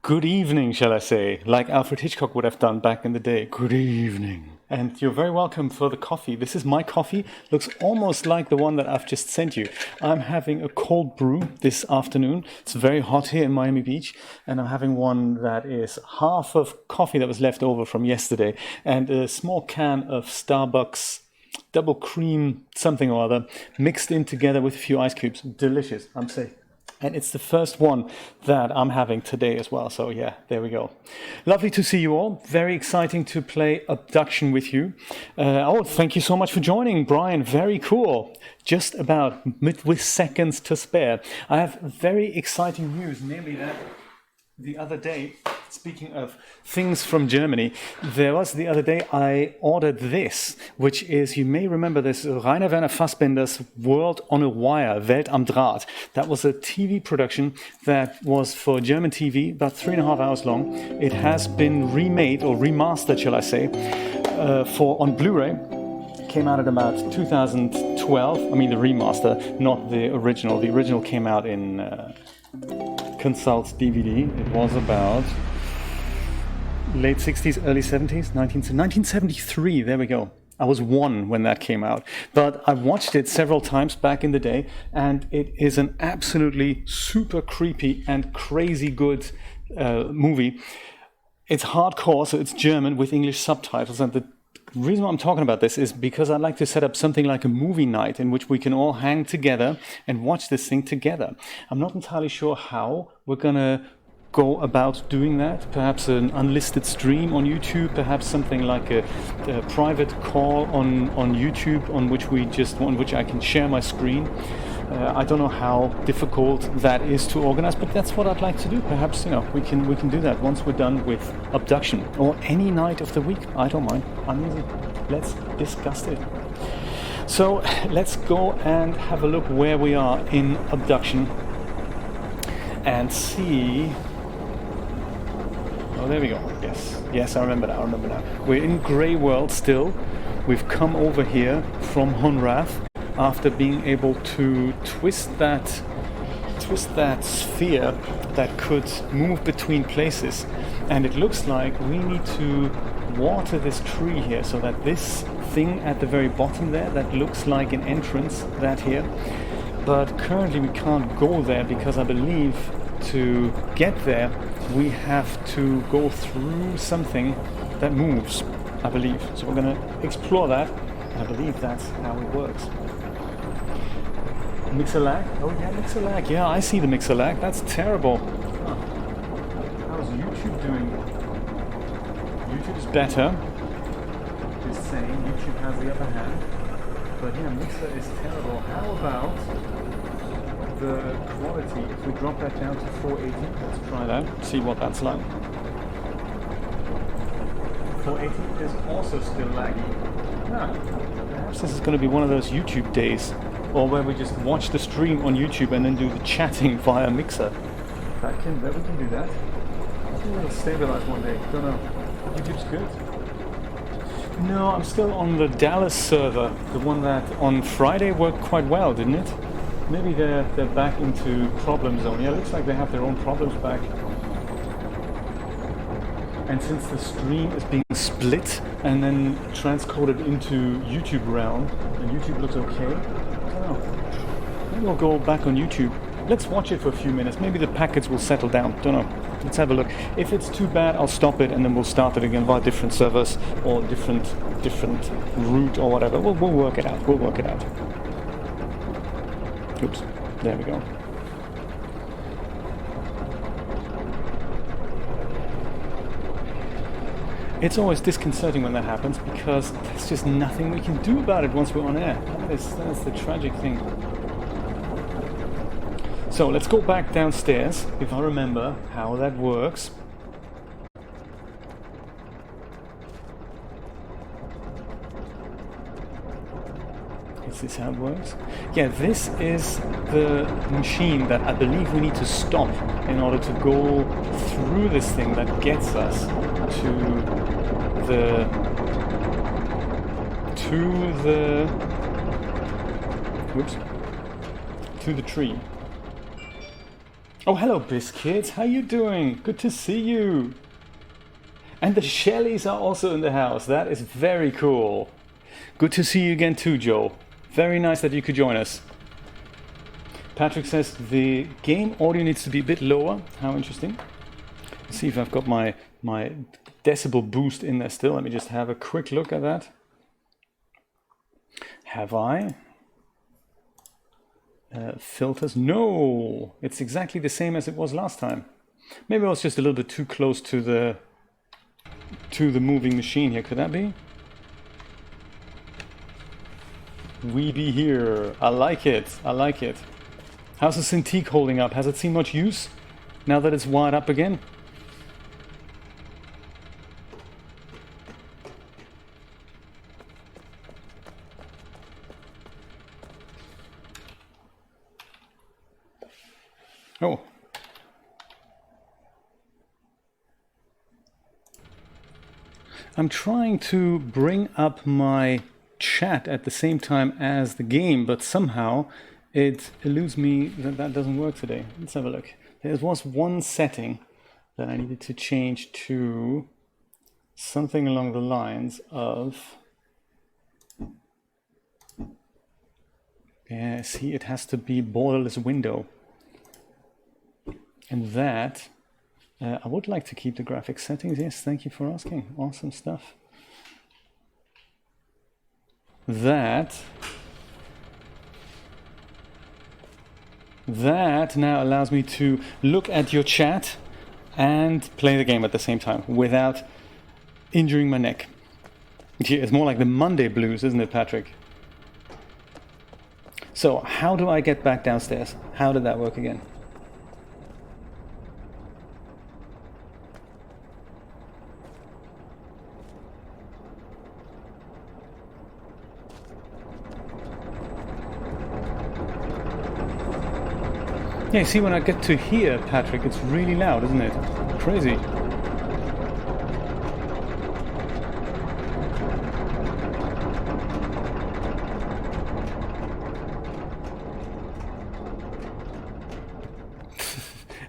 Good evening, shall I say, like Alfred Hitchcock would have done back in the day. Good evening. And you're very welcome for the coffee. This is my coffee. Looks almost like the one that I've just sent you. I'm having a cold brew this afternoon. It's very hot here in Miami Beach. And I'm having one that is half of coffee that was left over from yesterday and a small can of Starbucks double cream something or other mixed in together with a few ice cubes. Delicious, I'm saying. And it's the first one that I'm having today as well. So yeah, there we go. Lovely to see you all. Very exciting to play Abduction with you. Thank you so much for joining, Brian. Very cool. Just about with seconds to spare. I have very exciting news, namely that the other day, speaking of things from Germany, the other day I ordered this, which is, you may remember this, Rainer Werner Fassbinder's World on a Wire, Welt am Draht. That was a TV production that was for German TV, about 3.5 hours long. It has been remade, or remastered, shall I say, on Blu-ray. Came out at about 2012. I mean the remaster, not the original. The original came out in Consult DVD. It was about late 60s, early 70s, 1973, there we go. I was 1 when that came out. But I watched it several times back in the day, and it is an absolutely super creepy and crazy good movie. It's hardcore, so it's German with English subtitles, and the reason why I'm talking about this is because I'd like to set up something like a movie night in which we can all hang together and watch this thing together. I'm not entirely sure how we're going to go about doing that. Perhaps an unlisted stream on YouTube, perhaps something like a private call on YouTube on which I can share my screen. I don't know how difficult that is to organize, but that's what I'd like to do. Perhaps, we can do that once we're done with Abduction, or any night of the week. I don't mind. I'm easy. Let's discuss it. So let's go and have a look where we are in Abduction and see. Oh, there we go. Yes, I remember now. We're in Grey World still. We've come over here from Honrath after being able to twist that sphere that could move between places. And it looks like we need to water this tree here so that this thing at the very bottom there, that looks like an entrance, that here. But currently we can't go there because I believe to get there we have to go through something that moves, I believe. So we're going to explore that. I believe that's how it works. Mixer lag? Oh yeah, mixer lag. Yeah, I see the mixer lag. That's terrible. Huh. How's YouTube doing? YouTube is better. Just saying, YouTube has the upper hand. But yeah, mixer is terrible. How about the quality? If we drop that down to 480, let's try that. See what that's like. 480 is also still laggy. Perhaps this is going to be one of those YouTube days. Or where we just watch the stream on YouTube and then do the chatting via Mixer. We can do that. I think it'll stabilize one day. Don't know. YouTube's good. No, I'm still on the Dallas server, the one that on Friday worked quite well, didn't it? Maybe they're back into problem zone. Yeah, it looks like they have their own problems back. And since the stream is being split and then transcoded into YouTube realm, and YouTube looks okay. Maybe we'll go back on YouTube. Let's watch it for a few minutes. Maybe the packets will settle down. Don't know. Let's have a look. If it's too bad, I'll stop it and then we'll start it again via different servers or different route or whatever. We'll work it out. Oops. There we go. It's always disconcerting when that happens because there's just nothing we can do about it once we're on air. That's the tragic thing. So let's go back downstairs, if I remember how that works. Is this how it works? Yeah, this is the machine that I believe we need to stop in order to go through this thing that gets us to the tree. Oh, hello, Biscuits. How you doing? Good to see you. And the Shelleys are also in the house. That is very cool. Good to see you again too, Joe. Very nice that you could join us. Patrick says the game audio needs to be a bit lower. How interesting. Let's see if I've got my decibel boost in there still. Let me just have a quick look at that. Have I? Filters? No! It's exactly the same as it was last time. Maybe I was just a little bit too close to the moving machine here. Could that be? We be here. I like it. I like it. How's the Cintiq holding up? Has it seen much use now that it's wired up again? Oh. I'm trying to bring up my chat at the same time as the game, but somehow it eludes me that that doesn't work today. Let's have a look. There was one setting that I needed to change to something along the lines of... Yeah, see, it has to be borderless window. And that, I would like to keep the graphics settings. Yes, thank you for asking. Awesome stuff. That now allows me to look at your chat and play the game at the same time without injuring my neck. It's more like the Monday blues, isn't it, Patrick? So, how do I get back downstairs? How did that work again? Yeah, see, when I get to here, Patrick, it's really loud, isn't it? Crazy.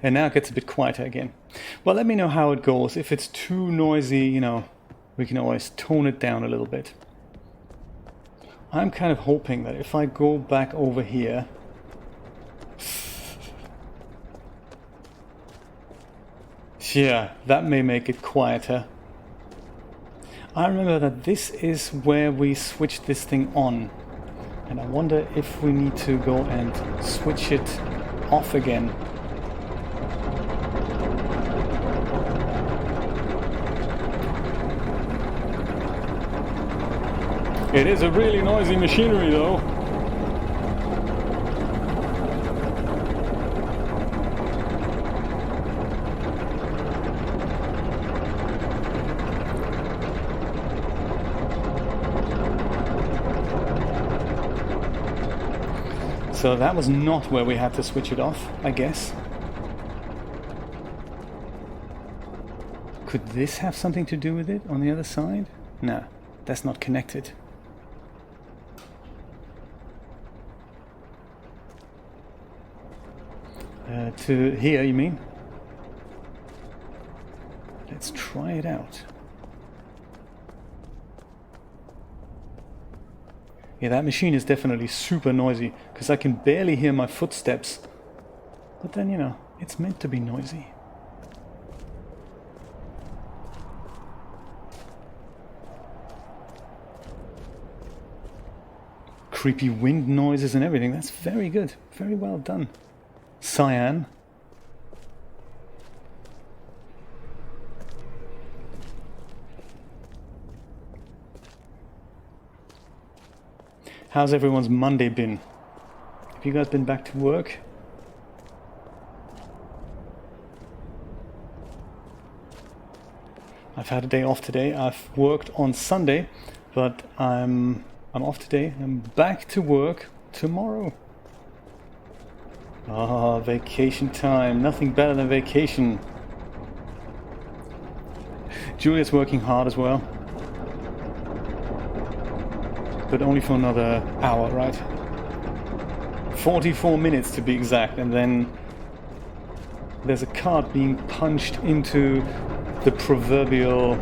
And now it gets a bit quieter again. Well, let me know how it goes. If it's too noisy, you know, we can always tone it down a little bit. I'm kind of hoping that if I go back over here... Yeah, that may make it quieter. I remember that this is where we switched this thing on. And I wonder if we need to go and switch it off again. It is a really noisy machinery though. So that was not where we had to switch it off, I guess. Could this have something to do with it on the other side? No, that's not connected. To here, you mean? Let's try it out. Yeah, that machine is definitely super noisy, because I can barely hear my footsteps. But then, you know, it's meant to be noisy. Creepy wind noises and everything. That's very good. Very well done. Cyan. How's everyone's Monday been? Have you guys been back to work? I've had a day off today. I've worked on Sunday, but I'm I'm off today. I'm back to work tomorrow. Ah, vacation time. Nothing better than vacation. Julia's working hard as well. But only for another hour, right? 44 minutes to be exact, and then there's a card being punched into the proverbial,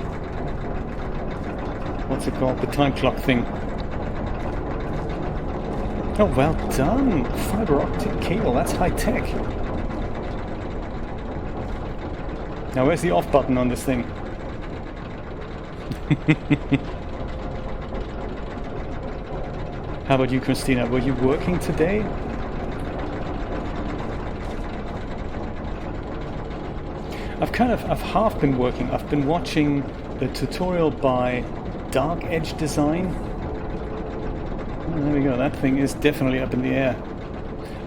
what's it called, the time clock thing. Oh, well done! Fiber optic cable, that's high tech. Now where's the off button on this thing? How about you, Christina? Were you working today? I've half been working. I've been watching the tutorial by Dark Edge Design. Oh, there we go, that thing is definitely up in the air.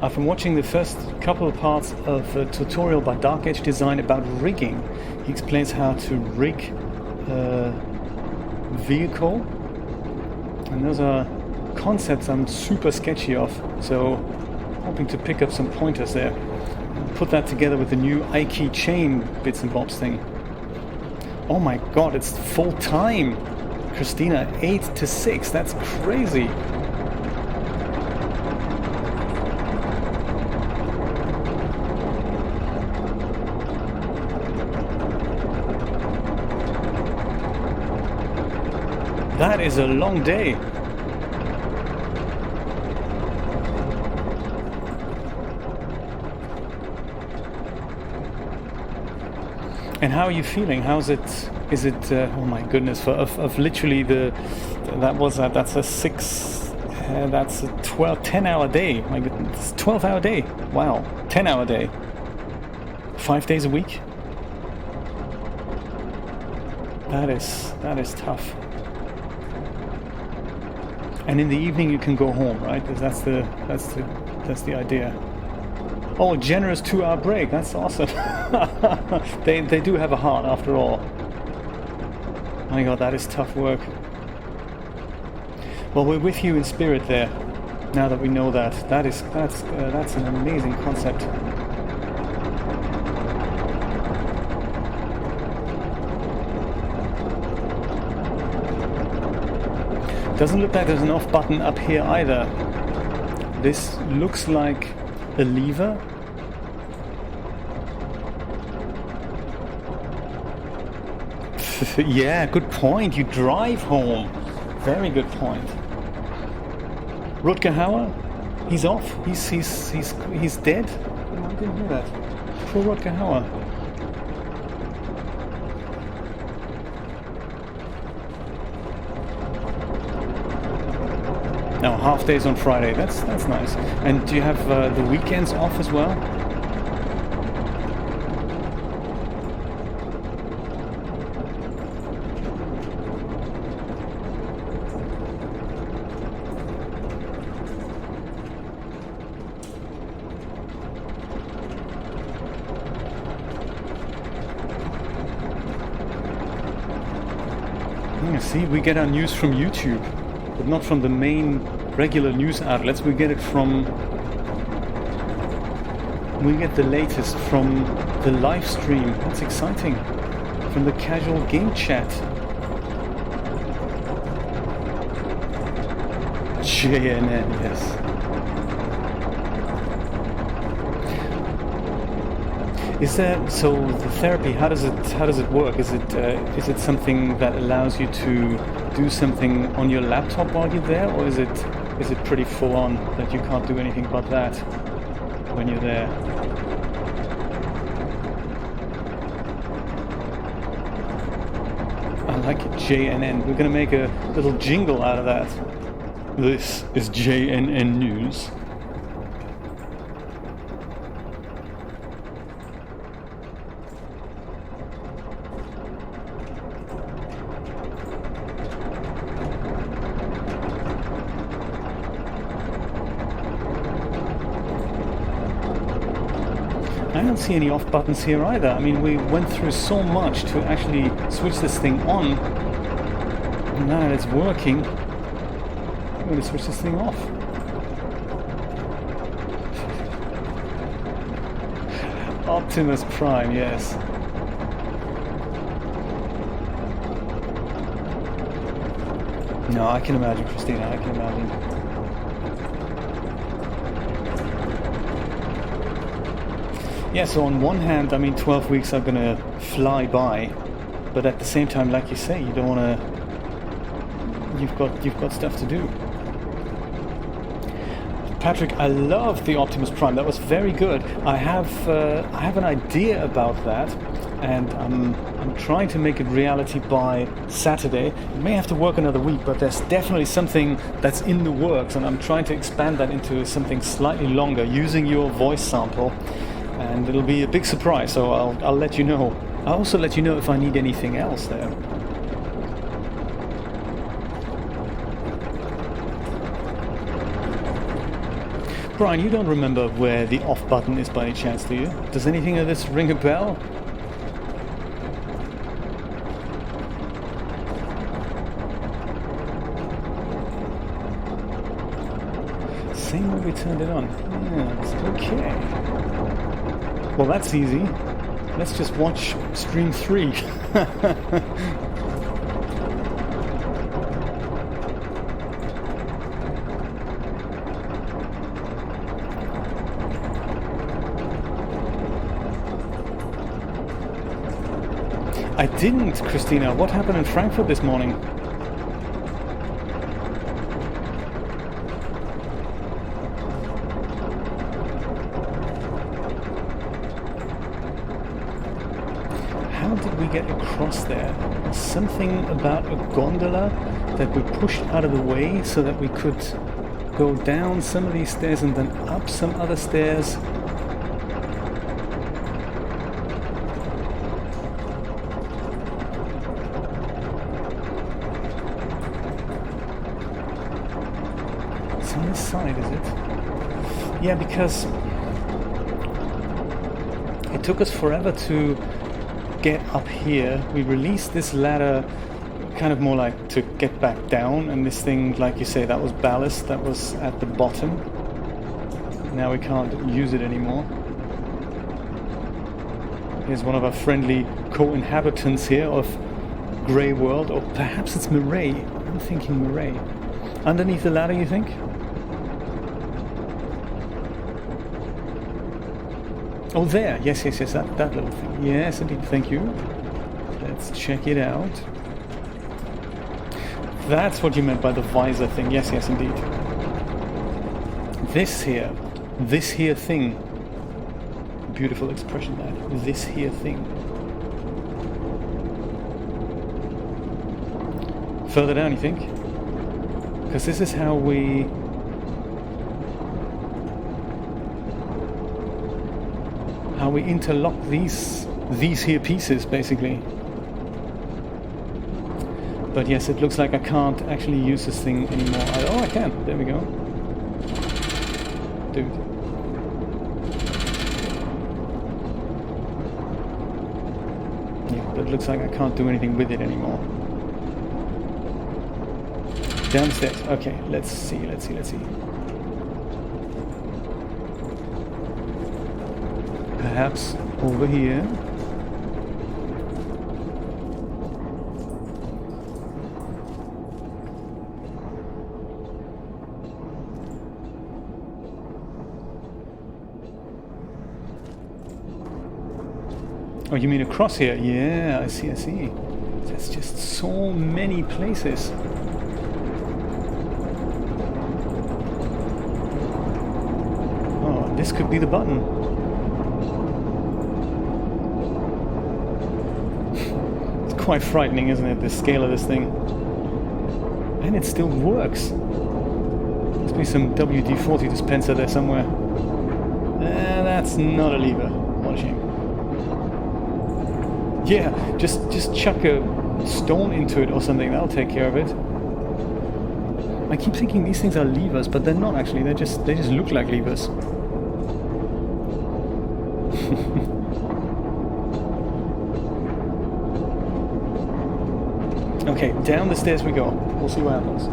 I've been watching the first couple of parts of a tutorial by Dark Edge Design about rigging. He explains how to rig a vehicle. And those are concepts I'm super sketchy of, so hoping to pick up some pointers there. Put that together with the new iKey chain bits and bobs thing. Oh my god, it's full time! Christina, 8 to 6, that's crazy! That is a long day! And how are you feeling? How's it? Is it? Oh my goodness! Of literally that's a 10-hour day. My goodness, 12-hour day. Wow, 10-hour day. 5 days a week. That is tough. And in the evening you can go home, right? That's the idea. Oh, generous 2-hour break. That's awesome. They do have a heart after all. My god, that is tough work. Well, we're with you in spirit there. Now that we know that, that's an amazing concept. Doesn't look like there's an off button up here either. This looks like a lever. Yeah, good point. You drive home. Very good point. Rutger Hauer, he's off. He's dead. Oh, I didn't hear that. Poor Rutger Hauer. No, half days on Friday. That's nice. And do you have the weekends off as well? Yeah, see, we get our news from YouTube, but not from the main regular news outlets. We get the latest from the live stream. That's exciting. From the casual game chat. JNN, yes. Is there, so the therapy, how does it work? Is it something that allows you to do something on your laptop while you're there, or is it pretty full on that you can't do anything but that when you're there? I like it, JNN. We're gonna make a little jingle out of that. This is JNN News. I don't see any off buttons here either. I mean, we went through so much to actually switch this thing on. And now that it's working, I'm going to switch this thing off. Optimus Prime, yes. No, I can imagine, Christina, I can imagine. Yeah, so on one hand, I mean, 12 weeks are going to fly by, but at the same time, like you say, you don't want to... You've got stuff to do. Patrick, I love the Optimus Prime. That was very good. I have an idea about that, and I'm trying to make it reality by Saturday. It may have to work another week, but there's definitely something that's in the works, and I'm trying to expand that into something slightly longer using your voice sample, and it'll be a big surprise. So I'll let you know. I'll also let you know if I need anything else there. Brian, you don't remember where the off button is by any chance, do you? Does anything of this ring a bell? Same way we turned it on. Yes, okay. Well, that's easy. Let's just watch stream 3. I didn't, Christina. What happened in Frankfurt this morning? How did we get across there? Something about a gondola that we pushed out of the way so that we could go down some of these stairs and then up some other stairs. On this side, is it? Yeah, because it took us forever to get up here. We released this ladder kind of more like to get back down, and this thing, like you say, that was ballast, that was at the bottom. Now we can't use it anymore. Here's one of our friendly co-inhabitants here of Grey World, or perhaps it's Malay. I'm thinking Malay. Underneath the ladder, you think? Oh, there. Yes, that little thing. Yes, indeed. Thank you. Let's check it out. That's what you meant by the visor thing. Yes, indeed. This here thing. Beautiful expression, that. This here thing. Further down, you think? Because this is how we... interlock these here pieces, basically. But yes, it looks like I can't actually use this thing anymore. Oh, I can. There we go. Dude. Yeah, but it looks like I can't do anything with it anymore. Downstairs. Okay, let's see. Perhaps over here. Oh, you mean across here? Yeah, I see. There's just so many places. Oh, this could be the button. Quite frightening, isn't it, the scale of this thing? And it still works. Must be some WD-40 dispenser there somewhere. That's not a lever. What a shame. Yeah, just chuck a stone into it or something, that'll take care of it. I keep thinking these things are levers, but they're not actually. They just look like levers. Okay, down the stairs we go. We'll see what happens.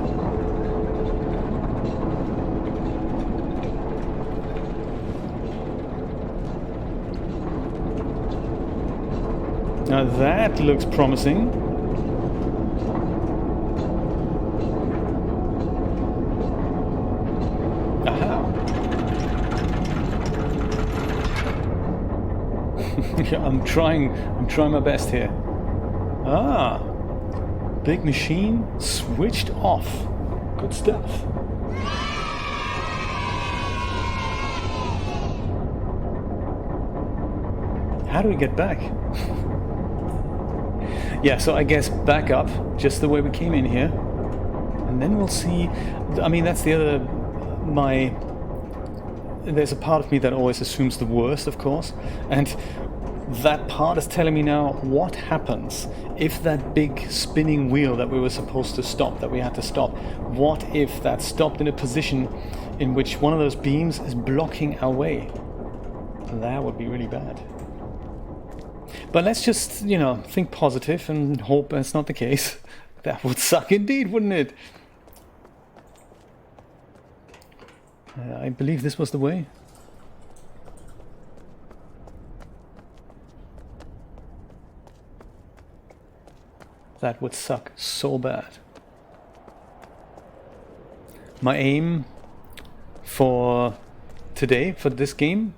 Now that looks promising. Aha. I'm trying my best here. Ah. Big machine switched off. Good stuff. How do we get back? Yeah, so I guess back up, just the way we came in here. And then we'll see. I mean, that's the other... There's a part of me that always assumes the worst, of course. And that part is telling me now what happens if that big spinning wheel that we were supposed to stop, that we had to stop, what if that stopped in a position in which one of those beams is blocking our way? That would be really bad. But let's just, you know, think positive and hope that's not the case. That would suck indeed, wouldn't it? I believe this was the way. That would suck so bad. My aim for today, for this game,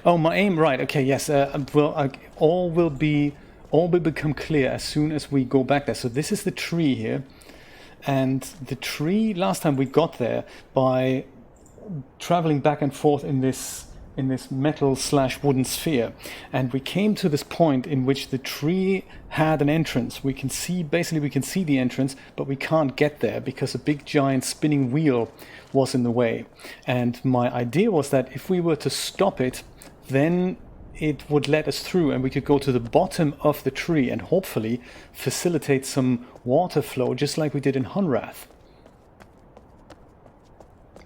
oh, my aim, right? Okay, yes. Well, all will become clear as soon as we go back there. So this is the tree here, and the tree. Last time we got there by traveling back and forth in this metal/wooden sphere, and we came to this point in which the tree had an entrance. We can see the entrance, but we can't get there because a big giant spinning wheel was in the way. And my idea was that if we were to stop it, then it would let us through and we could go to the bottom of the tree and hopefully facilitate some water flow, just like we did in Hunrath.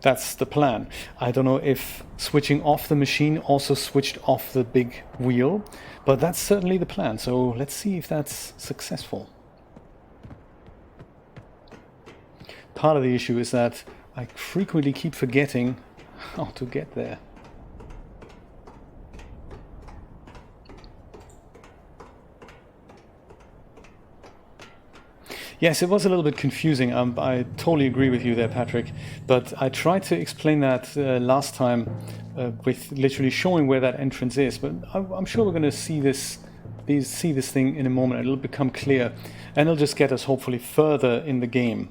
That's the plan. I don't know if switching off the machine also switched off the big wheel, but that's certainly the plan. So let's see if that's successful. Part of the issue is that I frequently keep forgetting how to get there. Yes, it was a little bit confusing. I totally agree with you there, Patrick. But I tried to explain that last time with literally showing where that entrance is. But I'm sure we're going to see this thing in a moment. It'll become clear, and it'll just get us hopefully further in the game.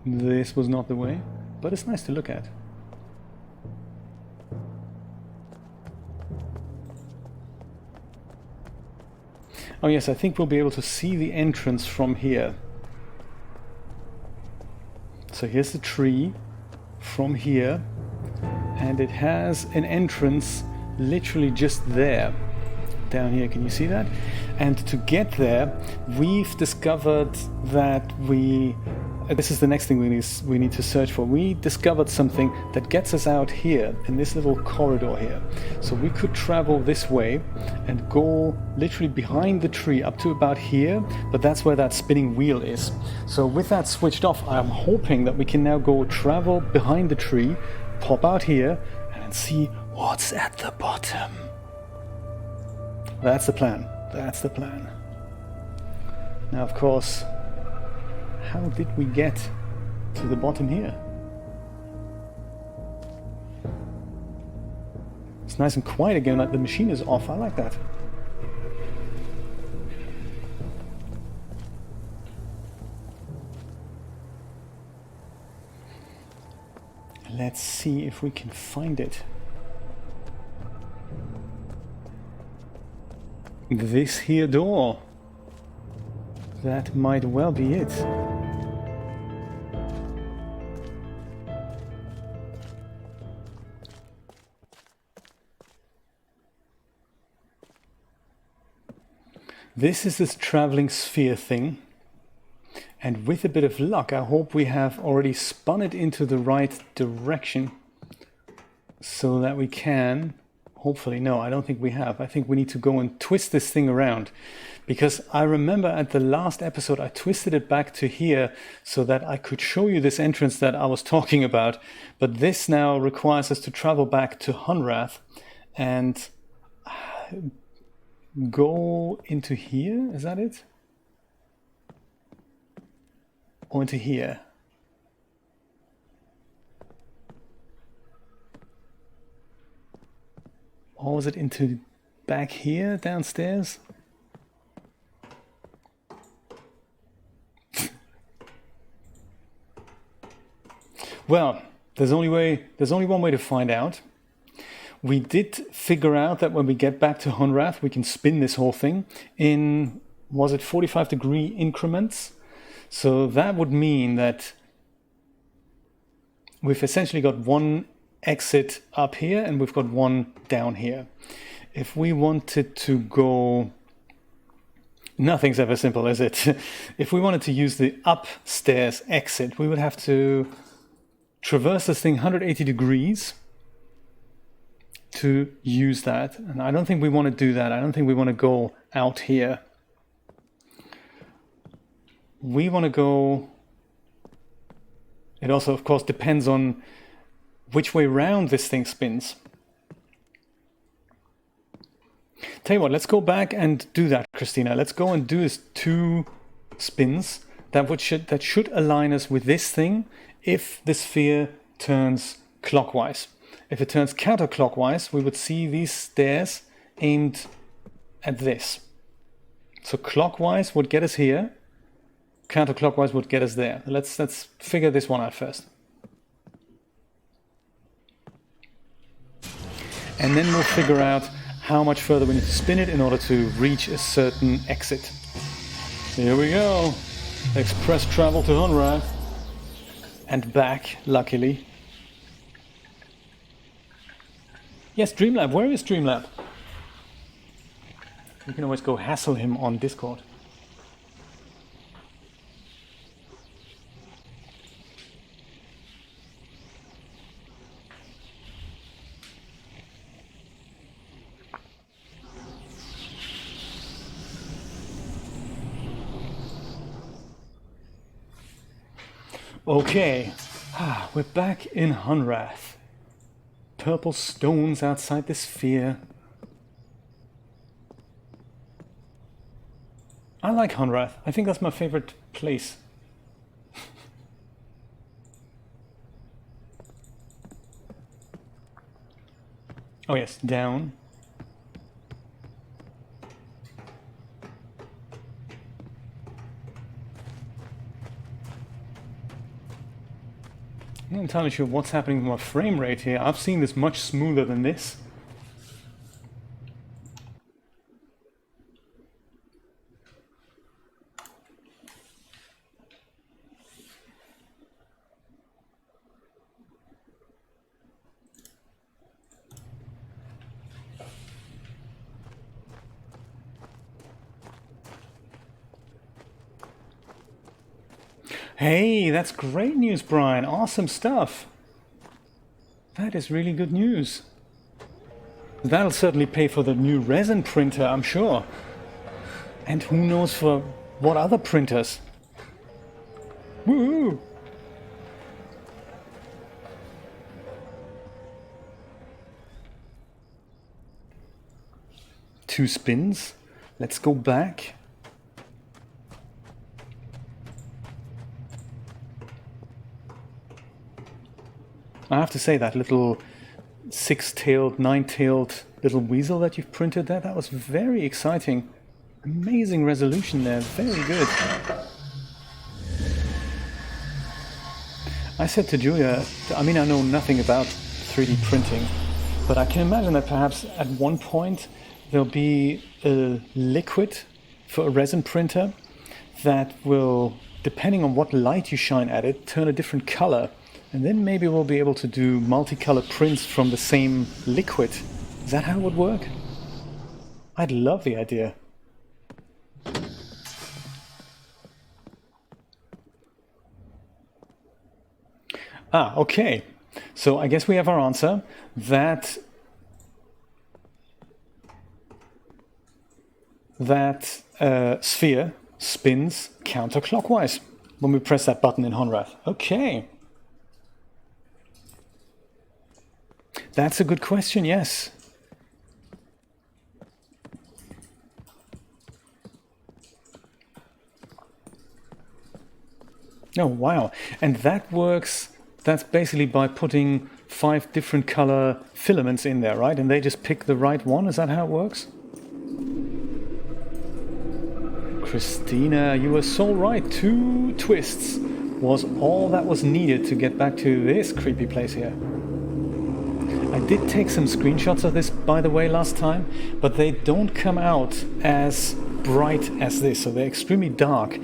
This was not the way, but it's nice to look at. Oh yes, I think we'll be able to see the entrance from here. So here's the tree from here, and it has an entrance literally just there. Down here, can you see that? And to get there, we've discovered that this is the next thing we need to search for. We discovered something that gets us out here in this little corridor here. So we could travel this way and go literally behind the tree up to about here, but that's where that spinning wheel is. So with that switched off, I'm hoping that we can now go travel behind the tree, pop out here, and see what's at the bottom. That's the plan. That's the plan. Now, of course, how did we get to the bottom here? It's nice and quiet again, like the machine is off. I like that. Let's see if we can find it. This here door. That might well be it. This is this traveling sphere thing. And with a bit of luck, I hope we have already spun it into the right direction so that we can Hopefully, no, I don't think we have. I think we need to go and twist this thing around. Because I remember at the last episode, I twisted it back to here so that I could show you this entrance that I was talking about. But this now requires us to travel back to Hunrath and go into here. Is that it? Or into here? Or was it into back here, downstairs? Well, there's only one way to find out. We did figure out that when we get back to Hunrath, we can spin this whole thing in, was it 45-degree increments? So that would mean that we've essentially got one exit up here and we've got one down here. If we wanted to go, nothing's ever simple, is it? If we wanted to use the upstairs exit, we would have to traverse this thing 180 degrees to use that. And I don't think we want to do that. I don't think we want to go out here. We want to go... It also, of course, depends on which way round this thing spins. Tell you what, let's go back and do that, Christina. Let's go and do this 2 spins that should align us with this thing if the sphere turns clockwise. If it turns counterclockwise, we would see these stairs aimed at this. So clockwise would get us here, counterclockwise would get us there. Let's figure this one out first. And then we'll figure out how much further we need to spin it in order to reach a certain exit. Here we go. Express travel to Hunrath. And back, luckily. Yes, Dreamlab. Where is Dreamlab? We can always go hassle him on Discord. Okay, we're back in Hunrath. Purple stones outside the sphere. I like Hunrath. I think that's my favorite place. Oh yes, down. I'm not entirely sure what's happening with my frame rate here. I've seen this much smoother than this. Hey, that's great news, Brian. Awesome stuff. That is really good news. That'll certainly pay for the new resin printer, I'm sure. And who knows for what other printers. Woo! Two spins. Let's go back. I have to say that little six-tailed, nine-tailed little weasel that you've printed there, that was very exciting. Amazing resolution there, very good. I said to Julia, I mean, I know nothing about 3D printing, but I can imagine that perhaps at one point there'll be a liquid for a resin printer that will, depending on what light you shine at it, turn a different color. And then maybe we'll be able to do multicolored prints from the same liquid. Is that how it would work? I'd love the idea. Ah, okay. So I guess we have our answer. That that sphere spins counterclockwise when we press that button in Honrath. Okay. That's a good question, yes. Oh, wow. And that works, that's basically by putting 5 different color filaments in there, right? And they just pick the right one. Is that how it works? Christina, you were so right. 2 twists was all that was needed to get back to this creepy place here. I did take some screenshots of this, by the way, last time, but they don't come out as bright as this, so they're extremely dark.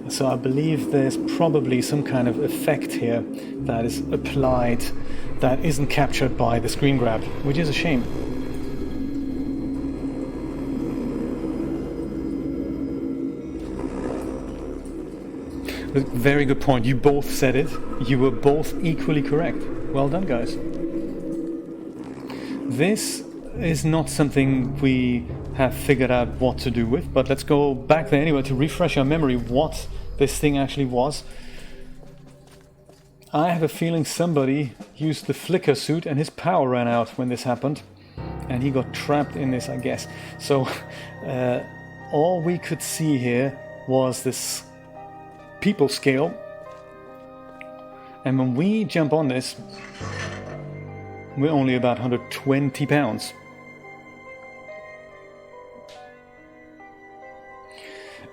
So I believe there's probably some kind of effect here that is applied that isn't captured by the screen grab, which is a shame. Very good point. You both said it. You were both equally correct. Well done, guys. This is not something we have figured out what to do with, but let's go back there anyway to refresh our memory what this thing actually was. I have a feeling somebody used the flicker suit and his power ran out when this happened, and he got trapped in this, I guess. So all we could see here was this people scale, and when we jump on this, we're only about 120 pounds.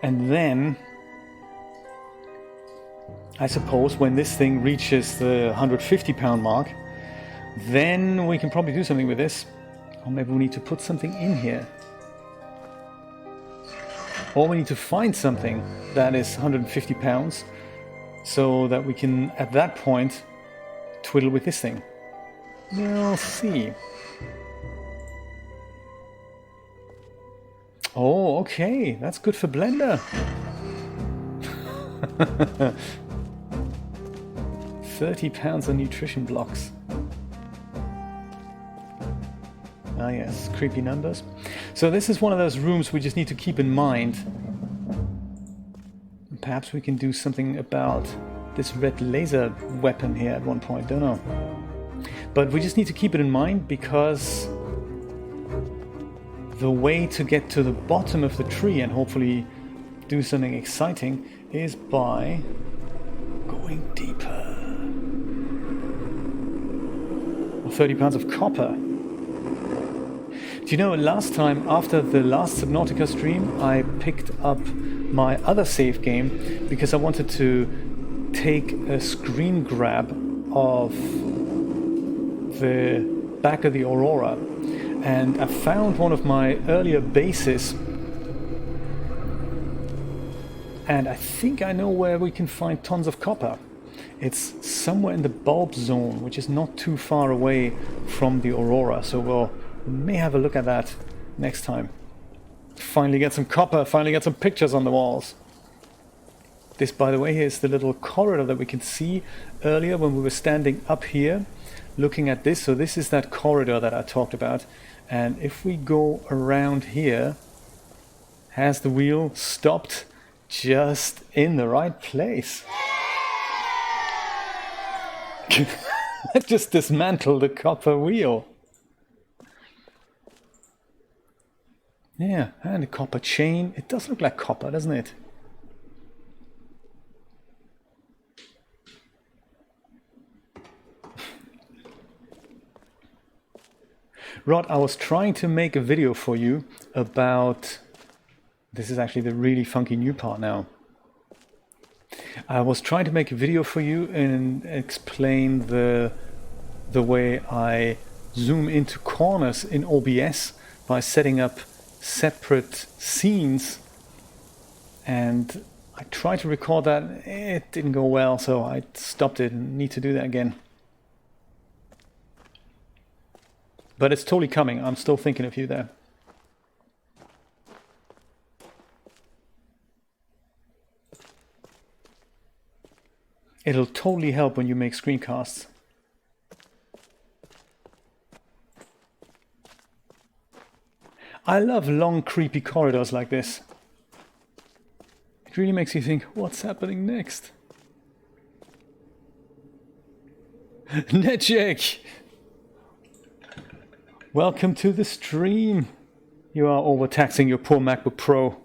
And then, I suppose when this thing reaches the 150 pound mark, then we can probably do something with this. Or maybe we need to put something in here. Or we need to find something that is 150 pounds so that we can, at that point, twiddle with this thing. We'll see. Oh, okay. That's good for Blender. 30 pounds of nutrition blocks. Ah yes, creepy numbers. So this is one of those rooms we just need to keep in mind. Perhaps we can do something about this red laser weapon here at one point, don't know. But we just need to keep it in mind because the way to get to the bottom of the tree and hopefully do something exciting is by going deeper. 30 pounds of copper. Do you know, last time, after the last Subnautica stream, I picked up my other save game because I wanted to take a screen grab of the back of the Aurora, and I found one of my earlier bases, and I think I know where we can find tons of copper. It's somewhere in the bulb zone, which is not too far away from the Aurora, so we may have a look at that next time. Finally get some copper, finally get some pictures on the walls. This, by the way, is the little corridor that we can see earlier when we were standing up here looking at this. So this is that corridor that I talked about, and if we go around here, has the wheel stopped just in the right place? Let's just dismantle the copper wheel. Yeah, and a copper chain. It does look like copper, doesn't it? Rod, I was trying to make a video for you about... This is actually the really funky new part now. I was trying to make a video for you and explain the way I zoom into corners in OBS by setting up separate scenes, and I tried to record that. It didn't go well, so I stopped it and need to do that again. But it's totally coming. I'm still thinking of you there. It'll totally help when you make screencasts. I love long, creepy corridors like this. It really makes you think, what's happening next? Nejek! Welcome to the stream. You are overtaxing your poor MacBook Pro.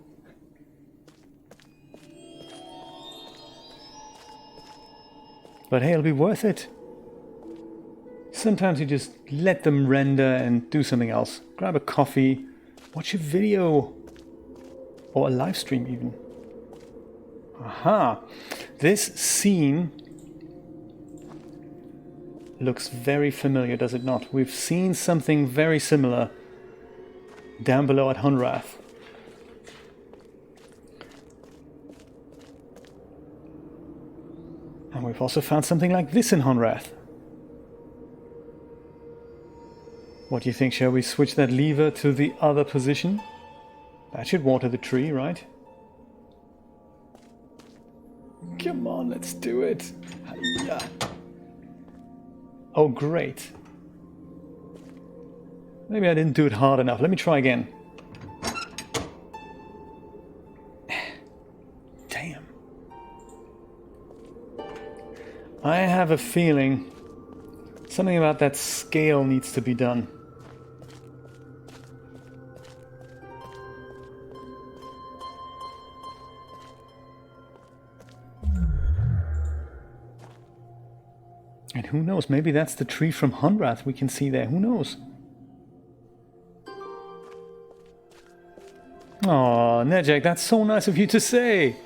But hey, it'll be worth it. Sometimes you just let them render and do something else. Grab a coffee, watch a video, or a live stream even. Aha! This scene looks very familiar, does it not? We've seen something very similar down below at Hunrath. And we've also found something like this in Hunrath. What do you think? Shall we switch that lever to the other position? That should water the tree, right? Come on, let's do it. Hi-ya. Oh, great. Maybe I didn't do it hard enough. Let me try again. Damn. I have a feeling something about that scale needs to be done. And who knows, maybe that's the tree from Hunrath we can see there. Who knows? Aw, Nejek, that's so nice of you to say.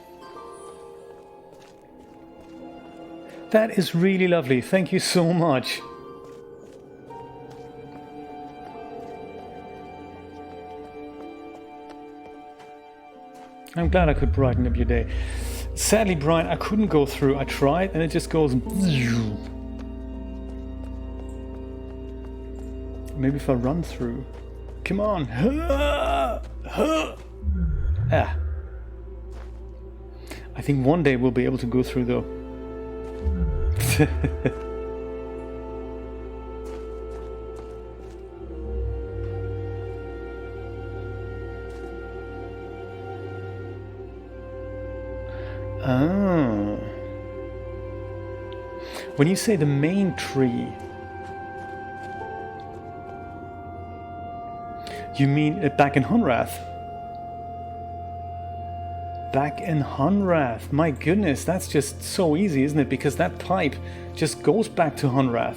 That is really lovely. Thank you so much. I'm glad I could brighten up your day. Sadly, Brian, I couldn't go through. I tried and it just goes... Maybe if I run through. Come on. Ah. I think one day we'll be able to go through though. Oh. When you say the main tree, you mean back in Hunrath? Back in Hunrath. My goodness, that's just so easy, isn't it? Because that pipe just goes back to Hunrath.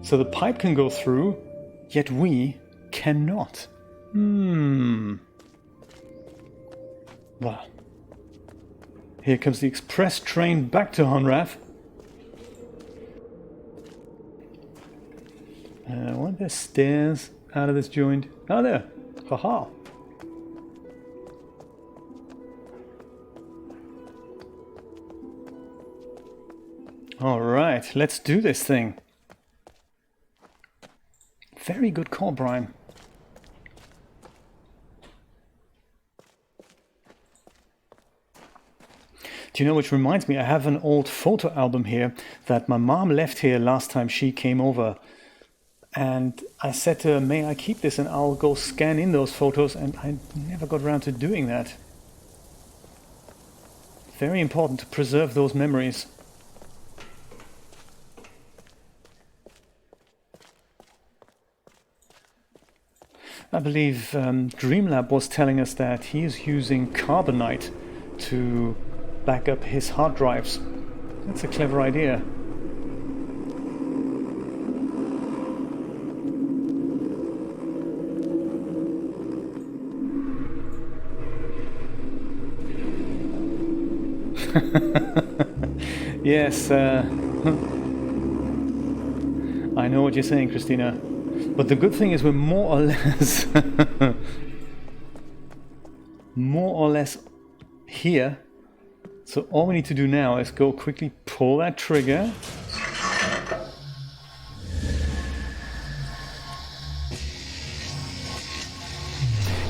So the pipe can go through, yet we cannot. Well, here comes the express train back to Hunrath. Weren't there stairs out of this joint? Oh, there. Haha. All right, let's do this thing. Very good call, Brian. Do you know, which reminds me, I have an old photo album here that my mom left here last time she came over. And I said to her, may I keep this and I'll go scan in those photos, and I never got around to doing that. Very important to preserve those memories. I believe Dreamlab was telling us that he is using carbonite to back up his hard drives. That's a clever idea. Yes, I know what you're saying, Christina. But the good thing is we're more or less here. So all we need to do now is go quickly pull that trigger.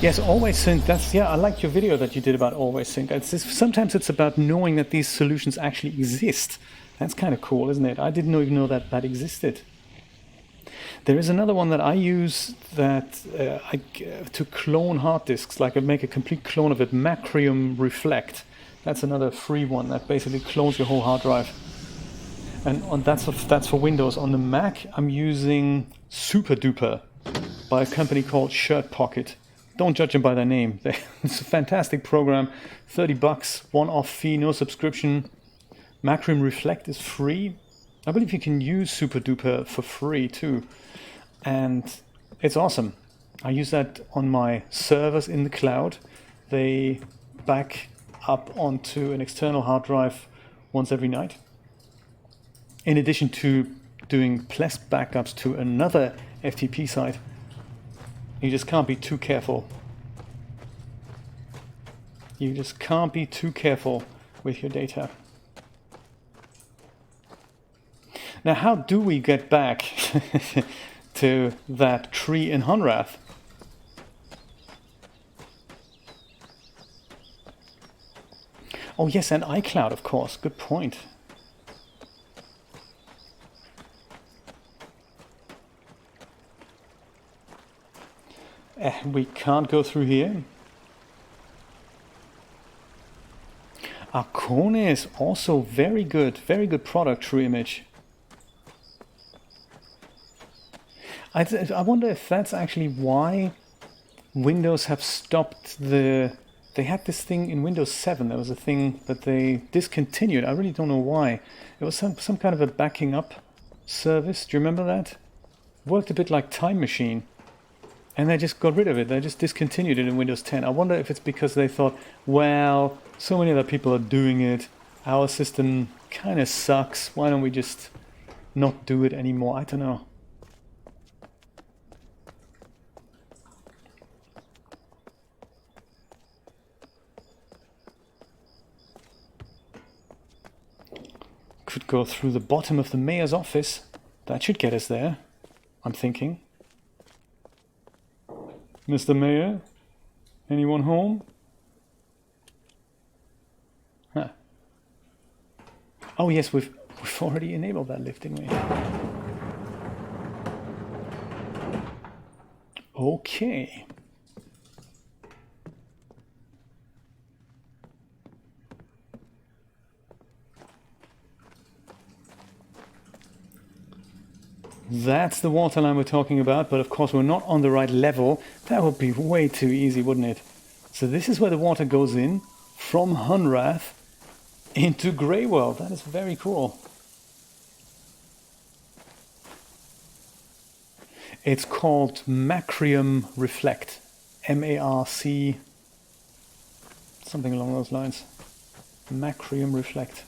Yes, always sync. That's, yeah, I liked your video that you did about always sync. Sometimes it's about knowing that these solutions actually exist. That's kind of cool, isn't it? I didn't even know that that existed. There is another one that I use that to clone hard disks, like I make a complete clone of it, Macrium Reflect. That's another free one that basically clones your whole hard drive. And that's for Windows. On the Mac, I'm using SuperDuper by a company called Shirt Pocket. Don't judge them by their name. It's a fantastic program. $30, one-off fee, no subscription. Macrium Reflect is free. I believe you can use SuperDuper for free too. And it's awesome. I use that on my servers in the cloud. They back up onto an external hard drive once every night. In addition to doing Ples backups to another FTP site. You just can't be too careful. You just can't be too careful with your data. Now, how do we get back to that tree in Hunrath? Oh yes, and iCloud, of course. Good point. We can't go through here. Arcone is also very good product, True Image. I wonder if that's actually why Windows have stopped they had this thing in Windows 7. There was a thing that they discontinued. I really don't know why. It was some kind of a backing up service. Do you remember that? It worked a bit like Time Machine. And they just got rid of it. They just discontinued it in Windows 10. I wonder if it's because they thought, well, so many other people are doing it. Our system kind of sucks. Why don't we just not do it anymore? I don't know. Could go through the bottom of the mayor's office. That should get us there, I'm thinking. Mr. Mayor, anyone home? Huh. Oh yes, we've already enabled that lift, didn't we? Okay. That's the water line we're talking about, but of course we're not on the right level. That would be way too easy, wouldn't it? So this is where the water goes in from Hunrath into Greyworld. That is very cool. It's called Macrium Reflect. M-A-R-C, something along those lines. Macrium Reflect.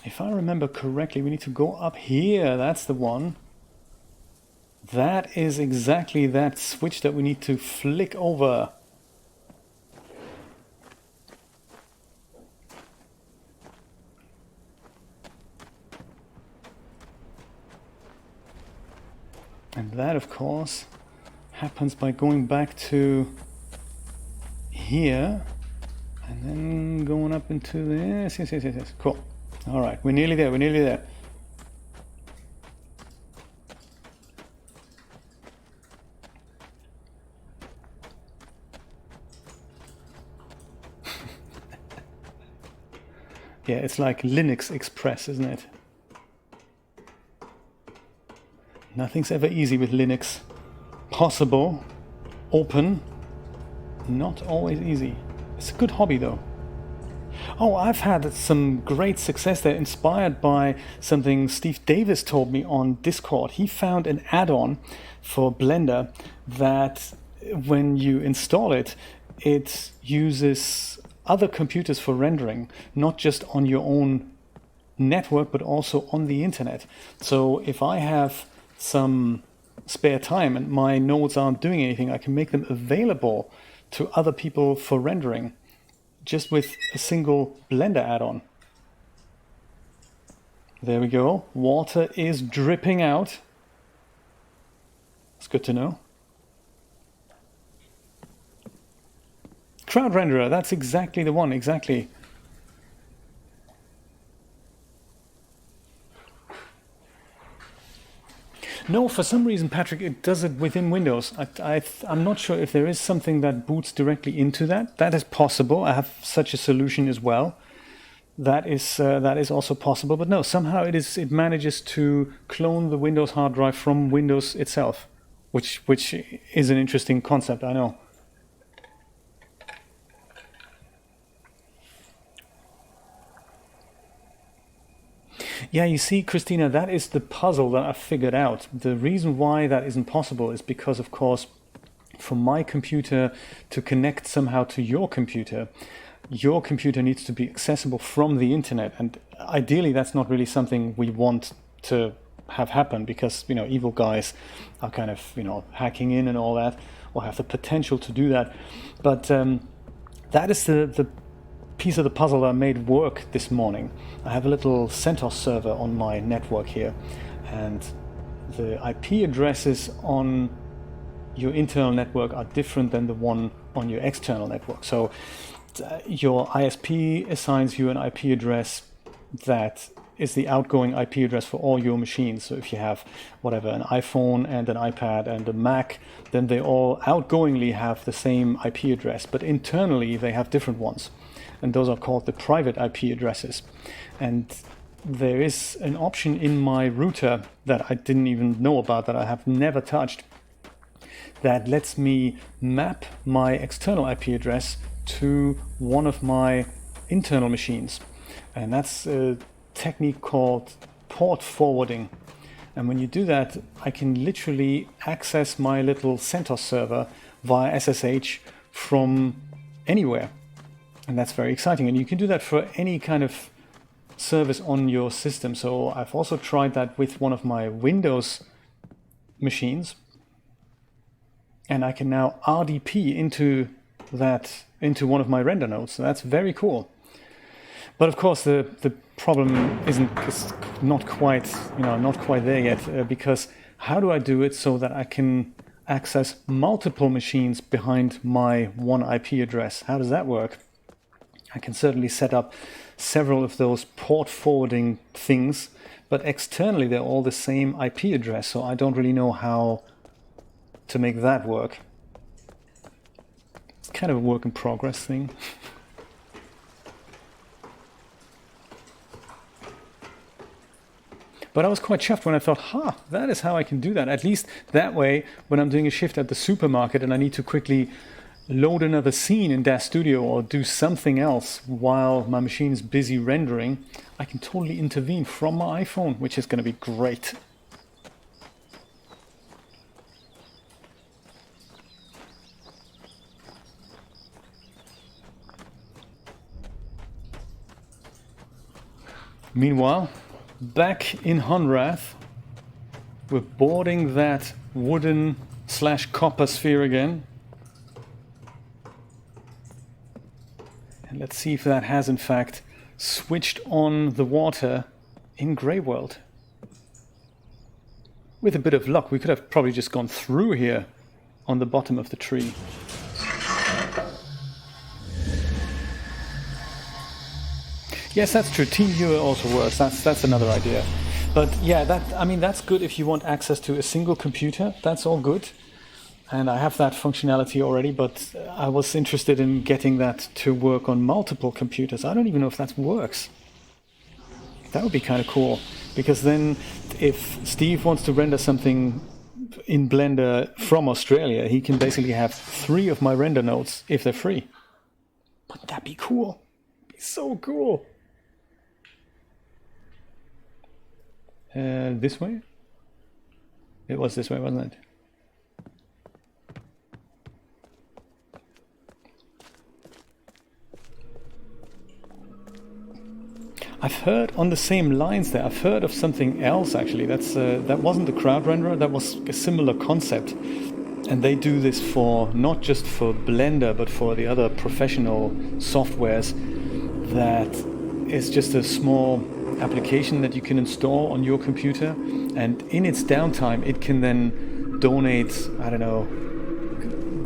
If I remember correctly, we need to go up here. That's the one. That is exactly that switch that we need to flick over. And that, of course, happens by going back to here and then going up into this. Yes. Cool. All right, we're nearly there. Yeah, it's like Linux Express, isn't it? Nothing's ever easy with Linux. Possible, open, not always easy. It's a good hobby though. Oh, I've had some great success there, inspired by something Steve Davis told me on Discord. He found an add-on for Blender that when you install it, it uses other computers for rendering, not just on your own network, but also on the internet. So if I have some spare time and my nodes aren't doing anything, I can make them available to other people for rendering, just with a single Blender add-on. There we go. Water is dripping out. It's good to know. Crowd renderer, that's exactly the one, exactly. No, for some reason, Patrick, it does it within Windows. I'm not sure if there is something that boots directly into that. That is possible. I have such a solution as well. That is also possible. But no, somehow it manages to clone the Windows hard drive from Windows itself, which is an interesting concept, I know. Yeah, you see, Christina, that is the puzzle that I've figured out. The reason why that isn't possible is because, of course, for my computer to connect somehow to your computer needs to be accessible from the internet. And ideally, that's not really something we want to have happen because, evil guys are kind of, hacking in and all that, or have the potential to do that. But that is the piece of the puzzle that I made work this morning. I have a little CentOS server on my network here, and the IP addresses on your internal network are different than the one on your external network. So your ISP assigns you an IP address that is the outgoing IP address for all your machines. So if you have whatever, an iPhone and an iPad and a Mac, then they all outgoingly have the same IP address, but internally they have different ones. And those are called the private IP addresses. And there is an option in my router that I didn't even know about, that I have never touched, that lets me map my external IP address to one of my internal machines. And that's a technique called port forwarding. And when you do that, I can literally access my little CentOS server via SSH from anywhere. And that's very exciting. And you can do that for any kind of service on your system. So I've also tried that with one of my Windows machines. And I can now RDP into one of my render nodes. So that's very cool. But of course, the problem is not quite there yet, because how do I do it so that I can access multiple machines behind my one IP address? How does that work? I can certainly set up several of those port forwarding things, but externally they're all the same IP address, so I don't really know how to make that work. It's kind of a work in progress thing. But I was quite chuffed when I thought, that is how I can do that. At least that way, when I'm doing a shift at the supermarket and I need to quickly load another scene in Dash Studio or do something else while my machine is busy rendering, I can totally intervene from my iPhone, which is going to be great. Meanwhile, back in Hunrath, we're boarding that wooden/copper sphere again. And let's see if that has in fact switched on the water in Grey World. With a bit of luck, we could have probably just gone through here on the bottom of the tree. Yes, that's true. TeamViewer also works. That's another idea. But yeah, that's good if you want access to a single computer. That's all good. And I have that functionality already, but I was interested in getting that to work on multiple computers. I don't even know if that works. That would be kind of cool, because then if Steve wants to render something in Blender from Australia, he can basically have 3 of my render nodes if they're free. Wouldn't that be cool? It'd be so cool. This way? It was this way, wasn't it? I've heard on the same lines there, I've heard of something else actually. That wasn't the crowd renderer, that was a similar concept. And they do this for not just for Blender, but for the other professional softwares. That is just a small application that you can install on your computer, and in its downtime it can then donate, I don't know,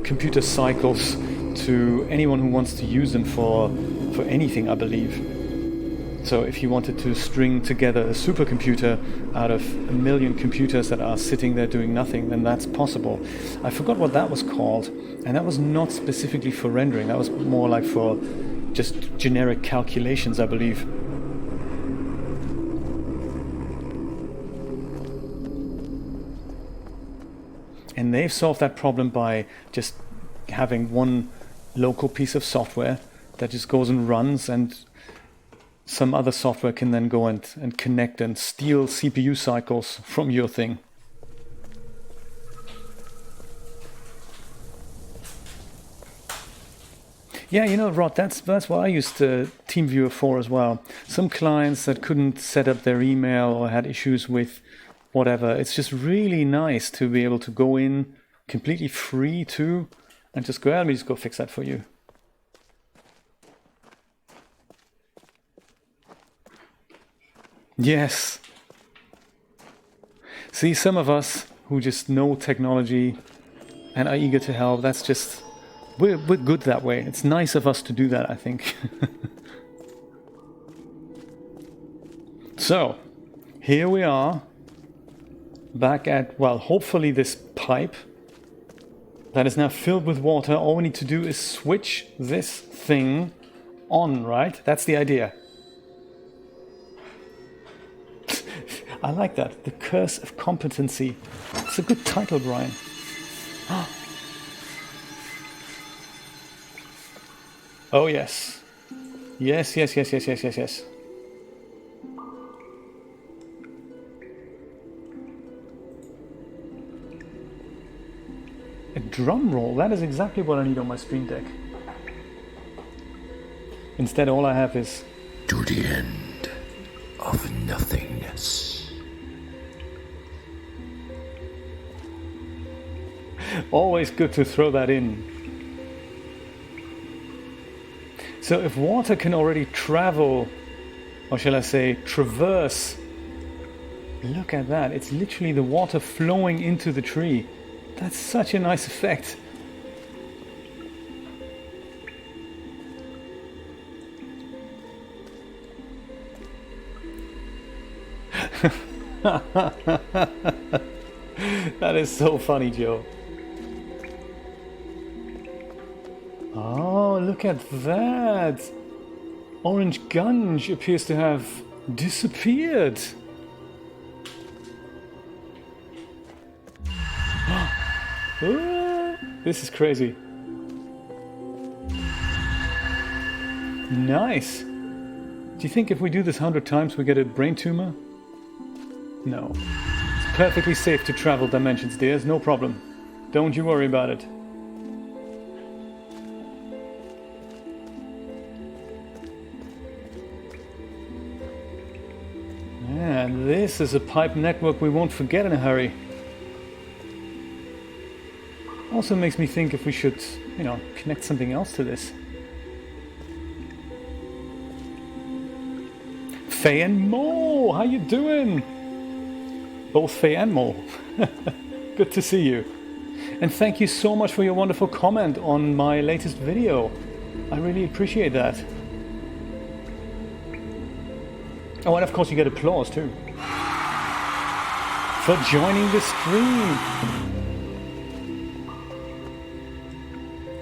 computer cycles to anyone who wants to use them for anything, I believe. So if you wanted to string together a supercomputer out of 1 million computers that are sitting there doing nothing, then that's possible. I forgot what that was called, and that was not specifically for rendering. That was more like for just generic calculations, I believe. And they've solved that problem by just having one local piece of software that just goes and runs, and some other software can then go and connect and steal CPU cycles from your thing. Yeah, you know, Rod, that's what I used TeamViewer for as well. Some clients that couldn't set up their email or had issues with whatever, it's just really nice to be able to go in completely free too, and just go, let me just go fix that for you. Yes. See, some of us who just know technology and are eager to help, that's just, we're good that way. It's nice of us to do that, I think. So, here we are, back at, well, hopefully this pipe that is now filled with water. All we need to do is switch this thing on, right? That's the idea. I like that. The Curse of Competency. It's a good title, Brian. Oh, yes. Yes. A drum roll. That is exactly what I need on my Stream Deck. Instead, all I have is... To the end of nothingness. Always good to throw that in. So if water can already travel, or shall I say traverse, look at that. It's literally the water flowing into the tree. That's such a nice effect. That is so funny, Joe. Oh, look at that! Orange Gunge appears to have disappeared. This is crazy. Nice. Do you think if we do this 100 times we get a brain tumor? No. It's perfectly safe to travel dimensions, dears. No problem. Don't you worry about it. And this is a pipe network we won't forget in a hurry. Also makes me think if we should, you know, connect something else to this. Faye and Mo, how you doing? Both Faye and Mo. Good to see you. And thank you so much for your wonderful comment on my latest video. I really appreciate that. Oh, and of course you get applause too. For joining the stream.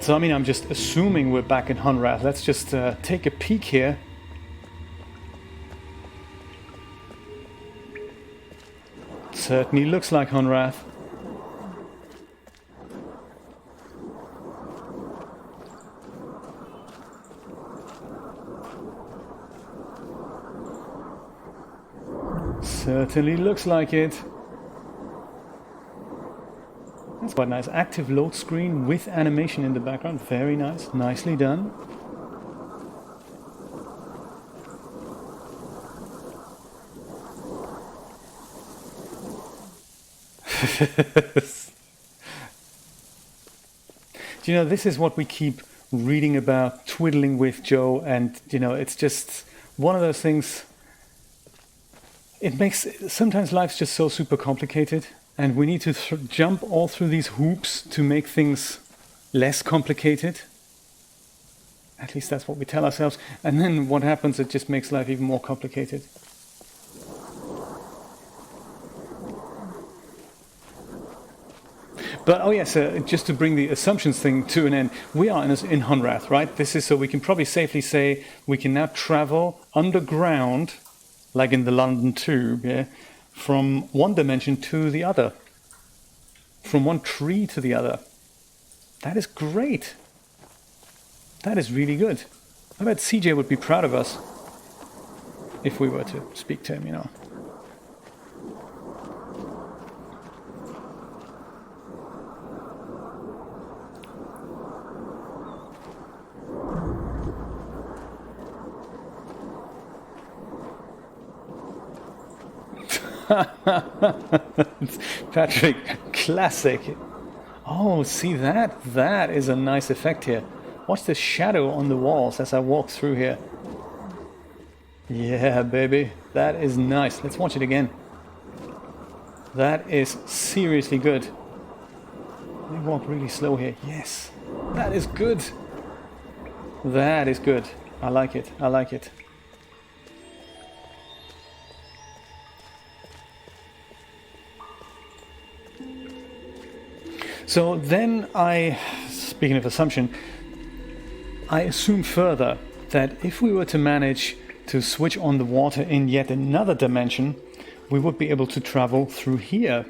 So, I mean, I'm just assuming we're back in Hunrath. Let's just take a peek here. Certainly looks like Hunrath. Certainly looks like it. That's quite nice. Active load screen with animation in the background. Very nice. Nicely done. Do you know, this is what we keep reading about, twiddling with, Joe, and, you know, it's just one of those things. It makes, sometimes life's just so super complicated, And we need to jump all through these hoops to make things less complicated. At least that's what we tell ourselves. And then what happens, it just makes life even more complicated. But oh yes, just to bring the assumptions thing to an end, we are in Hunrath, right? This is so we can probably safely say we can now travel underground, like in the London Tube, yeah, from one dimension to the other, from one tree to the other. That is great. That is really good. I bet CJ would be proud of us if we were to speak to him, you know. Patrick, classic. Oh, see that? That is a nice effect here. Watch the shadow on the walls as I walk through here. Yeah, baby. That is nice. Let's watch it again. That is seriously good. Let me walk really slow here. Yes. That is good. That is good. I like it. I like it. So then speaking of assumption, I assume further that if we were to manage to switch on the water in yet another dimension, we would be able to travel through here.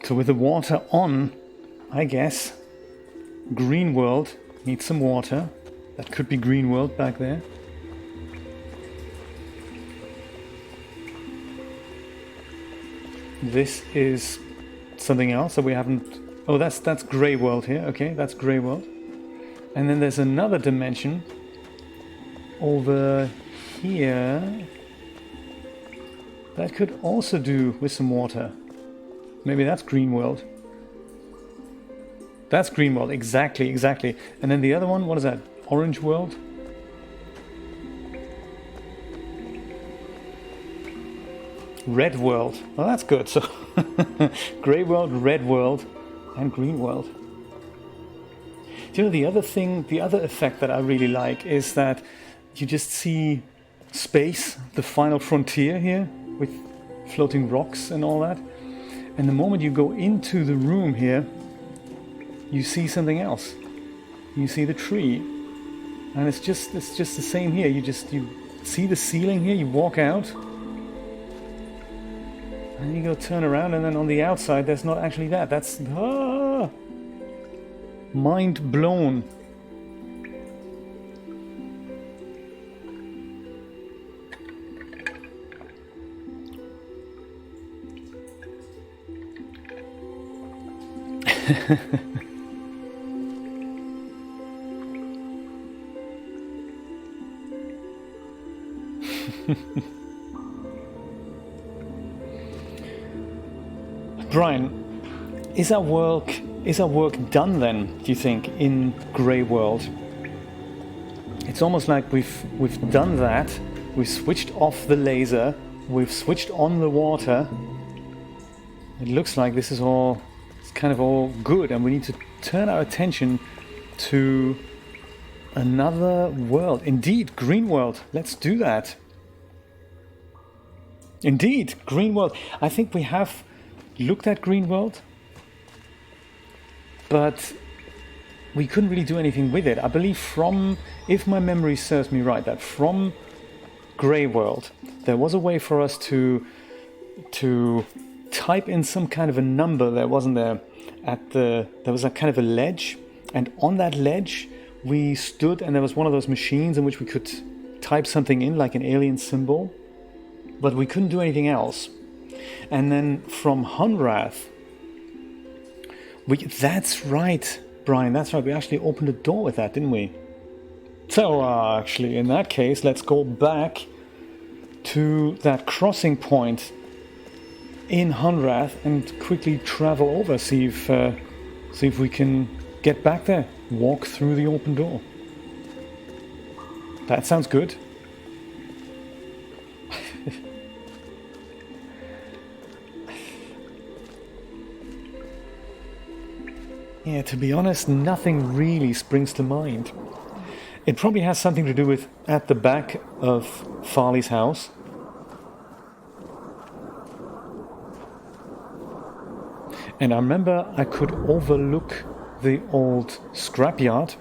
So with the water on, I guess, green world needs some water. That could be green world back there. This is something else that we haven't... Oh, that's grey world here. Okay, that's grey world. And then there's another dimension over here that could also do with some water. Maybe that's green world. That's green world, exactly. And then the other one, what is that? Orange world? Red world. Well, that's good. So grey world, red world, and green world. Do you know the other thing, the other effect that I really like is that you just see space, the final frontier here, with floating rocks and all that. And the moment you go into the room here, you see something else. You see the tree. And it's just the same here. You see the ceiling here, you walk out, and you go turn around, and then on the outside there's not actually that. That's mind blown. Brian, is our work done then, do you think, in Grey World? It's almost like we've done that. We've switched off the laser, we've switched on the water. It looks like this is all, it's kind of all good, and we need to turn our attention to another world. Indeed, Green World. Let's do that. Indeed, Green World. I think we have looked at Green World, but we couldn't really do anything with it. I believe if my memory serves me right, that from Grey World, there was a way for us to type in some kind of a number there, wasn't there? There was a kind of a ledge, and on that ledge we stood, and there was one of those machines in which we could type something in, like an alien symbol, but we couldn't do anything else. And then from Hunrath, that's right, Brian, that's right, we actually opened a door with that, didn't we? So actually, in that case, let's go back to that crossing point in Hunrath and quickly travel over, see if we can get back there, walk through the open door. That sounds good. Yeah, to be honest, nothing really springs to mind. It probably has something to do with at the back of Farley's house. And I remember I could overlook the old scrapyard.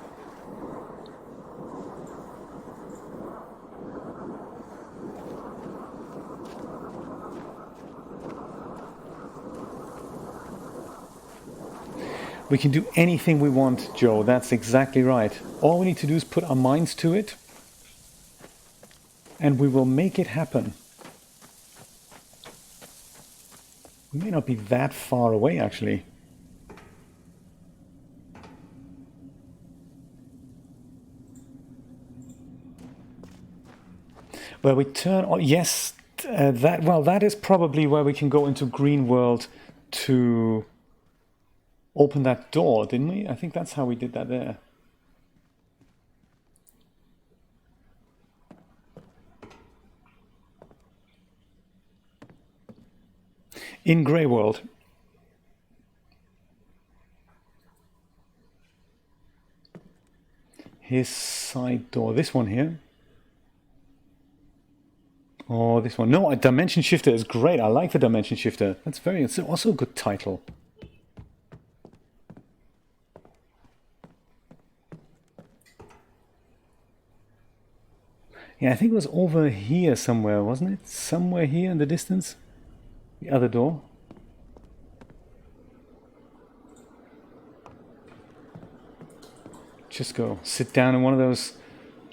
We can do anything we want, Joe. That's exactly right. All we need to do is put our minds to it, and we will make it happen. We may not be that far away, actually. Where we turn... Oh, yes, that is probably where we can go into Green World to open that door, didn't we? I think that's how we did that there. In Grey World. His side door. This one here. Oh, this one. No, a Dimension Shifter is great. I like the Dimension Shifter. It's also a good title. Yeah, I think it was over here somewhere, wasn't it? Somewhere here in the distance. The other door. Just go sit down in one of those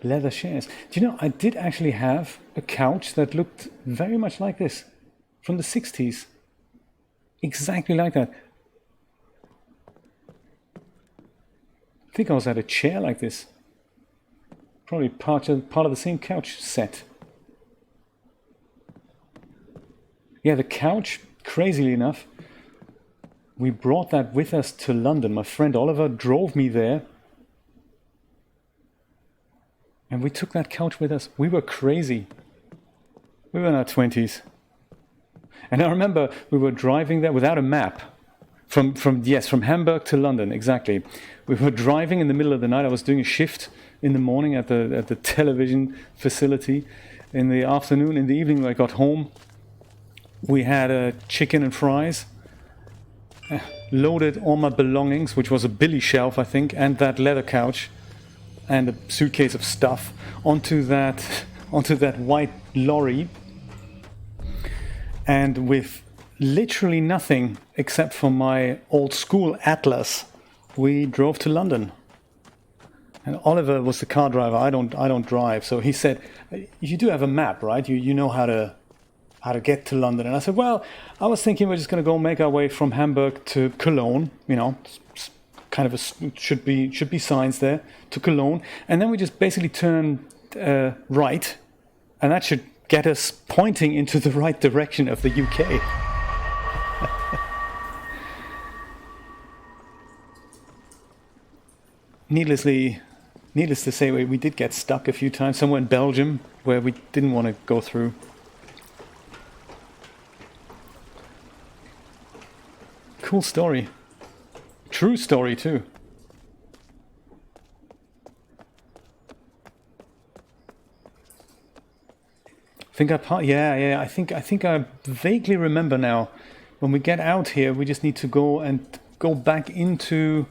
leather chairs. Do you know, I did actually have a couch that looked very much like this. From the 60s. Exactly like that. I think I was at a chair like this. Probably part of the same couch set. Yeah, the couch, crazily enough, we brought that with us to London. My friend Oliver drove me there. And we took that couch with us. We were crazy. We were in our 20s. And I remember we were driving there without a map. From Hamburg to London, exactly. We were driving in the middle of the night. I was doing a shift in the morning at the television facility. In the afternoon, in the evening, when I got home, we had chicken and fries. Loaded all my belongings, which was a billy shelf, I think, and that leather couch, and a suitcase of stuff onto that white lorry, and with literally nothing except for my old school atlas, we drove to London. And Oliver was the car driver. I don't drive. So he said, "You do have a map, right? You know how to get to London." And I said, "Well, I was thinking we're just going to go make our way from Hamburg to Cologne. You know, kind of should be signs there to Cologne, and then we just basically turn right, and that should get us pointing into the right direction of the UK." Needless to say, we did get stuck a few times, somewhere in Belgium, where we didn't want to go through. Cool story. True story, too. I think I vaguely remember now. When we get out here, we just need to go back into...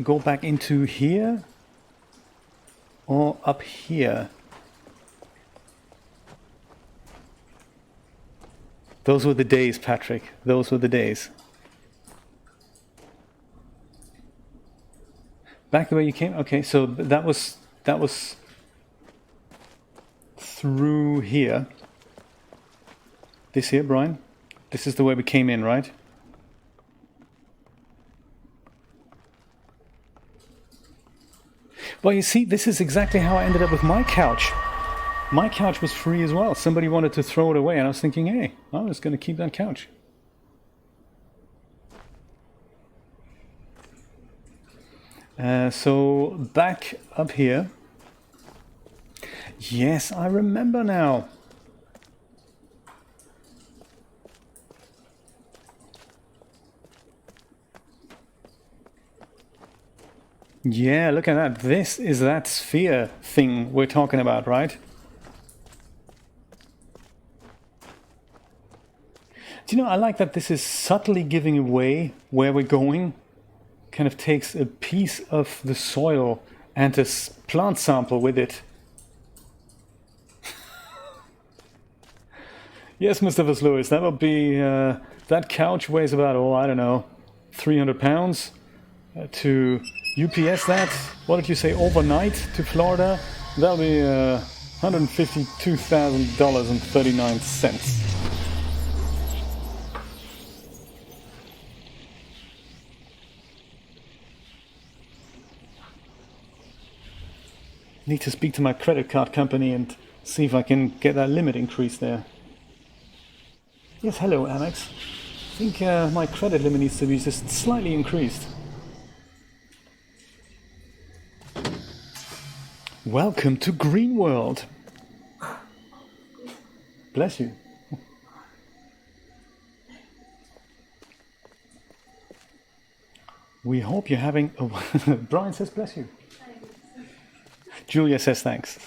Go back into here or up here. Those were the days, Patrick. Those were the days. Back the way you came? Okay, so that was through here. This here, Brian? This is the way we came in, right? Well, you see, this is exactly how I ended up with my couch. My couch was free as well. Somebody wanted to throw it away, and I was thinking, hey, I'm just going to keep that couch. So back up here. Yes, I remember now. Yeah, look at that. This is that sphere thing we're talking about, right? Do you know, I like that this is subtly giving away where we're going. Kind of takes a piece of the soil and a plant sample with it. Yes, Mr. Lewis, that would be... that couch weighs about, oh, I don't know, 300 pounds. To UPS that, what did you say, overnight to Florida? That'll be $152,000.39. Need to speak to my credit card company and see if I can get that limit increased there. Yes, hello, Amex. I think my credit limit needs to be just slightly increased. Welcome to Green World. Bless you. We hope you're having... Oh, Brian says bless you. Julia says thanks.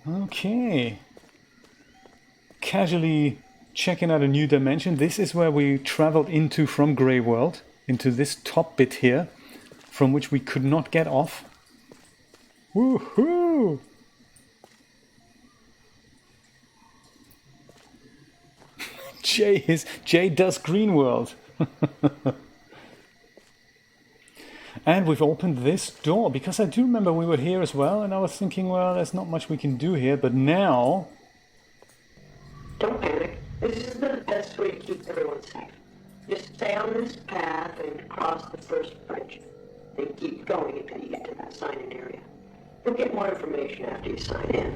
Okay. Casually checking out a new dimension. This is where we traveled into from Grey World, into this top bit here, from which we could not get off. Woohoo! Jay does Green World. And we've opened this door, because I do remember we were here as well, and I was thinking, well, there's not much we can do here, but now... Don't panic. This is the best way to keep everyone safe. Just stay on this path and cross the first bridge. Then keep going until you get to that sign-in area. You'll get more information after you sign in.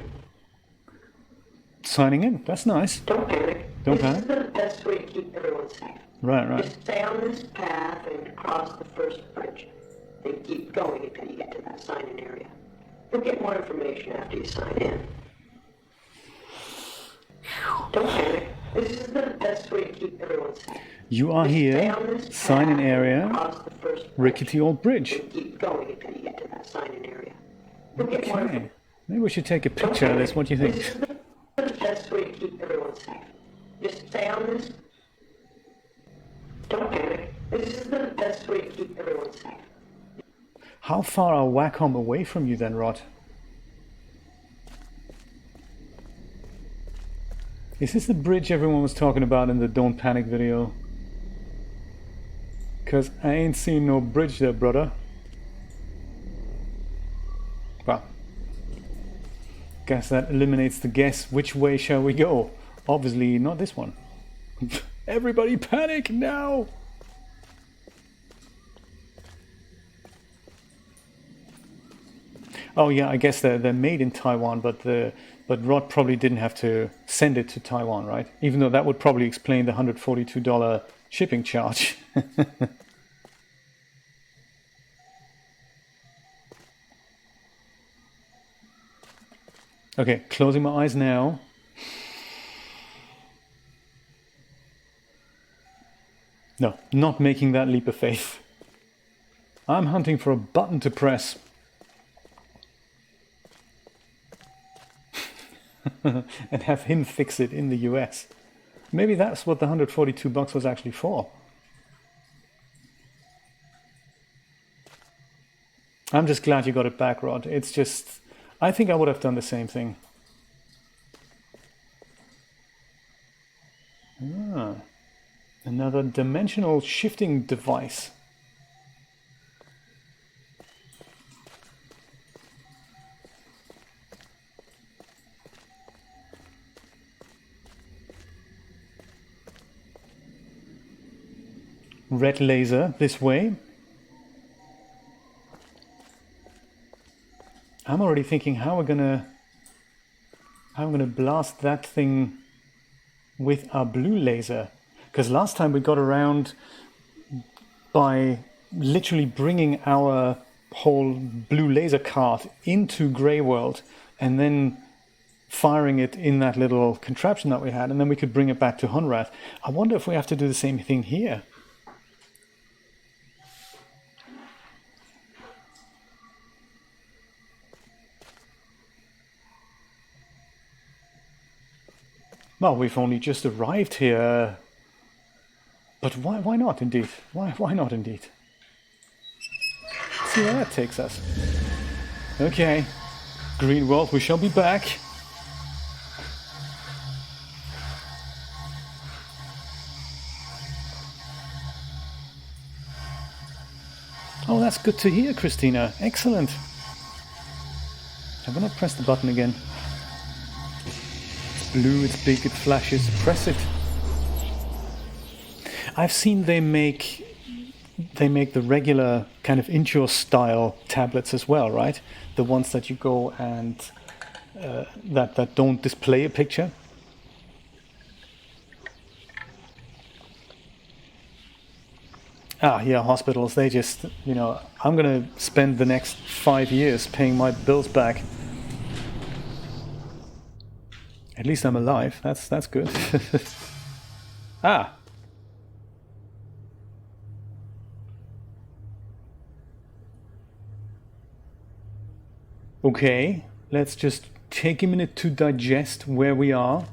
Signing in, that's nice. Don't panic. Don't this panic? This is the best way to keep everyone safe. Right. Just stay on this path and cross the first bridge. Then keep going until you get to that sign-in area. You'll get more information after you sign in. Don't panic. This is the best way to keep everyone safe. You are here, sign-in area, rickety old bridge. Then keep going until you get to that sign-in area. You'll get more Okay, maybe we should take a picture of this, what do you think? This is the best way to keep everyone safe. Just stay on this. Don't panic. This is the best way to keep everyone safe. How far are Wacom away from you then, Rod? Is this the bridge everyone was talking about in the Don't Panic video? Cause I ain't seen no bridge there, brother. Well, guess that eliminates the guess, which way shall we go? Obviously not this one. Everybody panic now! Oh yeah, I guess they're made in Taiwan, but Rod probably didn't have to send it to Taiwan, right? Even though that would probably explain the $142 shipping charge. Okay, closing my eyes now. No, not making that leap of faith. I'm hunting for a button to press. And have him fix it in the US. Maybe that's what the $142 was actually for. I'm just glad you got it back, Rod. It's just, I think I would have done the same thing. Another dimensional shifting device. Red laser this way. I'm already thinking how I'm gonna blast that thing with our blue laser, because last time we got around by literally bringing our whole blue laser cart into Grey World and then firing it in that little contraption that we had, and then we could bring it back to Hunrath. I wonder if we have to do the same thing here. Well, we've only just arrived here. But why not, indeed? Why not, indeed? Let's see where that takes us. Okay. Green world, we shall be back. Oh, that's good to hear, Christina. Excellent. Have I not pressed the button again? It's blue, it's big, it flashes. Press it. I've seen they make the regular kind of Inture style tablets as well, right? The ones that you go and that don't display a picture. Ah, yeah, hospitals, they just, you know, I'm going to spend the next 5 years paying my bills back. At least I'm alive. That's good. Ah. Okay, let's just take a minute to digest where we are.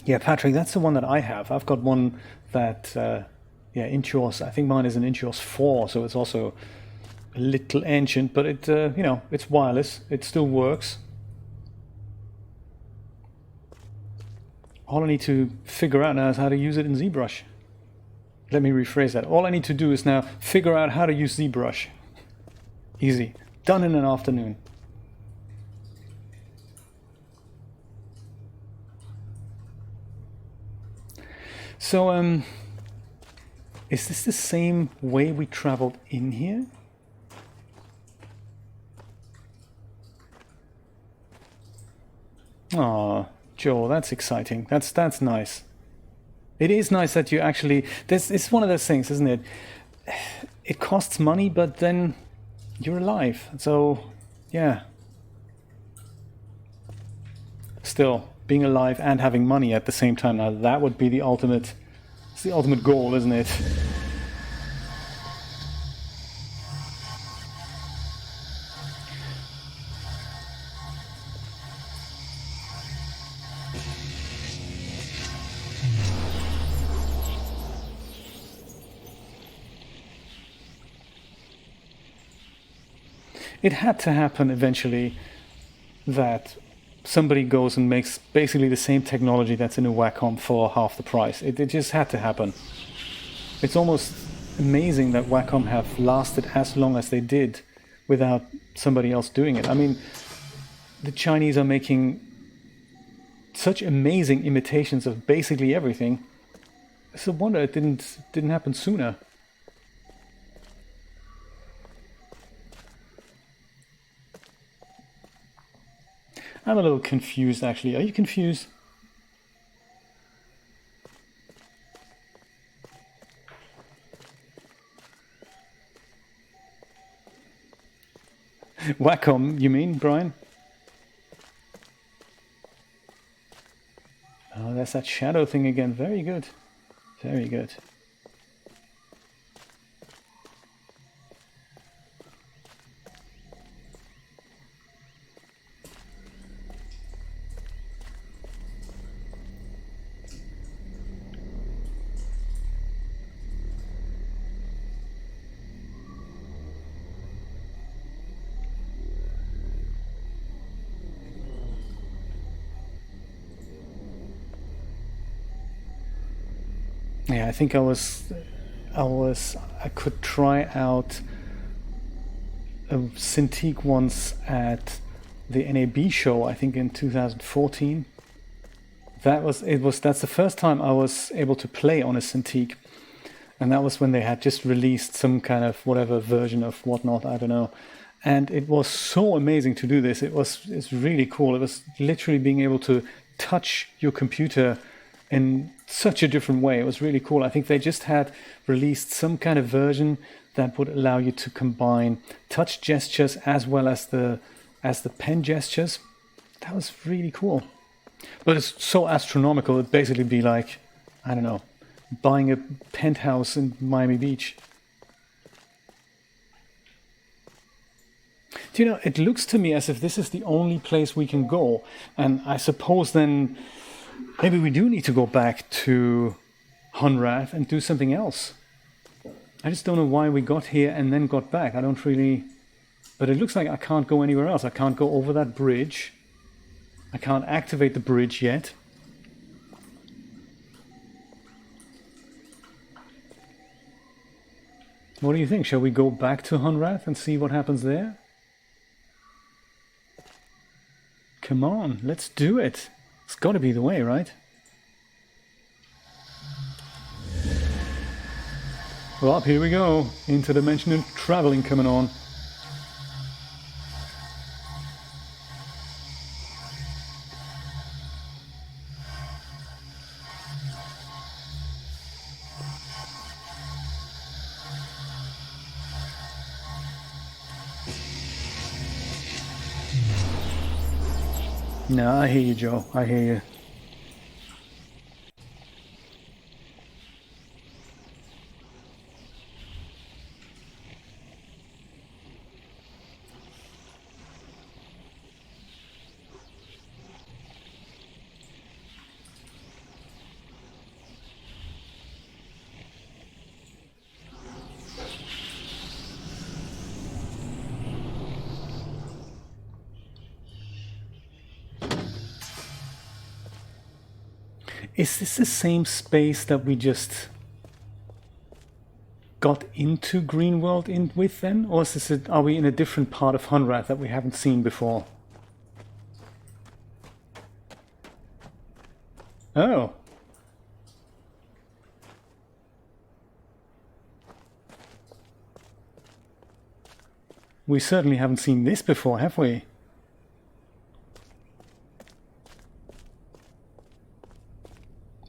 Yeah, Patrick, that's the one that I have. I've got one that, yeah, Intuos. I think mine is an Intuos 4, so it's also a little ancient, but it, you know, it's wireless. It still works. All I need to figure out now is how to use it in ZBrush. Let me rephrase that. All I need to do is now figure out how to use ZBrush. Easy. Done in an afternoon. So, is this the same way we traveled in here? Aw, Joel, that's exciting. That's nice. It is nice that you actually... It's one of those things, isn't it? It costs money, but then you're alive. So, yeah. Still, being alive and having money at the same time, now that would be the ultimate... It's the ultimate goal, isn't it? It had to happen eventually that somebody goes and makes basically the same technology that's in a Wacom for half the price. It just had to happen. It's almost amazing that Wacom have lasted as long as they did without somebody else doing it. I mean, the Chinese are making such amazing imitations of basically everything. It's a wonder it didn't happen sooner. I'm a little confused, actually. Are you confused? Wacom, you mean, Brian? Oh, that's that shadow thing again. Very good. Very good. Yeah, I think I could try out a Cintiq once at the NAB show, I think in 2014. That's the first time I was able to play on a Cintiq. And that was when they had just released some kind of whatever version of whatnot, I don't know. And it was so amazing to do this. It's really cool. It was literally being able to touch your computer and such a different way. It was really cool. I think they just had released some kind of version that would allow you to combine touch gestures as well as the pen gestures. That was really cool. But it's so astronomical. It'd basically be like, I don't know, buying a penthouse in Miami Beach. Do you know, it looks to me as if this is the only place we can go. And I suppose then maybe we do need to go back to Hunrath and do something else. I just don't know why we got here and then got back. I don't really... But it looks like I can't go anywhere else. I can't go over that bridge. I can't activate the bridge yet. What do you think? Shall we go back to Hunrath and see what happens there? Come on, let's do it. It's got to be the way, right? Well, here we go. Interdimensional traveling coming on. No, I hear you, Joe. I hear you. Is this the same space that we just got into Greenworld in with then? Or is this are we in a different part of Hunrath that we haven't seen before? Oh. We certainly haven't seen this before, have we?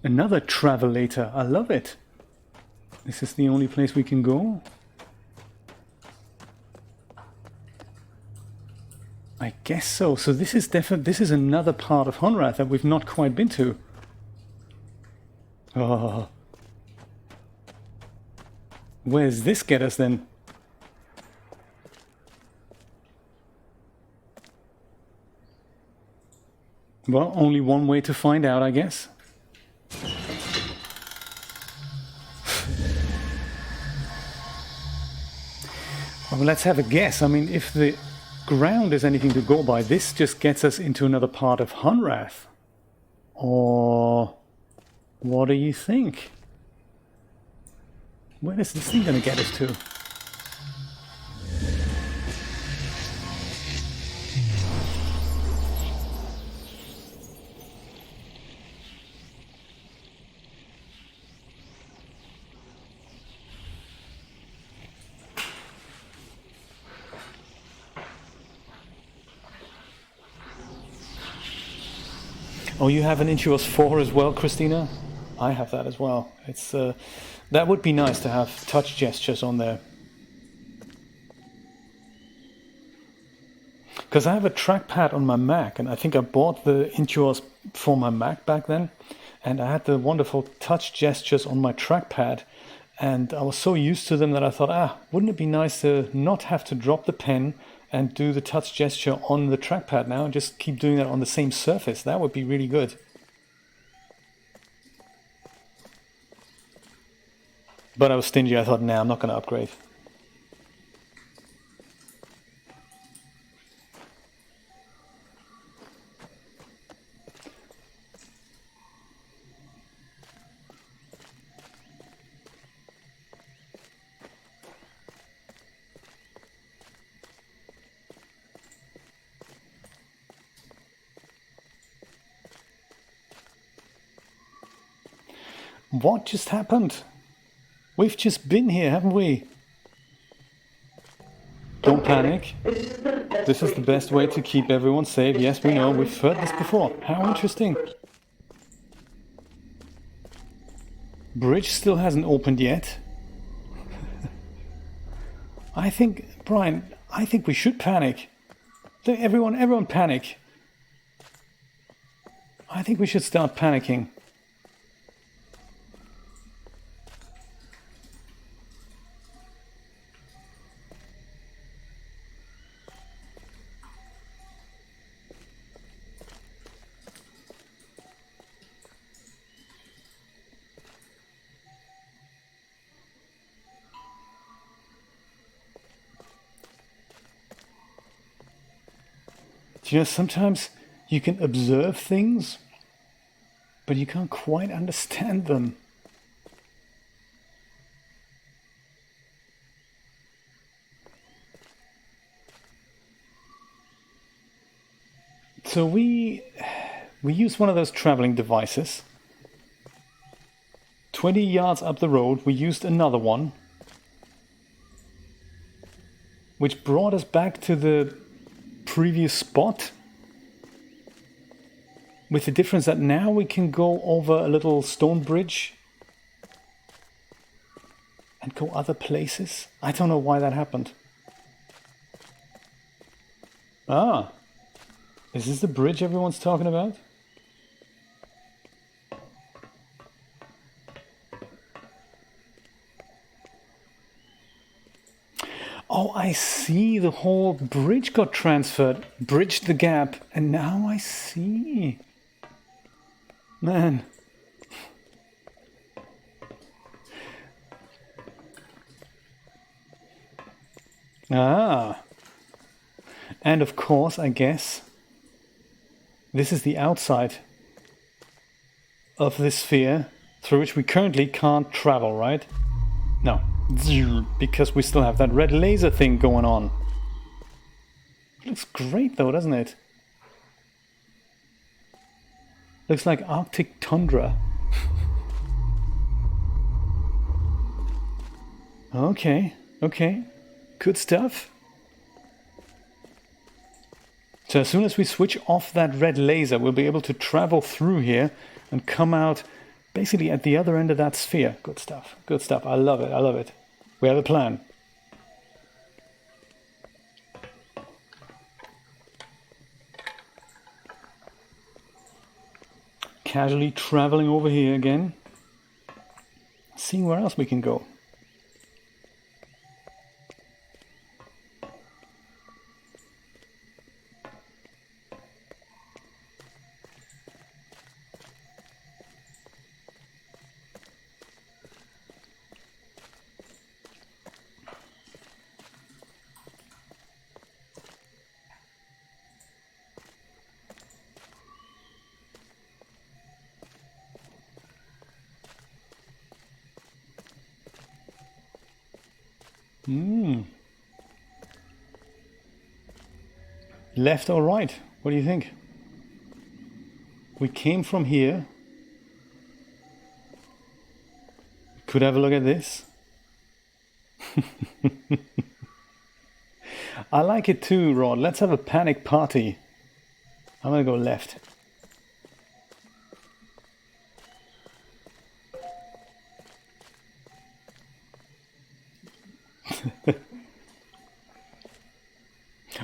Another travelator. I love it. This is the only place we can go. I guess so. So this is this is another part of Hunrath that we've not quite been to. Oh. Where does this get us then? Well, only one way to find out, I guess. Well, let's have a guess. I mean, if the ground is anything to go by, this just gets us into another part of Hunrath. Or what do you think? Where is this thing going to get us to? Oh, you have an Intuos 4 as well, Christina? I have that as well. It's that would be nice to have touch gestures on there. Because I have a trackpad on my Mac, and I think I bought the Intuos for my Mac back then, and I had the wonderful touch gestures on my trackpad, and I was so used to them that I thought, wouldn't it be nice to not have to drop the pen and do the touch gesture on the trackpad now and just keep doing that on the same surface? That would be really good. But I was stingy. I thought, nah, I'm not going to upgrade. What just happened? We've just been here, haven't we? Don't panic. This is the best way to keep everyone safe. Yes, we know. We've heard this before. How interesting. Bridge still hasn't opened yet. I think, Brian, I think we should panic. Everyone panic. I think we should start panicking. You know, sometimes you can observe things, but you can't quite understand them. So we use one of those traveling devices. 20 yards up the road, we used another one, which brought us back to the previous spot, with the difference that now we can go over a little stone bridge and go other places. I don't know why that happened. Ah, is this the bridge everyone's talking about? Oh, I see. The whole bridge got transferred, bridged the gap, and now I see. Man. Ah. And of course, I guess, this is the outside of this sphere through which we currently can't travel, right? No. Because we still have that red laser thing going on. Looks great though, doesn't it? Looks like Arctic tundra. Okay. Good stuff. So as soon as we switch off that red laser, we'll be able to travel through here and come out basically at the other end of that sphere. Good stuff. I love it. We have a plan. Casually traveling over here again. Seeing where else we can go. Left or right? What do you think? We came from here. Could have a look at this. I like it too, Rod. Let's have a panic party. I'm gonna go left.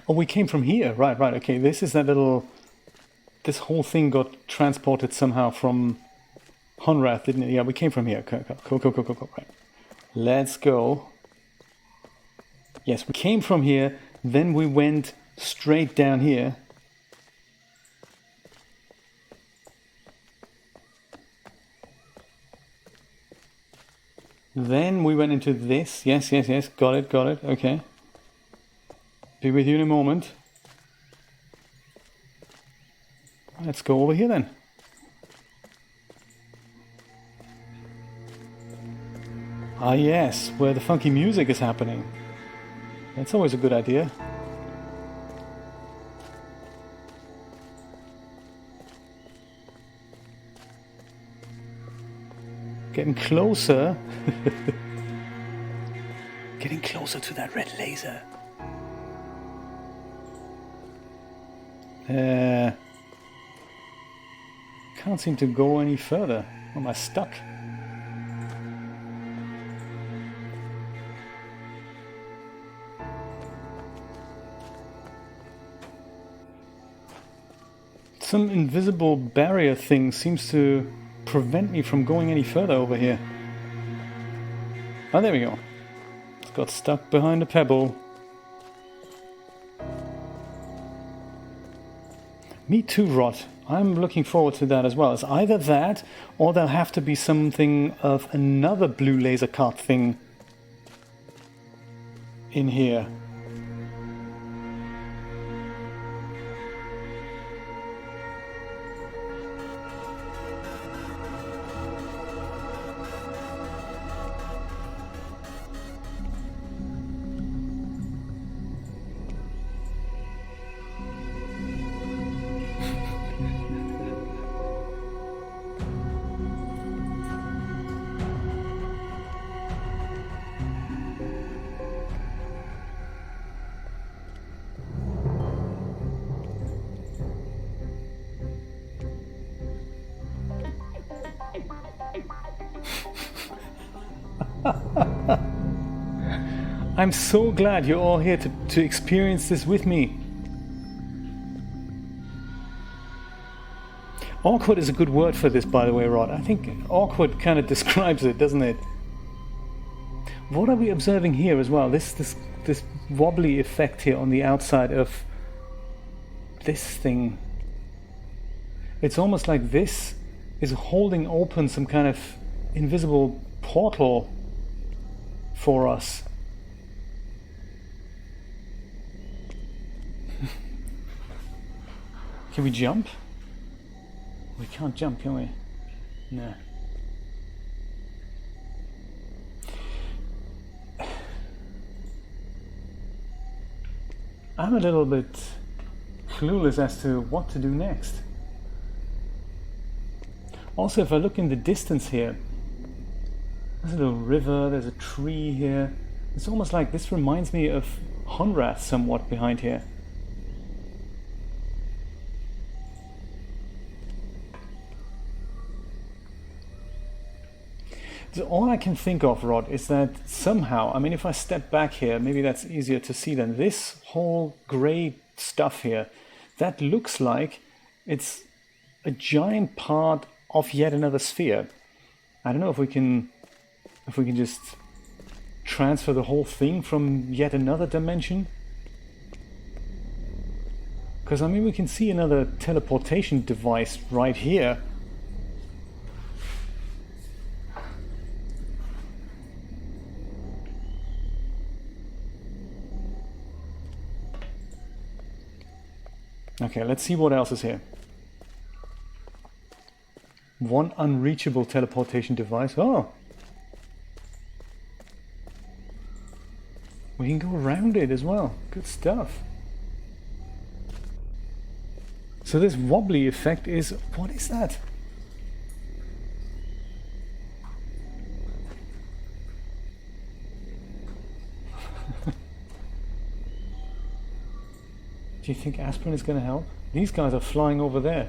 Oh, we came from here. Right. Okay, this is that little... This whole thing got transported somehow from Honrath, didn't it? Yeah, we came from here. Cool. Right. Let's go. Yes, we came from here, then we went straight down here. Then we went into this. Yes. Got it. Okay. Be with you in a moment. Let's go over here then. Ah yes, where the funky music is happening. That's always a good idea. Getting closer. Getting closer to that red laser. Can't seem to go any further. Am I stuck? Some invisible barrier thing seems to prevent me from going any further over here. Oh, there we go. It's got stuck behind a pebble. Me too, Rod. I'm looking forward to that as well. It's either that, or there'll have to be something of another blue laser card thing in here. I'm so glad you're all here to experience this with me. Awkward is a good word for this, by the way, Rod. I think awkward kind of describes it, doesn't it? What are we observing here as well? This wobbly effect here on the outside of this thing. It's almost like this is holding open some kind of invisible portal for us. Can we jump? We can't jump, can we? No. I'm a little bit clueless as to what to do next. Also, if I look in the distance here, there's a little river, there's a tree here. It's almost like this reminds me of Honrath somewhat behind here. So all I can think of, Rod, is that somehow, I mean, if I step back here, maybe that's easier to see than this whole grey stuff here. That looks like it's a giant part of yet another sphere. I don't know if we can just transfer the whole thing from yet another dimension. Because I mean, we can see another teleportation device right here. Okay, let's see what else is here. One unreachable teleportation device. Oh! We can go around it as well. Good stuff. So this wobbly effect is... what is that? Do you think aspirin is going to help? These guys are flying over there.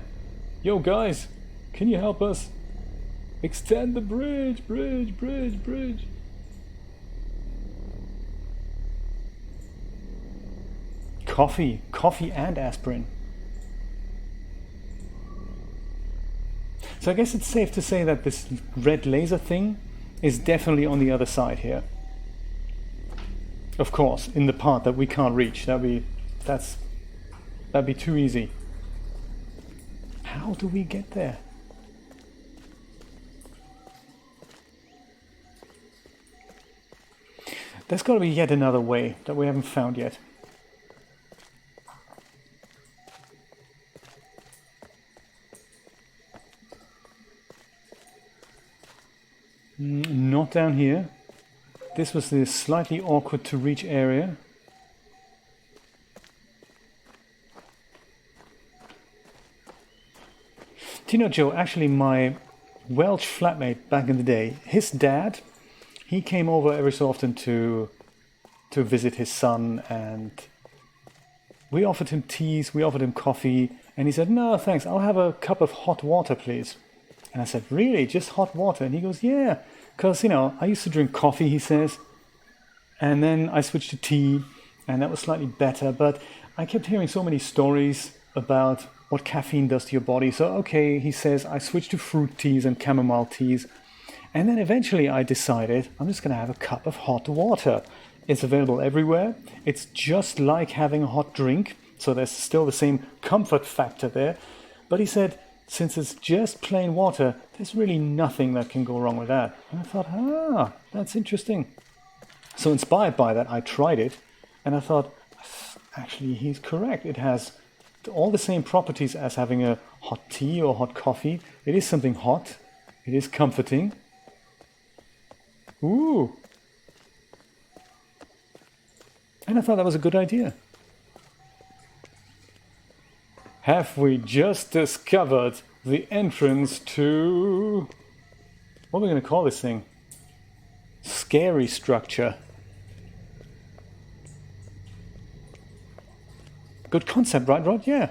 Yo guys, can you help us? Extend the bridge, bridge. Coffee and aspirin. So I guess it's safe to say that this red laser thing is definitely on the other side here. Of course, in the part that we can't reach. That'd be too easy. How do we get there? There's got to be yet another way that we haven't found yet. Not down here. This was the slightly awkward to reach area. Do you know, Joe, actually my Welsh flatmate back in the day, his dad, he came over every so often to visit his son, and we offered him teas, we offered him coffee, and he said, no thanks, I'll have a cup of hot water please. And I said, really, just hot water? And he goes, yeah, because, you know, I used to drink coffee, he says, and then I switched to tea, and that was slightly better, but I kept hearing so many stories about what caffeine does to your body. So, okay, he says, I switched to fruit teas and chamomile teas. And then eventually I decided I'm just going to have a cup of hot water. It's available everywhere. It's just like having a hot drink. So there's still the same comfort factor there. But he said, since it's just plain water, there's really nothing that can go wrong with that. And I thought, that's interesting. So inspired by that, I tried it. And I thought, actually, he's correct. It has all the same properties as having a hot tea or hot coffee. It is something hot. It is comforting. Ooh. And I thought that was a good idea. Have we just discovered the entrance to... what are we going to call this thing? Scary structure. Good concept, right, Rod? Yeah.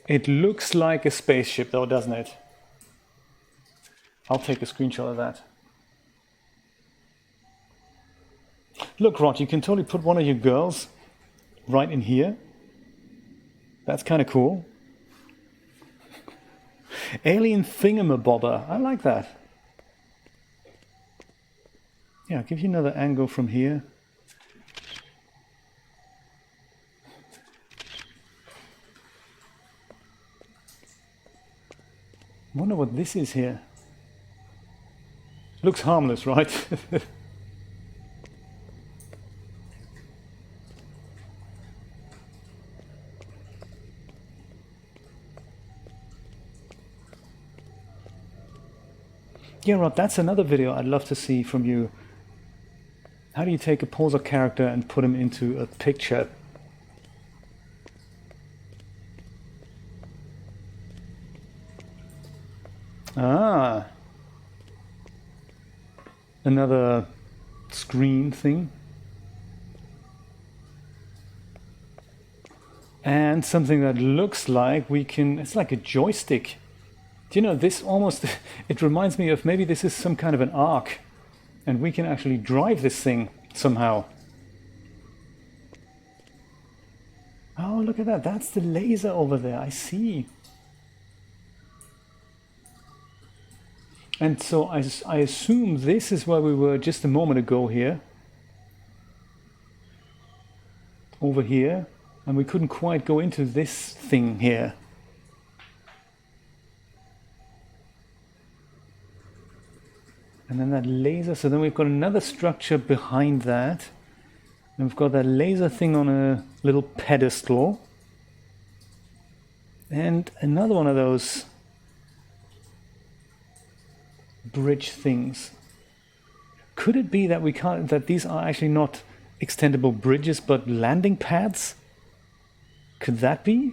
It looks like a spaceship, though, doesn't it? I'll take a screenshot of that. Look, Rod, you can totally put one of your girls right in here. That's kind of cool. Alien thingamabobber. I like that. Yeah, I'll give you another angle from here. Wonder what this is here. Looks harmless, right? Yeah, Rod, that's another video I'd love to see from you. How do you take a poser character and put him into a picture? Ah. Another screen thing. And something that looks like we can... it's like a joystick. Do you know, this almost... it reminds me of maybe this is some kind of an arc. And we can actually drive this thing somehow. Oh, look at that. That's the laser over there. I see. And so I assume this is where we were just a moment ago here. Over here. And we couldn't quite go into this thing here. And then that laser, so then we've got another structure behind that. And we've got that laser thing on a little pedestal. And another one of those bridge things. Could it be that that these are actually not extendable bridges, but landing pads? Could that be?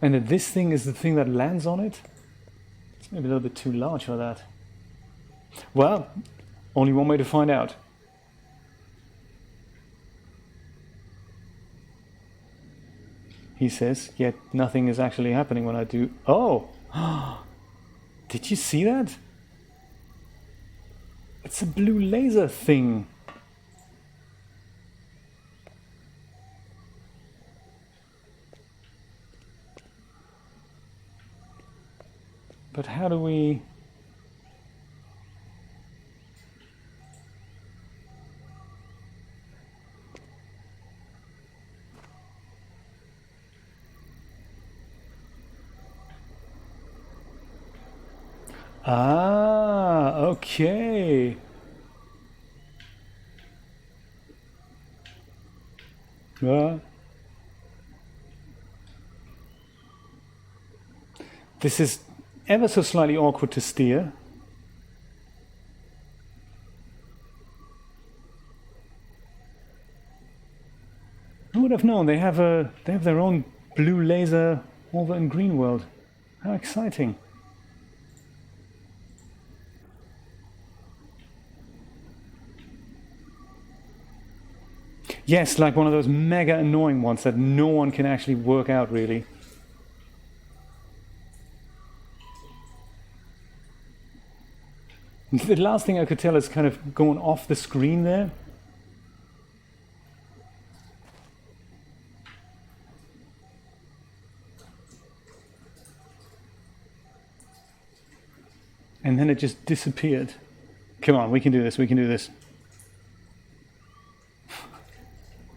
And that this thing is the thing that lands on it? It's maybe a little bit too large for that. Well, only one way to find out. He says, yet nothing is actually happening when I do... oh! Did you see that? It's a blue laser thing. But how do we... ah, okay. This is ever so slightly awkward to steer. Who would have known? They have their own blue laser over in Greenworld. How exciting. Yes, like one of those mega annoying ones that no one can actually work out, really. The last thing I could tell is kind of going off the screen there. And then it just disappeared. Come on, we can do this, we can do this.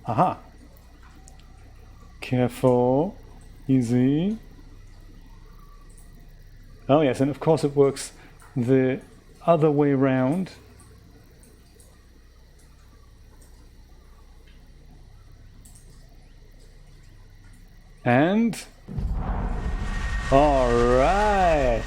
Aha. Careful. Easy. Oh yes, and of course it works the other way round. And... all right.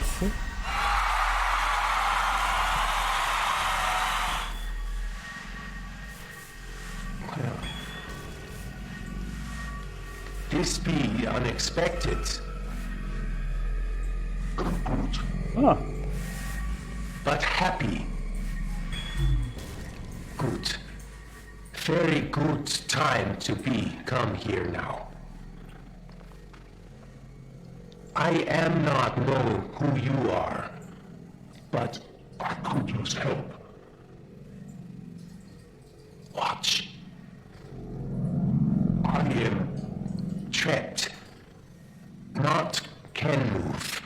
This be unexpected. Ah, But happy. Good. Very good time to come here now. I am not know who you are, but I could use help. Watch. I am trapped. Not can move.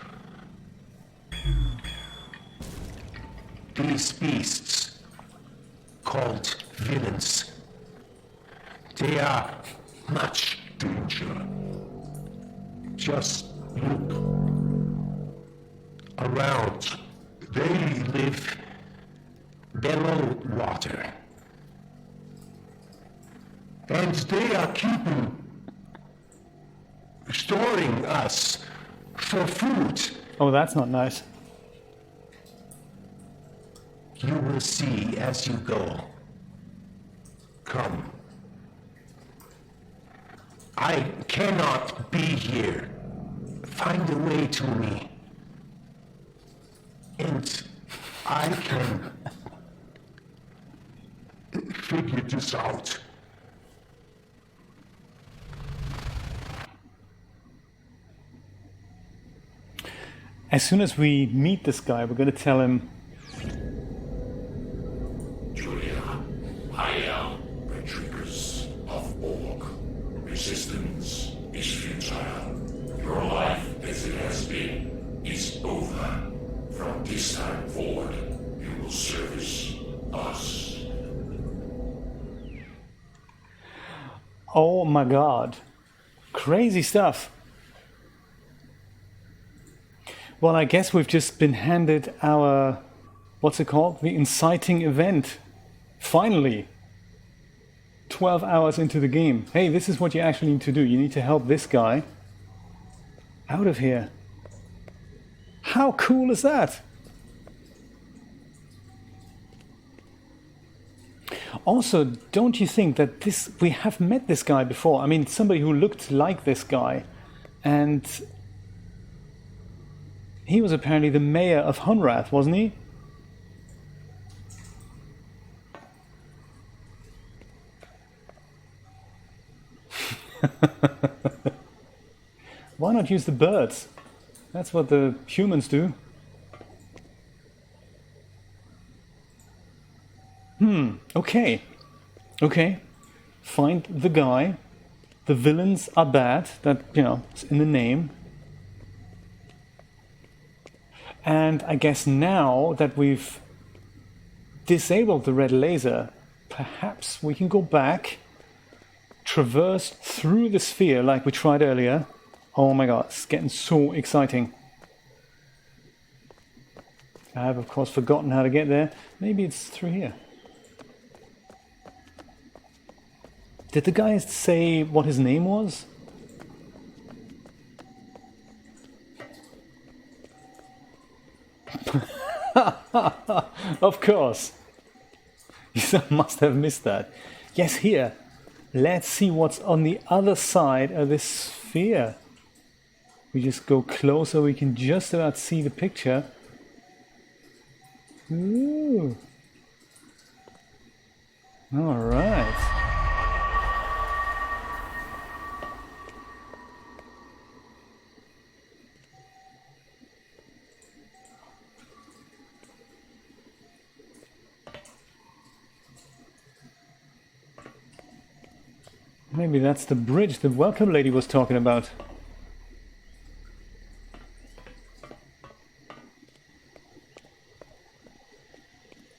These beasts, called villains, they are much danger. Just look around. They live below water. And they are storing us for food. oh, that's not nice. You will see as you go. Come. I cannot be here. Find a way to me. And I can figure this out. As soon as we meet this guy, we're going to tell him, Julia, I am Patricus of Orc. Resistance is futile. Your life as it has been is over. From this time forward, you will service us. oh my god, crazy stuff. Well, I guess we've just been handed our, what's it called? The inciting event. Finally. 12 hours into the game. Hey, this is what you actually need to do. You need to help this guy out of here. How cool is that? Also, don't you think that we have met this guy before? I mean, somebody who looked like this guy. And he was apparently the mayor of Hunrath, wasn't he? Why not use the birds? That's what the humans do. Okay. Okay. Find the guy. The villains are bad. That, you know, it's in the name. And I guess now that we've disabled the red laser, perhaps we can go back, traverse through the sphere like we tried earlier. Oh my god, it's getting so exciting. I have, of course, forgotten how to get there. Maybe it's through here. Did the guy say what his name was? Of course. You must have missed that. Yes, here. Let's see what's on the other side of this sphere. We just go closer, we can just about see the picture. Ooh. All right. Maybe that's the bridge the welcome lady was talking about.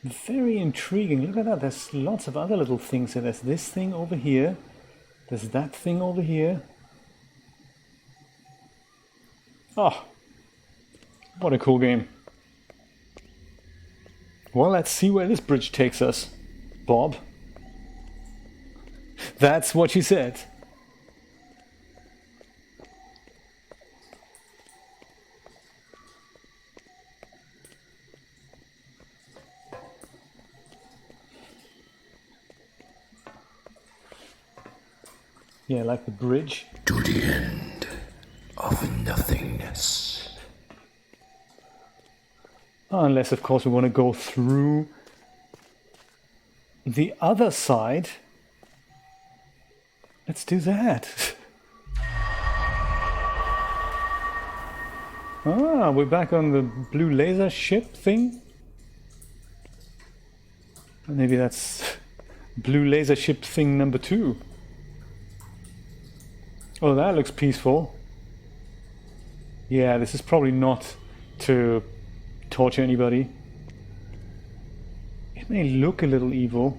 Very intriguing. Look at that. There's lots of other little things here. There's this thing over here. There's that thing over here. Oh, what a cool game. Well, let's see where this bridge takes us, Bob. That's what you said. Yeah, like the bridge. To the end of nothingness. Unless, of course, we want to go through the other side. Let's do that. Ah, we're back on the blue laser ship thing. Maybe that's blue laser ship thing number 2. Oh, that looks peaceful. Yeah, this is probably not to torture anybody. It may look a little evil.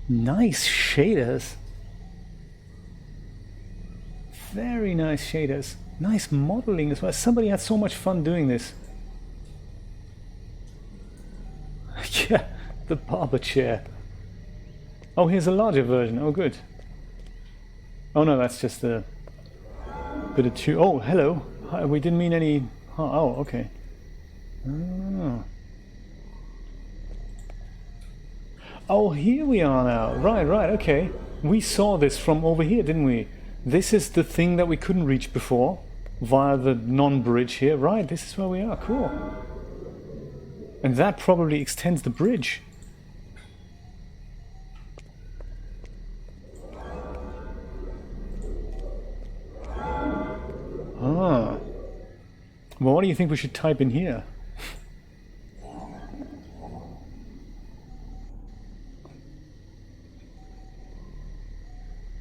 Nice shaders. Very nice shaders. Nice modeling as well. Somebody had so much fun doing this. Yeah, the barber chair. Oh, here's a larger version. Oh, good. Oh no, that's just a bit of two. Oh, hello. Hi, we didn't mean any. Oh, okay. Oh. Oh, here we are now. Right, okay. We saw this from over here, didn't we? This is the thing that we couldn't reach before via the non-bridge here. Right, this is where we are. Cool. And that probably extends the bridge. Ah. Well, what do you think we should type in here?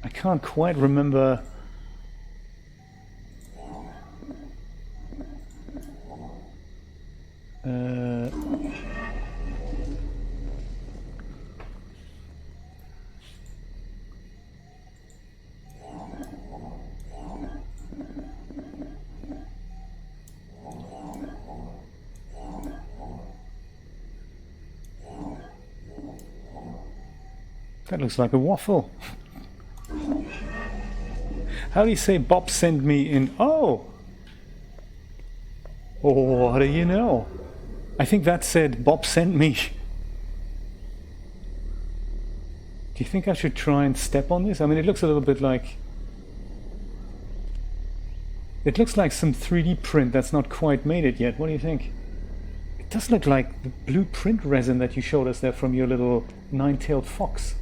I can't quite remember. That looks like a waffle. How do you say Bob sent me in? Oh! Oh, what do you know? I think that said Bob sent me. Do you think I should try and step on this? I mean, it looks a little bit like... It looks like some 3D print that's not quite made it yet. What do you think? It does look like the blueprint resin that you showed us there from your little nine-tailed fox.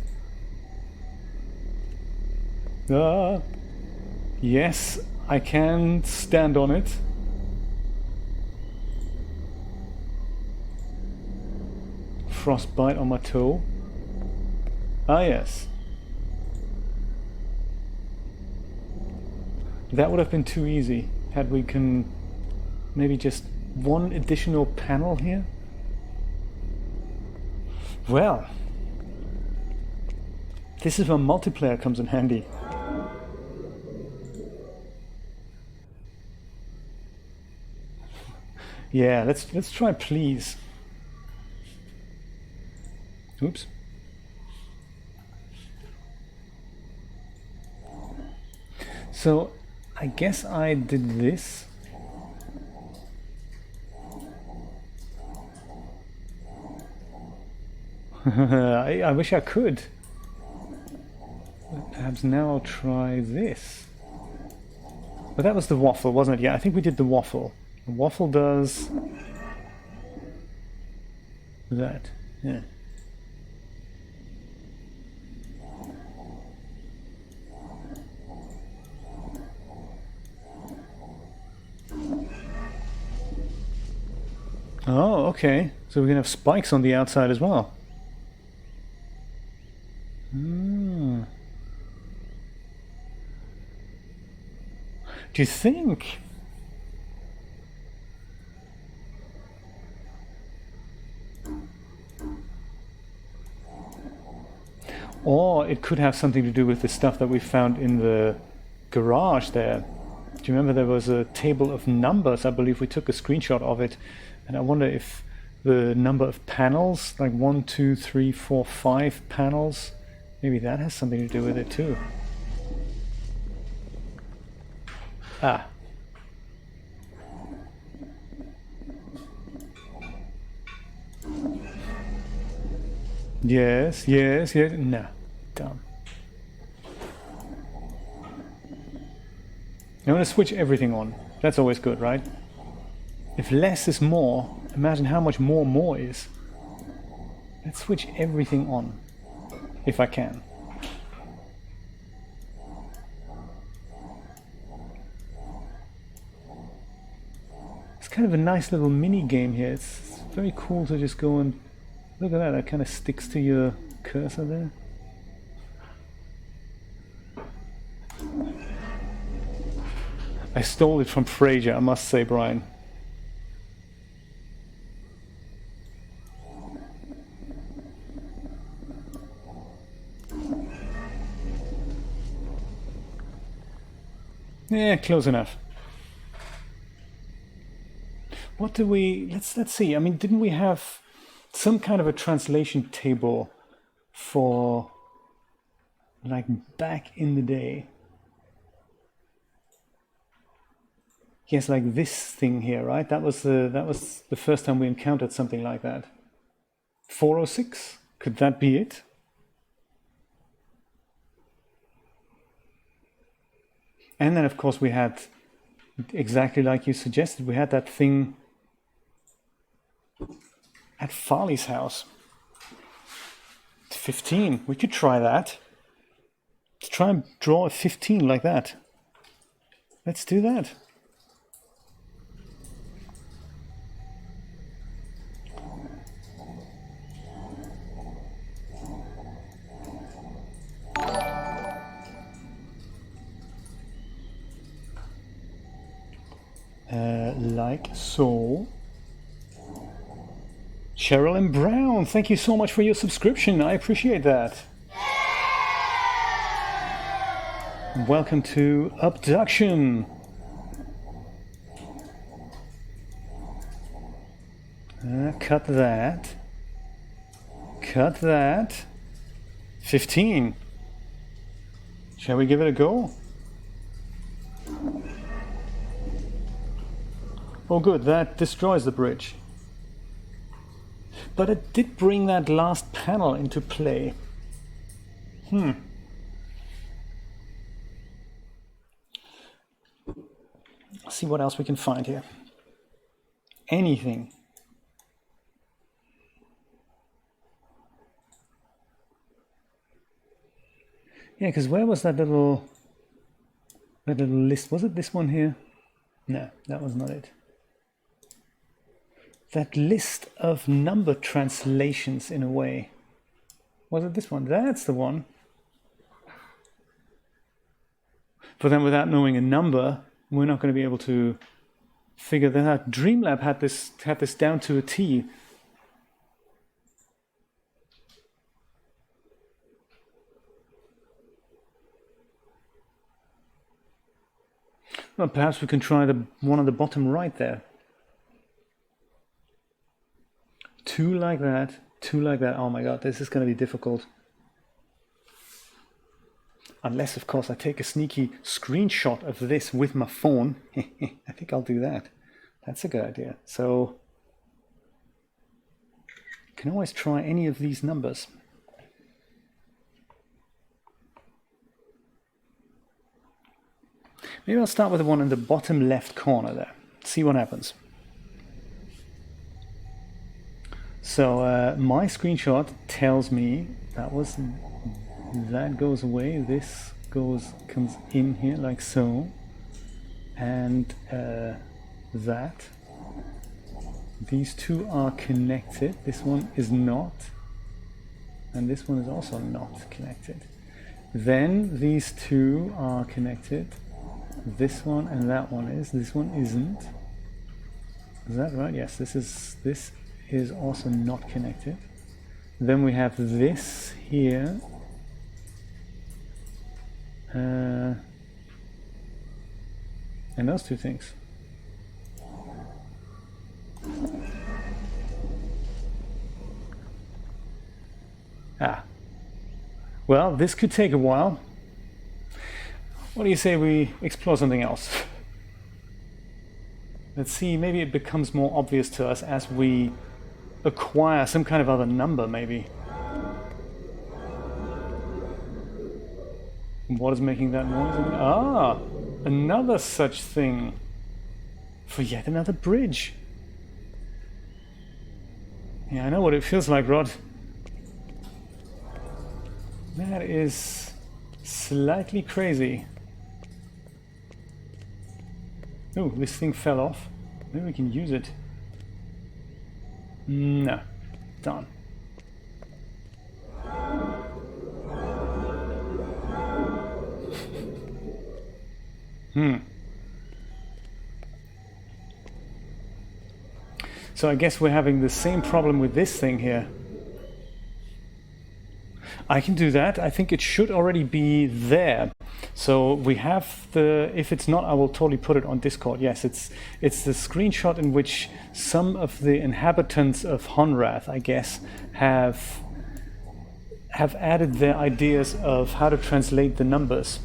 Yes, I can stand on it. Frostbite on my toe. Ah, yes. That would have been too easy had we can maybe just one additional panel here. Well, this is where multiplayer comes in handy. Yeah, let's try please. Oops. So I guess I did this. I wish I could. But perhaps now I'll try this. But that was the waffle, wasn't it? Yeah, I think we did the waffle. The waffle does that. Yeah. Oh, okay. So we can have spikes on the outside as well. Hmm. Do you think? Or it could have something to do with the stuff that we found in the garage there. Do you remember there was a table of numbers? I believe we took a screenshot of it. And I wonder if the number of panels, like 1, 2, 3, 4, 5 panels, maybe that has something to do with it too. Ah. Yes, yes, yes. No. Dumb. I want to switch everything on. That's always good, right? If less is more, imagine how much more is. Let's switch everything on. If I can. It's kind of a nice little mini game here. It's very cool to just go and look at that. That kind of sticks to your cursor there. I stole it from Frasier, I must say, Brian. Yeah, close enough. What do we... Let's see. I mean, didn't we have some kind of a translation table for, like, back in the day? Yes, like this thing here, right? That was the first time we encountered something like that. 406? Could that be it? And then, of course, we had, exactly like you suggested, we had that thing at Farley's house. 15. We could try that. Let's try and draw a 15 like that. Let's do that. Like so. Cheryl and Brown, thank you so much for your subscription. I appreciate that. Welcome to Abduction. Cut that. Cut that. 15. Shall we give it a go? Oh good, that destroys the bridge. But it did bring that last panel into play. Let's see what else we can find here. Anything. Yeah, because where was that little list? Was it this one here? No, that was not it. That list of number translations in a way. Was it this one? That's the one. But then without knowing a number, we're not going to be able to figure that out. Dreamlab had this down to a T. Well, perhaps we can try the one on the bottom right there. 2 like that, 2 like that. Oh my god, this is going to be difficult. Unless, of course, I take a sneaky screenshot of this with my phone. I think I'll do that. That's a good idea. So, you can always try any of these numbers. Maybe I'll start with the one in the bottom left corner there. See what happens. So my screenshot tells me that goes away. This comes in here like so, and that. These two are connected. This one is not, and this one is also not connected. Then these two are connected. This one and that one is. This one isn't. Is that right? Yes. This is also not connected. Then we have this here. And those two things. Well, this could take a while. What do you say we explore something else? Let's see, maybe it becomes more obvious to us as we acquire some kind of other number, maybe. What is making that noise? Ah, another such thing for yet another bridge. Yeah, I know what it feels like, Rod. That is slightly crazy. Oh, this thing fell off. Maybe we can use it. No. Darn. So I guess we're having the same problem with this thing here. I can do that. I think it should already be there. So we have the, if it's not, I will totally put it on Discord. Yes, it's the screenshot in which some of the inhabitants of Honrath, I guess, have added their ideas of how to translate the numbers.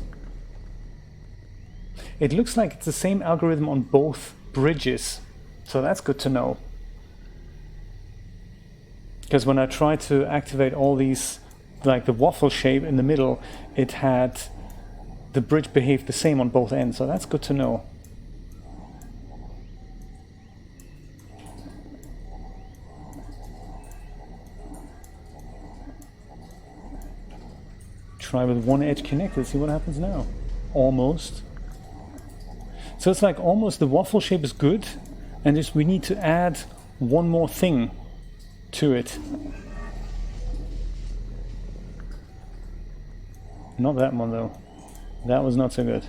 It looks like it's the same algorithm on both bridges, so that's good to know. Because when I tried to activate all these, like the waffle shape in the middle, it had the bridge behaved the same on both ends, so that's good to know. Try with one edge connected, see what happens now. Almost. So it's like almost the waffle shape is good, and just we need to add one more thing to it. Not that one though. That was not so good.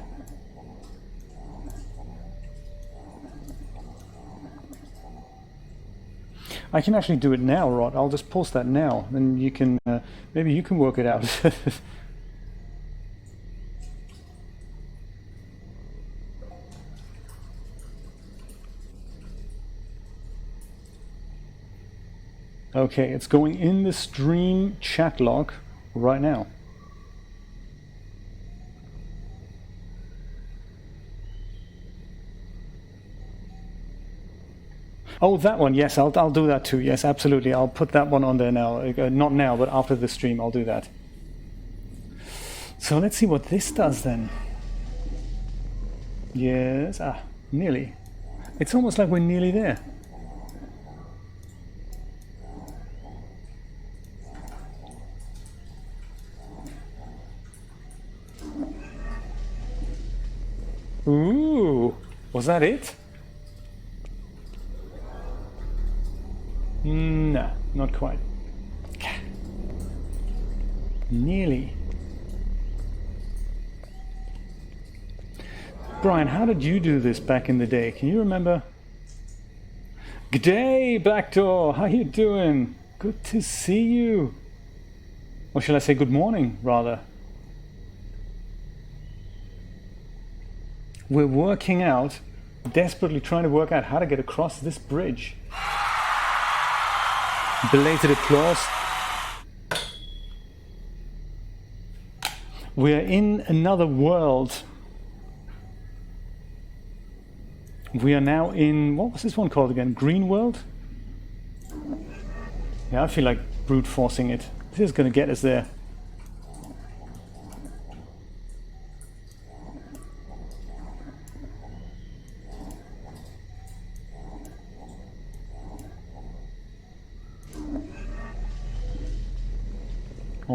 I can actually do it now, Rod. I'll just post that now, then you can maybe you can work it out. Okay, it's going in the stream chat log right now. Oh, that one, yes, I'll do that too. Yes, absolutely. I'll put that one on there now. Not now, but after the stream, I'll do that. So let's see what this does then. Yes, nearly. It's almost like we're nearly there. Ooh, was that it? No, not quite. Nearly. Brian, how did you do this back in the day? Can you remember? G'day, Backdoor. How you doing? Good to see you. Or shall I say good morning, rather? We're working out, desperately trying to work out how to get across this bridge. Belated applause. We're in another world. We are now in, what was this one called again? Green World? Yeah, I feel like brute forcing it. This is going to get us there.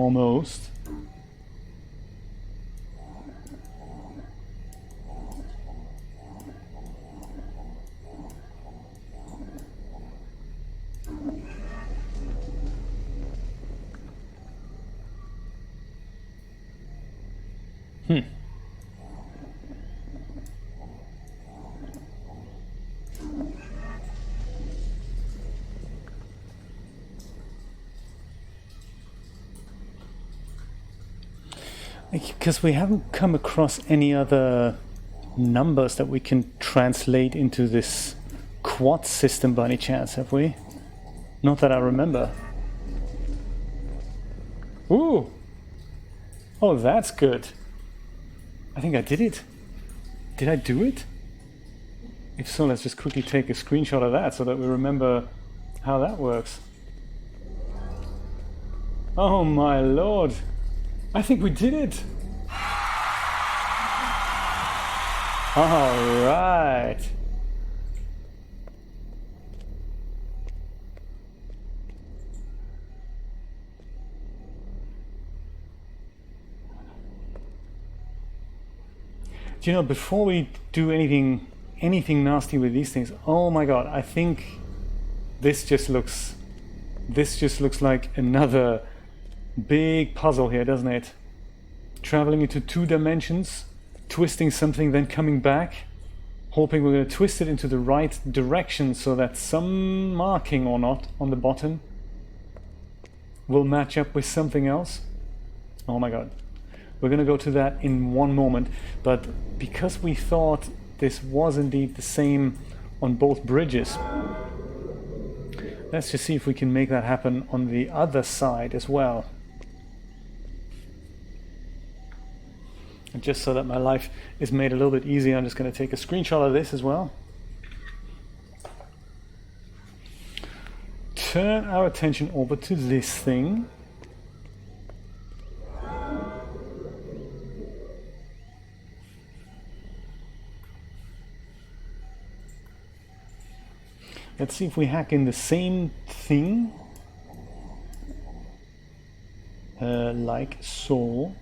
Almost. Because we haven't come across any other numbers that we can translate into this quad system by any chance, have we? Not that I remember. Ooh! Oh, that's good. I think I did it. Did I do it? If so, let's just quickly take a screenshot of that so that we remember how that works. Oh my lord! I think we did it! Alright! Do you know, before we do anything nasty with these things, oh my god, I think this just looks like another big puzzle here, doesn't it? Traveling into 2 dimensions, twisting something, then coming back, hoping we're going to twist it into the right direction so that some marking or not on the bottom will match up with something else. Oh my god. We're going to go to that in one moment, but because we thought this was indeed the same on both bridges, let's just see if we can make that happen on the other side as well. And just so that my life is made a little bit easier, I'm just going to take a screenshot of this as well. Turn our attention over to this thing. Let's see if we hack in the same thing. Like so.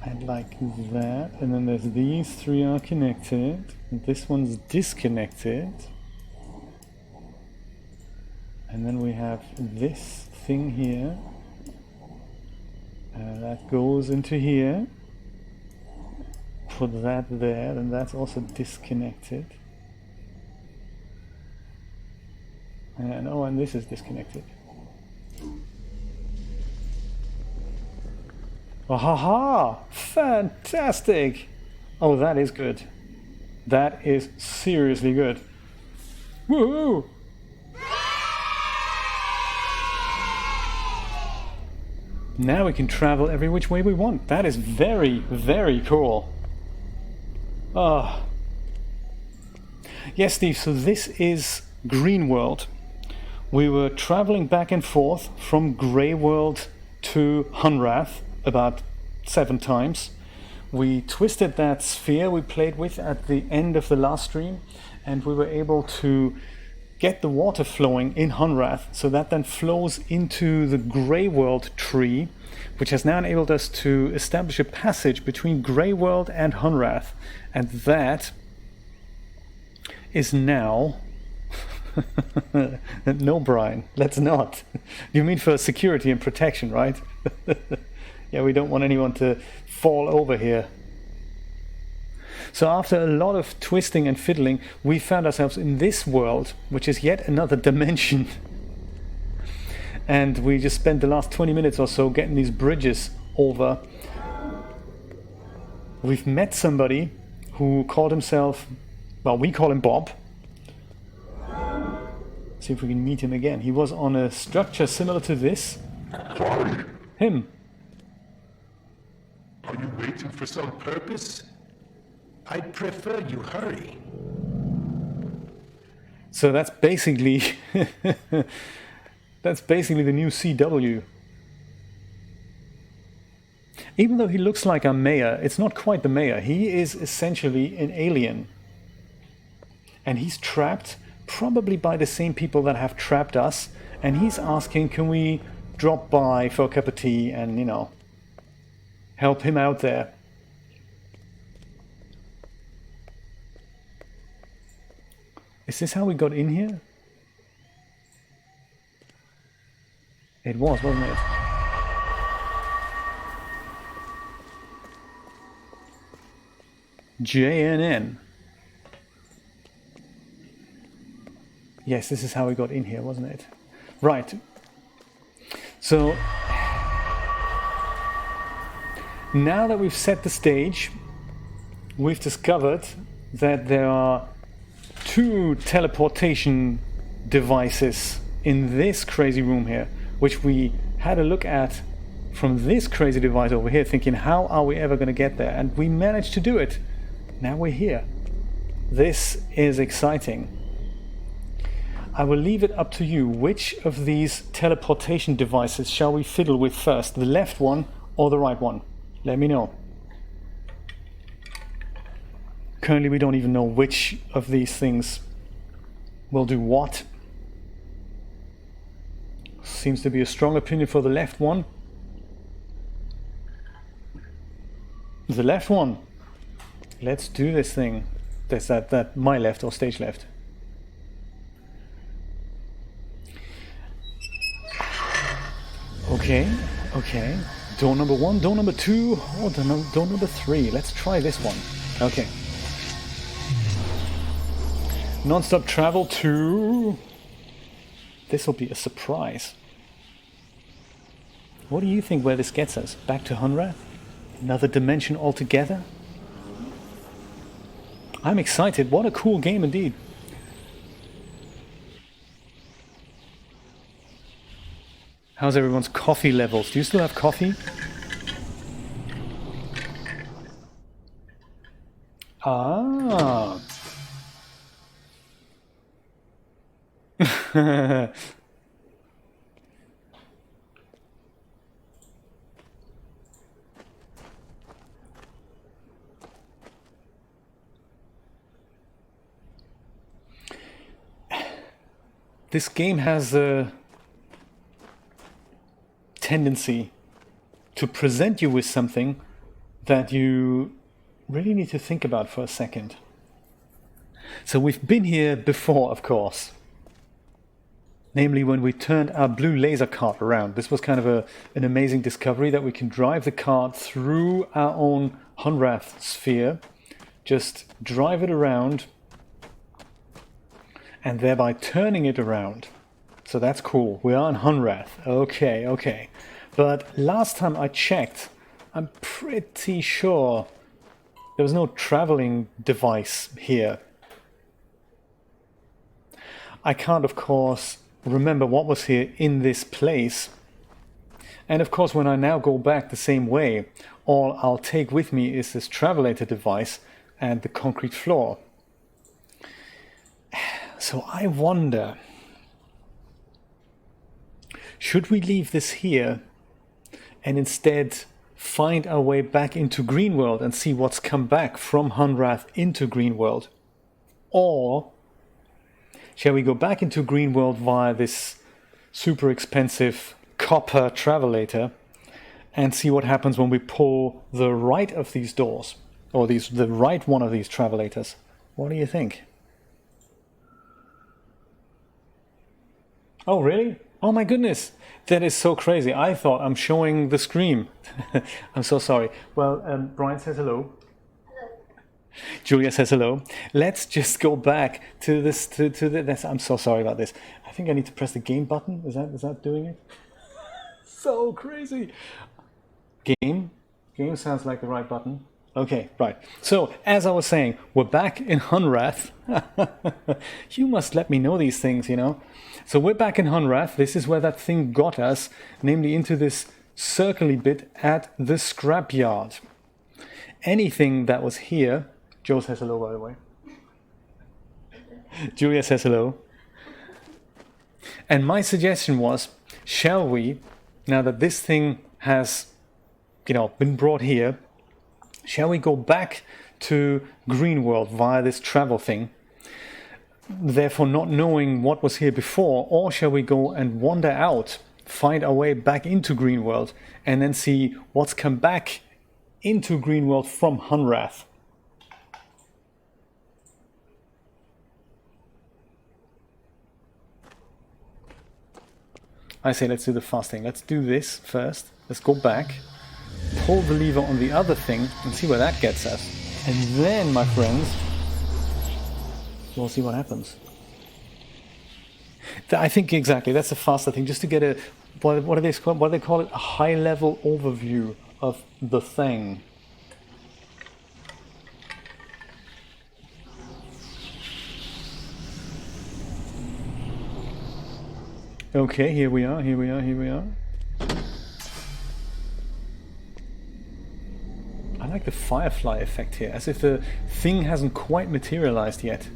And like that. And then there's these 3 are connected. And this one's disconnected. And then we have this thing here. That goes into here. Put that there, and that's also disconnected. And oh, and this is disconnected. Oh, ha ha! Fantastic! Oh, that is good. That is seriously good. Woohoo! Now we can travel every which way we want. That is very, very cool. Ah. Yes, Steve, so this is Green World. We were traveling back and forth from Grey World to Hunrath about 7 times. We twisted that sphere we played with at the end of the last stream, and we were able to get the water flowing in Hunrath, so that then flows into the Grey World tree, which has now enabled us to establish a passage between Grey World and Hunrath, and that is now... No, Brian, let's not. You mean for security and protection, right? Yeah, we don't want anyone to fall over here. So after a lot of twisting and fiddling, we found ourselves in this world, which is yet another dimension. And we just spent the last 20 minutes or so getting these bridges over. We've met somebody who called himself, well, we call him Bob. See if we can meet him again. He was on a structure similar to this. Sorry. Him. Are you waiting for some purpose? I'd prefer you hurry. So that's basically that's basically the new CW. Even though he looks like our mayor, it's not quite the mayor. He is essentially an alien. And he's trapped probably by the same people that have trapped us And he's asking, can we drop by for a cup of tea and, you know, help him out there. Is this how we got in here? It was, wasn't it? JNN. Yes, this is how we got in here, wasn't it? Right. So, now that we've set the stage, we've discovered that there are 2 teleportation devices in this crazy room here, which we had a look at from this crazy device over here, thinking, how are we ever going to get there? And we managed to do it. Now we're here. This is exciting. I will leave it up to you. Which of these teleportation devices shall we fiddle with first? The left one or the right one? Let me know. Currently we don't even know which of these things will do what. Seems to be a strong opinion for the left one. The left one. Let's do this thing. That's that my left or stage left. Okay, okay. Door number 1, door number 2, or door number 3. Let's try this one. Okay. Non-stop travel to... This will be a surprise. What do you think where this gets us? Back to Hunrath? Another dimension altogether? I'm excited. What a cool game indeed. How's everyone's coffee levels? Do you still have coffee? Ah. This game has a tendency to present you with something that you really need to think about for a second. So we've been here before, of course. Namely when we turned our blue laser cart around. This was kind of an amazing discovery that we can drive the cart through our own Hunrath sphere. Just drive it around and thereby turning it around. So that's cool. We are in Hunrath. Okay, okay. But last time I checked, I'm pretty sure there was no traveling device here. I can't, of course, remember what was here in this place. And of course, when I now go back the same way, all I'll take with me is this travelator device and the concrete floor. So I wonder, should we leave this here and instead find our way back into Greenworld and see what's come back from Hunrath into Greenworld? Or shall we go back into Greenworld via this super expensive copper travelator and see what happens when we pull the right of these doors, or the right one of these travelators? What do you think? Oh, really? Oh my goodness, that is so crazy. I thought I'm showing the screen. I'm so sorry. Well, Brian says hello. Julia says hello. Let's just go back to this. I'm so sorry about this. I think I need to press the game button. Is that doing it? So crazy. Game sounds like the right button. Okay, right. So as I was saying, we're back in Hunrath. You must let me know these things, you know. So we're back in Hunrath. This is where that thing got us, namely into this circly bit at the scrapyard. Anything that was here. Joe says hello, by the way. Julia says hello. And my suggestion was, shall we, now that this thing has, been brought here, shall we go back to Greenworld via this travel thing? therefore not knowing what was here before, or shall we go and wander out, find our way back into Greenworld, and then see what's come back into Greenworld from Hunrath? I say let's do the fast thing. Let's do this first. Let's go back, pull the lever on the other thing, and see where that gets us. And then, my friends, we'll see what happens. I think exactly that's the faster thing, just to get a what do they call it? A high-level overview of the thing. Okay, here we are. I like the firefly effect here, as if the thing hasn't quite materialized yet.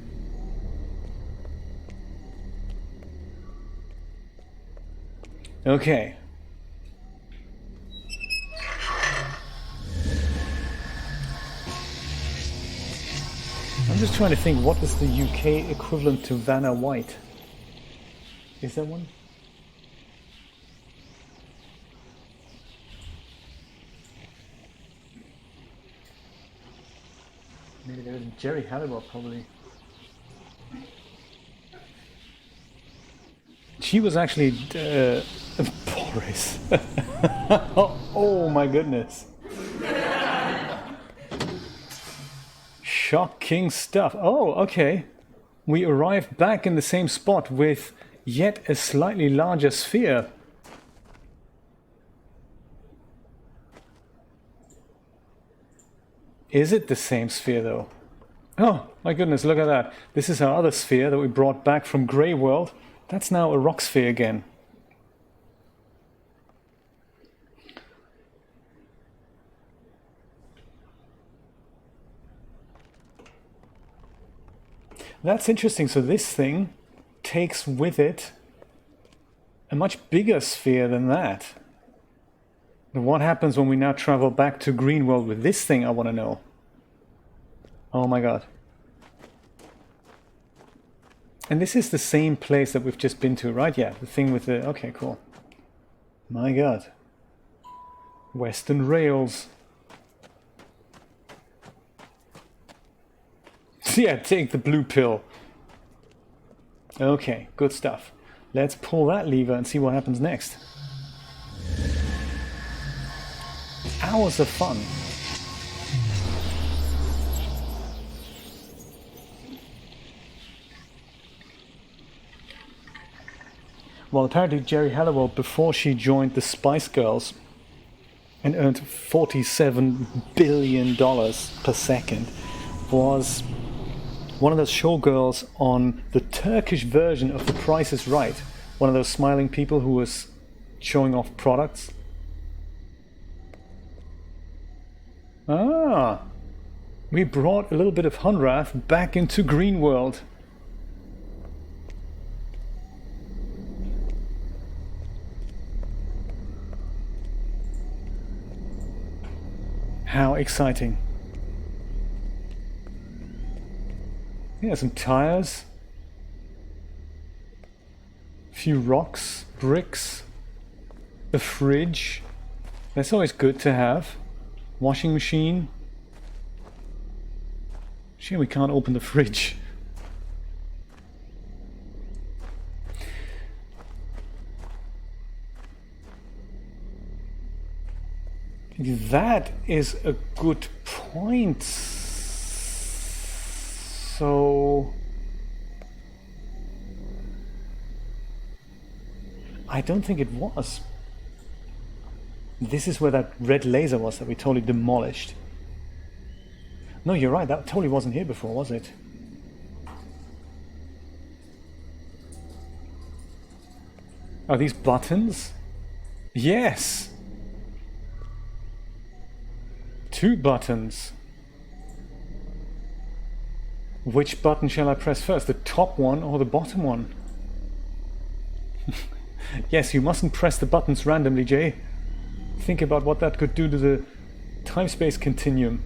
Okay. I'm just trying to think, what is the UK equivalent to Vanna White? Is there one? Maybe there isn't. Jerry Halliwell, probably. She was actually Boris. Oh my goodness. Shocking stuff. Oh, okay. We arrived back in the same spot with yet a slightly larger sphere. Is it the same sphere though? Oh my goodness, look at that. This is our other sphere that we brought back from Grey World. That's now a rock sphere again. That's interesting. So this thing takes with it a much bigger sphere than that. And what happens when we now travel back to Greenworld with this thing, I want to know. Oh my god. And this is the same place that we've just been to, right? Yeah, the thing with the... Okay, cool. My god. Western Rails. Yeah, take the blue pill. Okay, good stuff. Let's pull that lever and see what happens next. Hours of fun. Well, apparently Jerry Halliwell, before she joined the Spice Girls and earned $47 billion per second, was one of those showgirls on the Turkish version of The Price is Right. One of those smiling people who was showing off products. Ah, we brought a little bit of Hunrath back into Greenworld. How exciting. Yeah, some tires. A few rocks, bricks, a fridge. That's always good to have. Washing machine. Shame we can't open the fridge. That is a good point. So I don't think it was. This is where that red laser was that we totally demolished. No, you're right, that totally wasn't here before, was it? Are these buttons? Yes! 2 buttons. Which button shall I press first? The top one or the bottom one? Yes, you mustn't press the buttons randomly, Jay. Think about what that could do to the time-space continuum.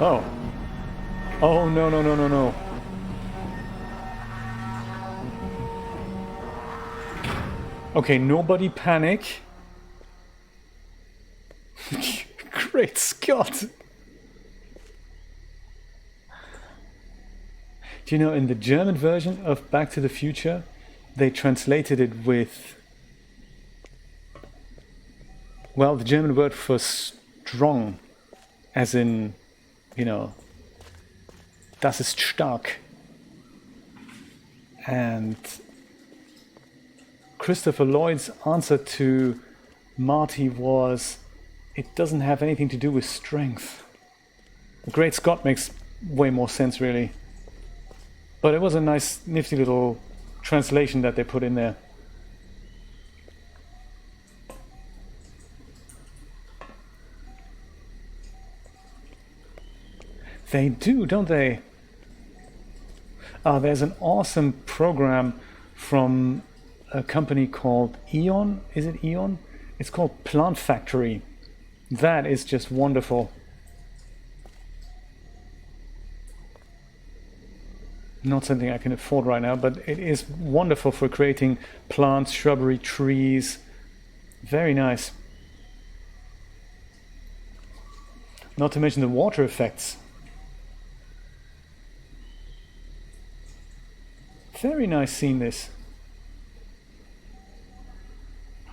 Oh. Oh, no, no, no, no, no. Okay, nobody panic. Great Scott! Do you know, in the German version of Back to the Future, they translated it with... Well, the German word for strong, as in, you know, das ist stark. And Christopher Lloyd's answer to Marty was, it doesn't have anything to do with strength. The Great Scott makes way more sense, really. But it was a nice, nifty little translation that they put in there. They do, don't they? There's an awesome program from a company called Eon. Is it Eon? It's called Plant Factory. That is just wonderful. Not something I can afford right now, but it is wonderful for creating plants, shrubbery, trees. Very nice. Not to mention the water effects. Very nice seeing this.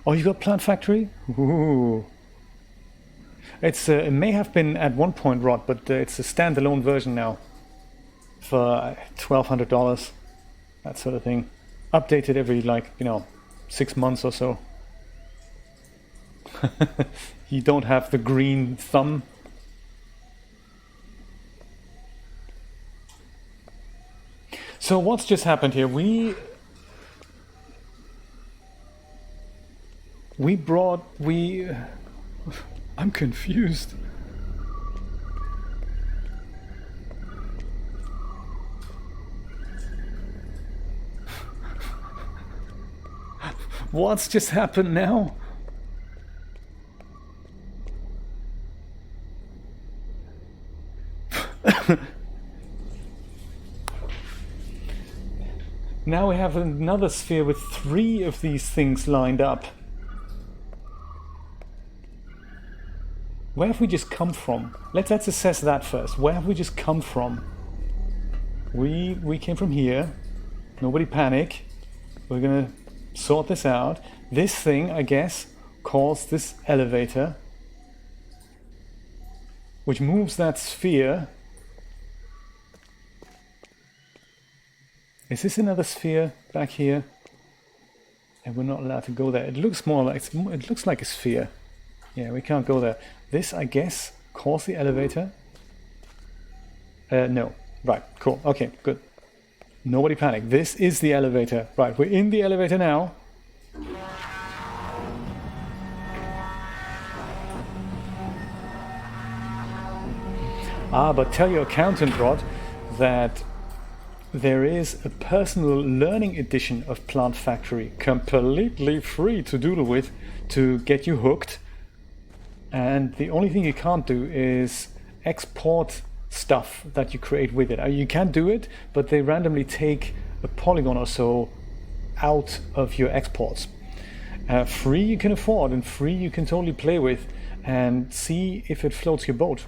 Oh, you got Plant Factory? Ooh. It may have been at one point, Rod, but it's a standalone version now for $1,200, that sort of thing. Updated every, 6 months or so. You don't have the green thumb. So what's just happened here? I'm confused. What's just happened now? Now we have another sphere with 3 of these things lined up. Where have we just come from? Let's assess that first. Where have we just come from? We came from here. Nobody panic. We're gonna sort this out. This thing, I guess, calls this elevator, which moves that sphere. Is this another sphere back here? And we're not allowed to go there. It looks more like it looks like a sphere. Yeah, we can't go there. This, I guess, calls the elevator. No. Right, cool. Okay, good. Nobody panic. This is the elevator. Right, we're in the elevator now. But tell your accountant, Rod, that there is a personal learning edition of Plant Factory, completely free to doodle with, to get you hooked. And the only thing you can't do is export stuff that you create with it. You can do it, but they randomly take a polygon or so out of your exports. Free you can afford, and free you can totally play with and see if it floats your boat.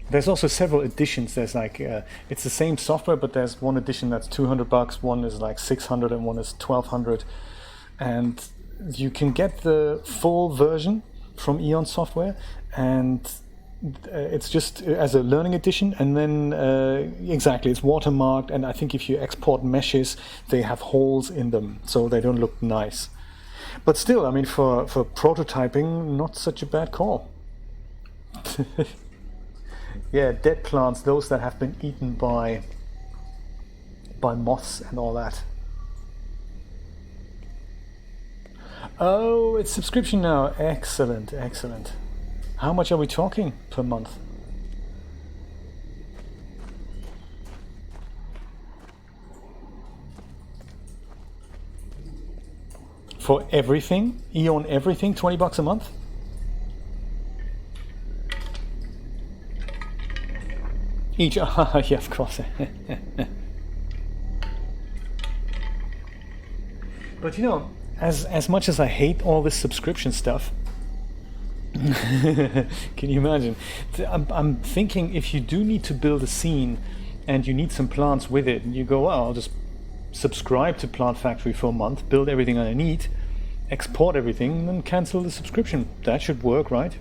There's also several editions. There's it's the same software, but there's one edition that's $200, one is like $600, and one is $1,200. And you can get the full version from Eon Software, and it's just as a learning edition, and then exactly, it's watermarked, and I think if you export meshes, they have holes in them, so they don't look nice. But still, I mean, for prototyping, not such a bad call. Yeah, dead plants, those that have been eaten by moths and all that. Oh, it's subscription now. Excellent, excellent. How much are we talking per month? For everything? Eon everything? $20 a month? Each, yeah, of course. But you know, as much as I hate all this subscription stuff, can you imagine? I'm thinking if you do need to build a scene and you need some plants with it, and you go, well, I'll just subscribe to Plant Factory for a month, build everything I need, export everything, and then cancel the subscription. That should work, right?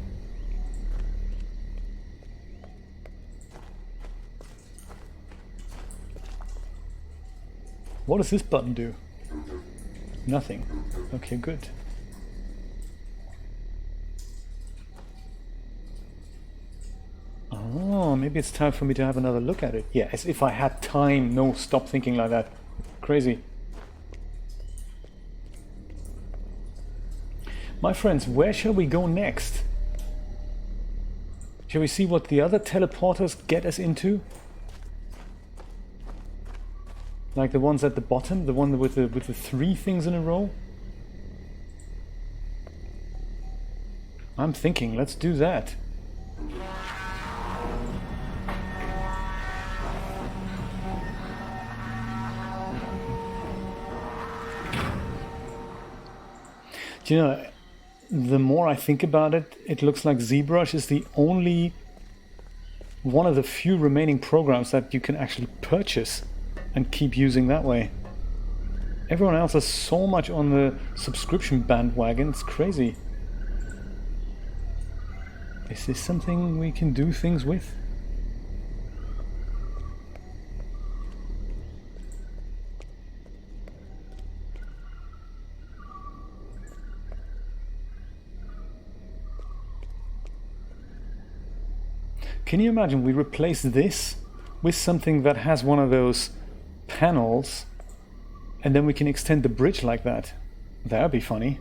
What does this button do? Nothing. Okay, good. Oh, maybe it's time for me to have another look at it. Yeah, as if I had time. No, stop thinking like that. Crazy. My friends, where shall we go next? Shall we see what the other teleporters get us into? Like the ones at the bottom, the one with the 3 things in a row? I'm thinking, let's do that. Do you know, the more I think about it, it looks like ZBrush is the only one of the few remaining programs that you can actually purchase and keep using that way. Everyone else is so much on the subscription bandwagon, it's crazy. Is this something we can do things with? Can you imagine we replace this with something that has one of those panels and then we can extend the bridge like that? That would be funny.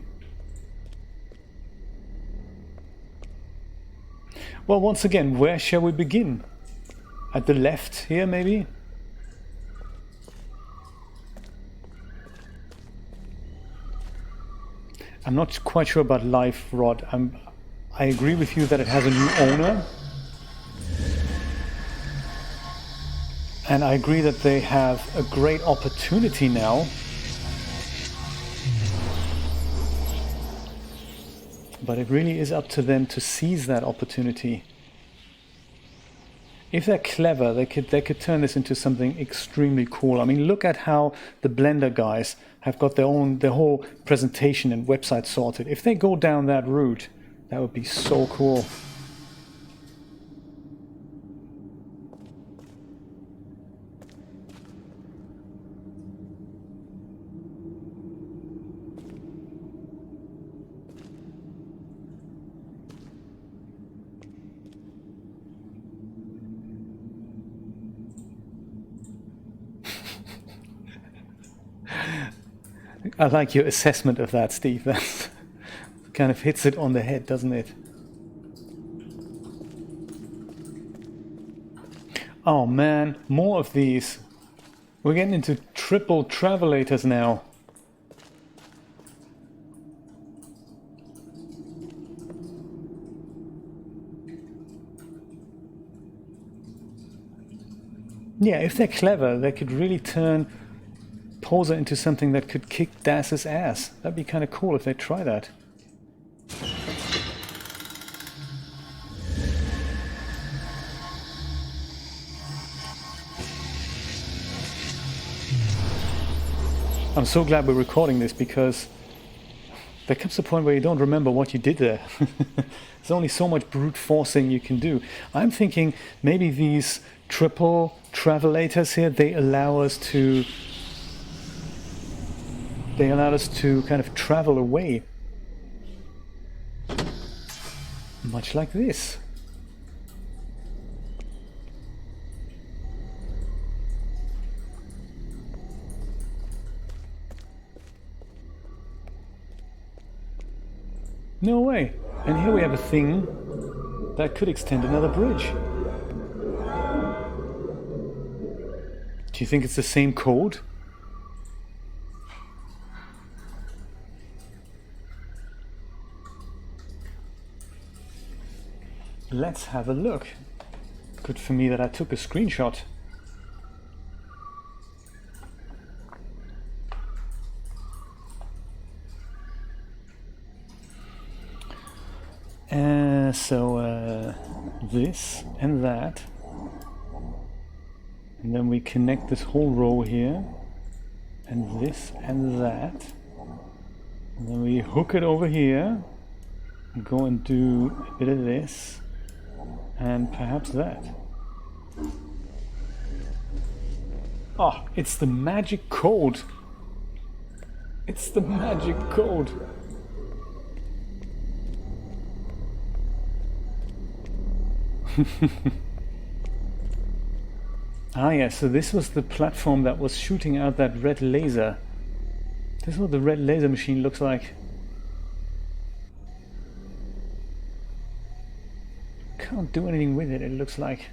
Well, once again, where shall we begin? At the left here, maybe? I'm not quite sure about Life Rod. I agree with you that it has a new owner. And I agree that they have a great opportunity now. But it really is up to them to seize that opportunity. If they're clever, they could turn this into something extremely cool. I mean, look at how the Blender guys have got their whole presentation and website sorted. If they go down that route, that would be so cool. I like your assessment of that, Steve. That kind of hits it on the head, doesn't it? Oh man, more of these. We're getting into triple travelators now. Yeah, if they're clever, they could really turn Poser into something that could kick DAS's ass. That'd be kind of cool if they try that. I'm so glad we're recording this because there comes a point where you don't remember what you did there. There's only so much brute forcing you can do. I'm thinking maybe these triple travelators here, they allow us to kind of travel away. Much like this. No way. And here we have a thing that could extend another bridge. Do you think it's the same code? Let's have a look. Good for me that I took a screenshot. So this and that, and then we connect this whole row here, and this and that, and then we hook it over here, and go and do a bit of this, and perhaps that. Oh, it's the magic code! It's the magic code! Ah yeah, so this was the platform that was shooting out that red laser. This is what the red laser machine looks like. Can't do anything with it, it looks like.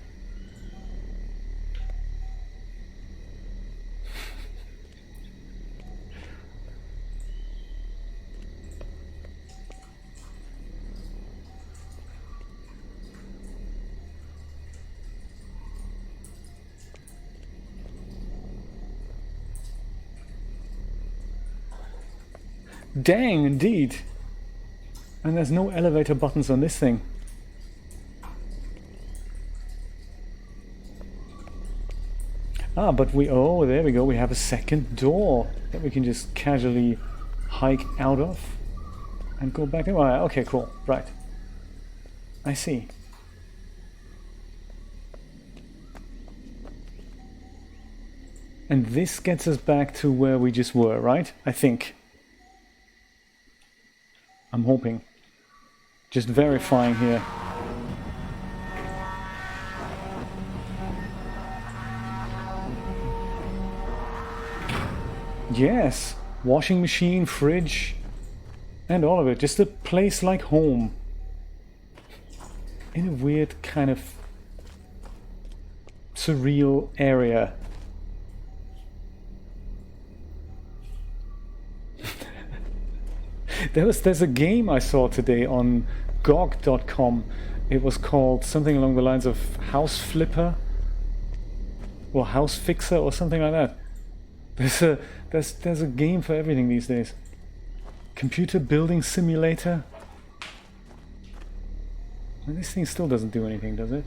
Dang, indeed. And there's no elevator buttons on this thing. Ah, but oh, there we go. We have a second door that we can just casually hike out of and go back in. Oh, okay, cool. Right. I see. And this gets us back to where we just were, right? I think. I'm hoping. Just verifying here. Yes, washing machine, fridge, and all of it. Just a place like home. In a weird kind of surreal area. There's a game I saw today on GOG.com. It was called something along the lines of House Flipper or House Fixer or something like that. There's a game for everything these days. Computer building simulator. Well, this thing still doesn't do anything, does it?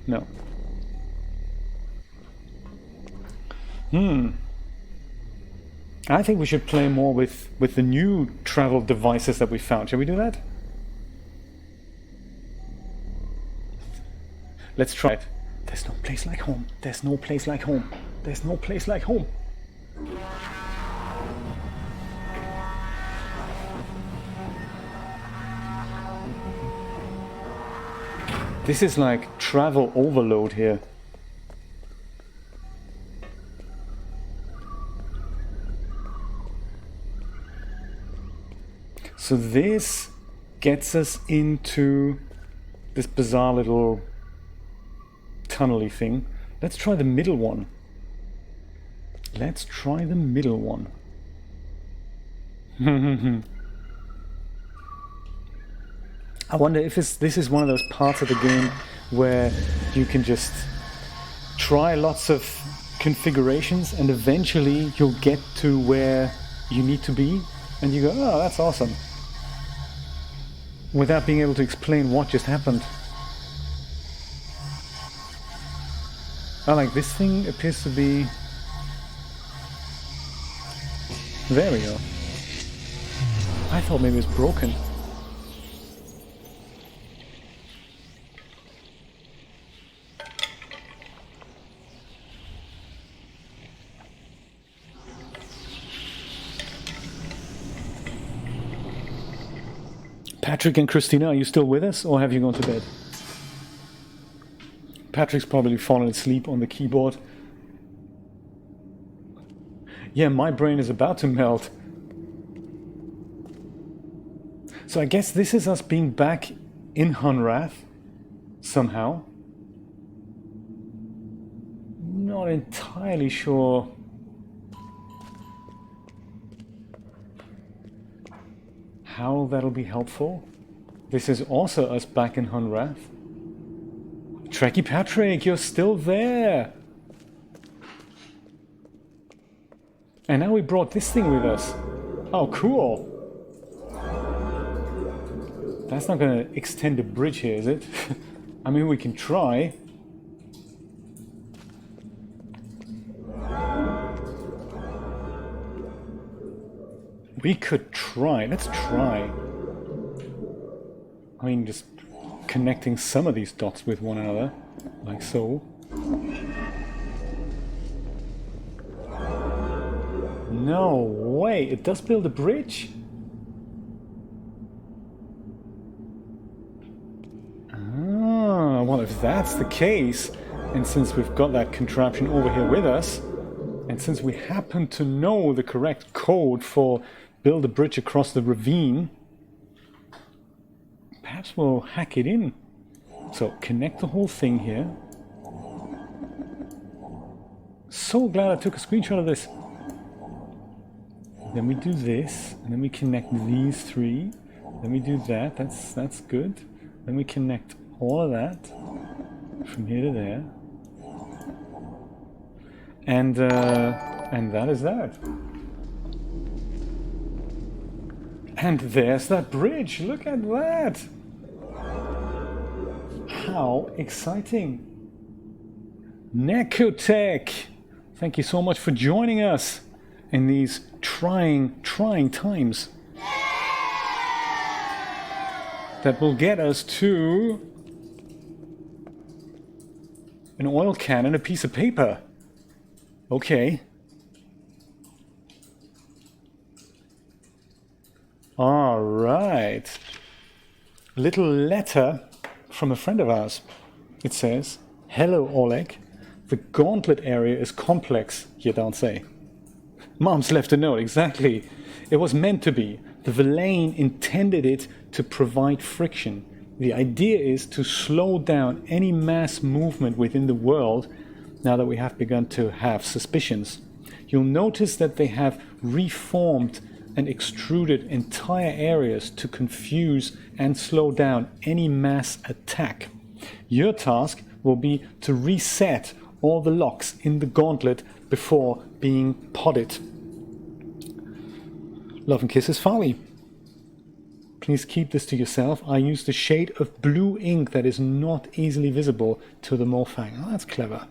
No. I think we should play more with the new travel devices that we found. Shall we do that? Let's try it. There's no place like home. There's no place like home. There's no place like home. This is like travel overload here. So this gets us into this bizarre little tunnely thing. Let's try the middle one. Let's try the middle one. I wonder if this is one of those parts of the game where you can just try lots of configurations and eventually you'll get to where you need to be and you go, oh, that's awesome. Without being able to explain what just happened. Oh, like this thing appears to be... There we go. I thought maybe it was broken. Patrick and Christina, are you still with us or have you gone to bed? Patrick's probably fallen asleep on the keyboard. Yeah, my brain is about to melt. So I guess this is us being back in Hunrath somehow. Not entirely sure how that'll be helpful. This is also us back in Hunrath. Trekkie Patrick, you're still there. And now we brought this thing with us. Oh, cool. That's not going to extend the bridge here, is it? I mean, we can try. We could try. Let's try. I mean, just connecting some of these dots with one another, like so. No way! It does build a bridge? Ah, well, if that's the case, and since we've got that contraption over here with us, and since we happen to know the correct code for build a bridge across the ravine, perhaps we'll hack it in. So connect the whole thing here. So glad I took a screenshot of this. Then we do this, and then we connect these three. Then we do that. That's good. Then we connect all of that from here to there. And that is that. And there's that bridge. Look at that. How exciting. Necotech, thank you so much for joining us in these trying times. That will get us to an oil can and a piece of paper. Okay. All right. A little letter from a friend of ours. It says, "Hello, Oleg. The gauntlet area is complex, you don't say." Mom's left a note, exactly. It was meant to be. The Verlaine intended it to provide friction. The idea is to slow down any mass movement within the world now that we have begun to have suspicions. You'll notice that they have reformed and extruded entire areas to confuse and slow down any mass attack. Your task will be to reset all the locks in the gauntlet before being podded. Love and kisses, Farley. Please keep this to yourself. I used a shade of blue ink that is not easily visible to the Morphang. Oh, that's clever.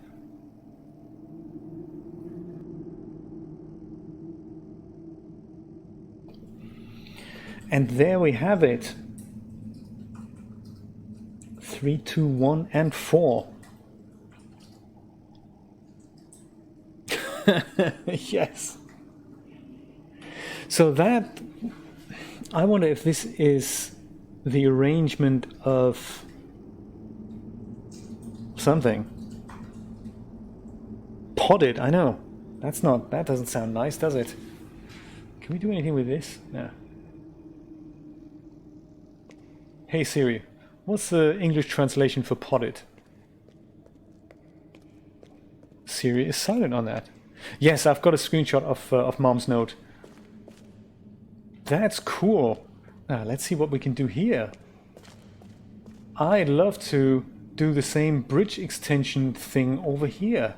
And there we have it. 3, 2, 1, and 4. Yes. So that, I wonder if this is the arrangement of something. Podded, I know. That doesn't sound nice, does it? Can we do anything with this? No. Hey Siri, what's the English translation for podded? Siri is silent on that. Yes, I've got a screenshot of Mom's note. That's cool. Now, let's see what we can do here. I'd love to do the same bridge extension thing over here.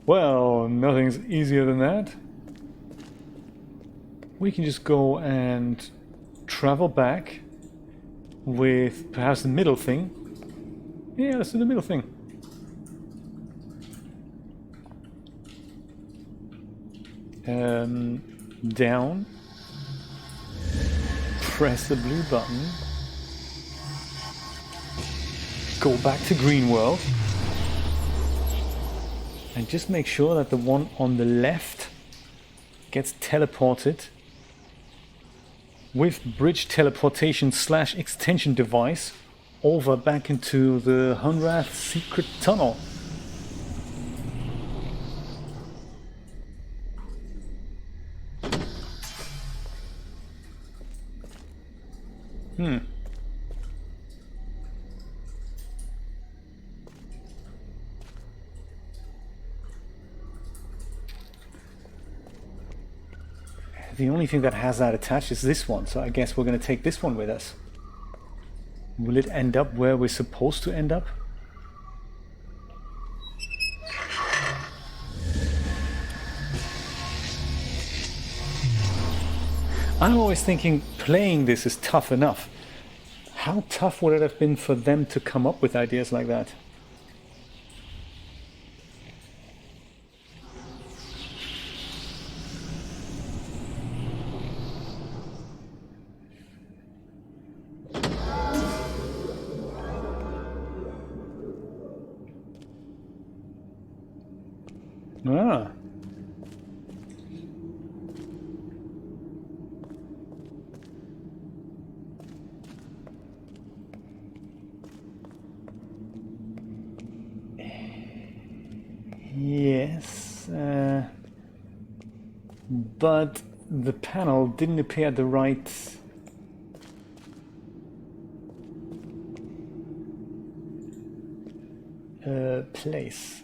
Well, nothing's easier than that. We can just go and travel back with perhaps the middle thing. Yeah, let's do the middle thing. Down. Press the blue button. Go back to Green World. And just make sure that the one on the left gets teleported with bridge teleportation / extension device over back into the Hunrath secret tunnel. The only thing that has that attached is this one, so I guess we're going to take this one with us. Will it end up where we're supposed to end up? I'm always thinking playing this is tough enough. How tough would it have been for them to come up with ideas like that? Ah. Yes, but the panel didn't appear at the right place.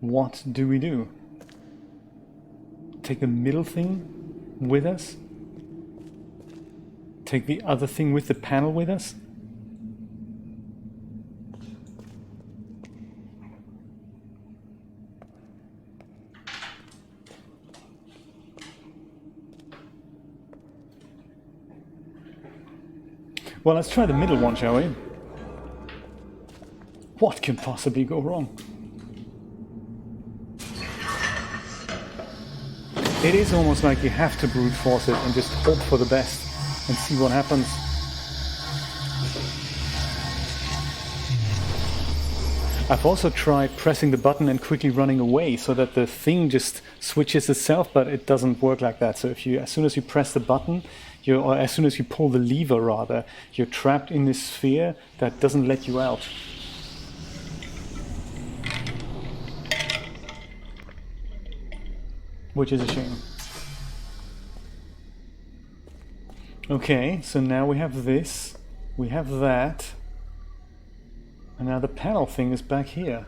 What do we do? Take the middle thing with us? Take the other thing with the panel with us? Well, let's try the middle one, shall we? What can possibly go wrong? It is almost like you have to brute force it and just hope for the best and see what happens. I've also tried pressing the button and quickly running away so that the thing just switches itself, but it doesn't work like that. So if you, as soon as you press the button, or as soon as you pull the lever rather, you're trapped in this sphere that doesn't let you out. Which is a shame. Okay, so now we have this, we have that, and now the panel thing is back here.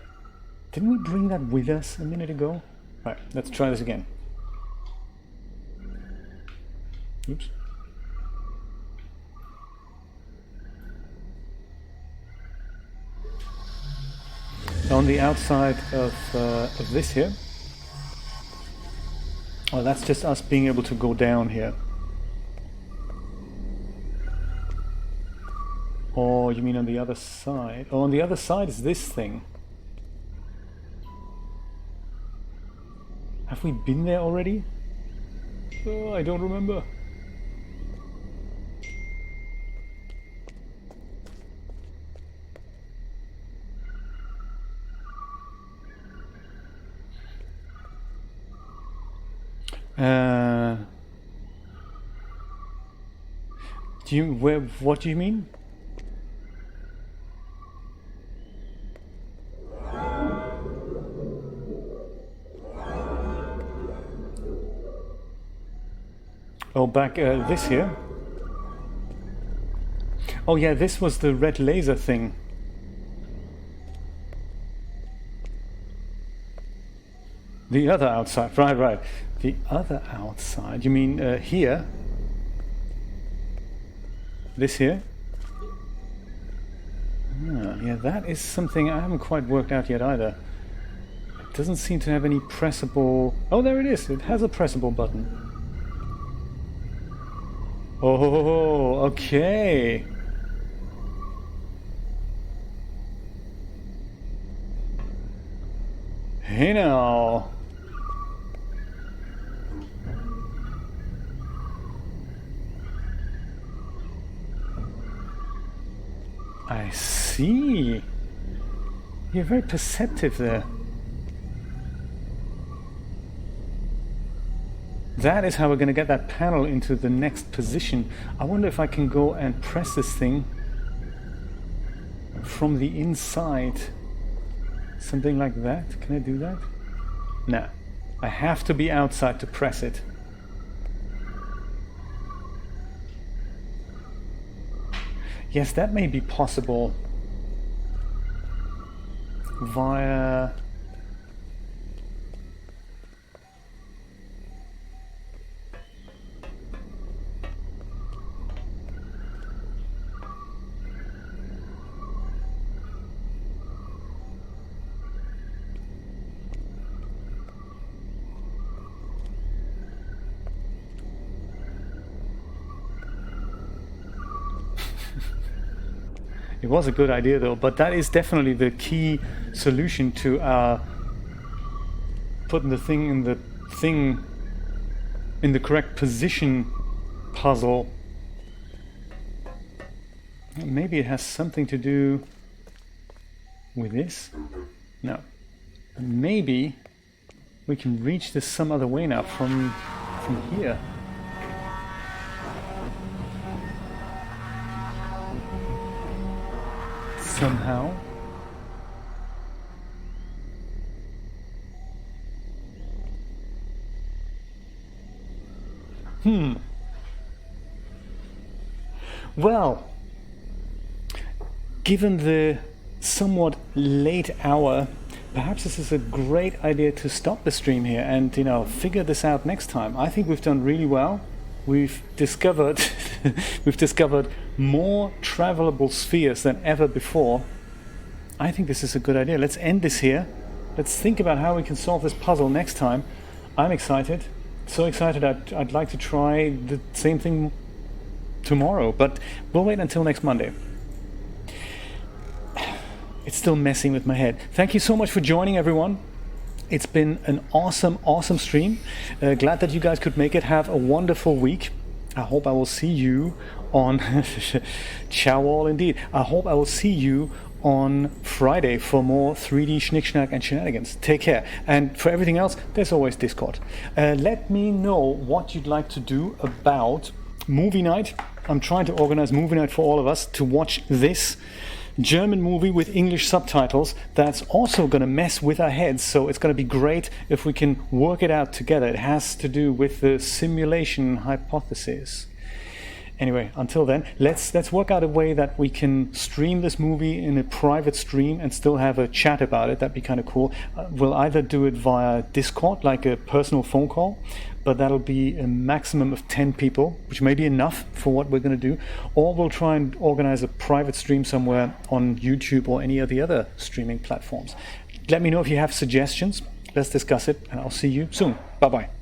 Didn't we bring that with us a minute ago? Right, let's try this again. Oops. On the outside of this here. Oh, that's just us being able to go down here. Or you mean on the other side? Oh, on the other side is this thing. Have we been there already? Oh, I don't remember. What do you mean? Oh, back this here. Oh yeah, this was the red laser thing. The other outside, right. The other outside, you mean here? This here? Ah, yeah, that is something I haven't quite worked out yet either. It doesn't seem to have any pressable... Oh, there it is, it has a pressable button. Oh, okay. Hey now. I see. You're very perceptive there. That is how we're going to get that panel into the next position. I wonder if I can go and press this thing from the inside. Something like that. Can I do that? No. I have to be outside to press it. Yes, that may be possible via... It was a good idea though, but that is definitely the key solution to putting the thing in the correct position puzzle. Maybe it has something to do with this? No. Maybe we can reach this some other way now from here. Somehow. Well, given the somewhat late hour, perhaps this is a great idea to stop the stream here and, figure this out next time. I think we've done really well. We've discovered more travelable spheres than ever before. I think this is a good idea. Let's end this here. Let's think about how we can solve this puzzle next time. I'm excited. So excited I'd like to try the same thing tomorrow, but we'll wait until next Monday. It's still messing with my head. Thank you so much for joining, everyone. It's been an awesome stream. Glad that you guys could make it. Have a wonderful week. I hope I will see you on ciao all indeed. I hope I will see you on Friday for more 3D Schnick Schnack and shenanigans. Take care. And for everything else, there's always Discord. Let me know what you'd like to do about movie night. I'm trying to organize movie night for all of us to watch this German movie with English subtitles that's also going to mess with our heads, so it's going to be great if we can work it out together. It has to do with the simulation hypothesis. Anyway, until then, let's work out a way that we can stream this movie in a private stream and still have a chat about it. That'd be kind of cool. We'll either do it via Discord, like a personal phone call, but that'll be a maximum of 10 people, which may be enough for what we're going to do, or we'll try and organize a private stream somewhere on YouTube or any of the other streaming platforms. Let me know if you have suggestions. Let's discuss it, and I'll see you soon. Bye-bye.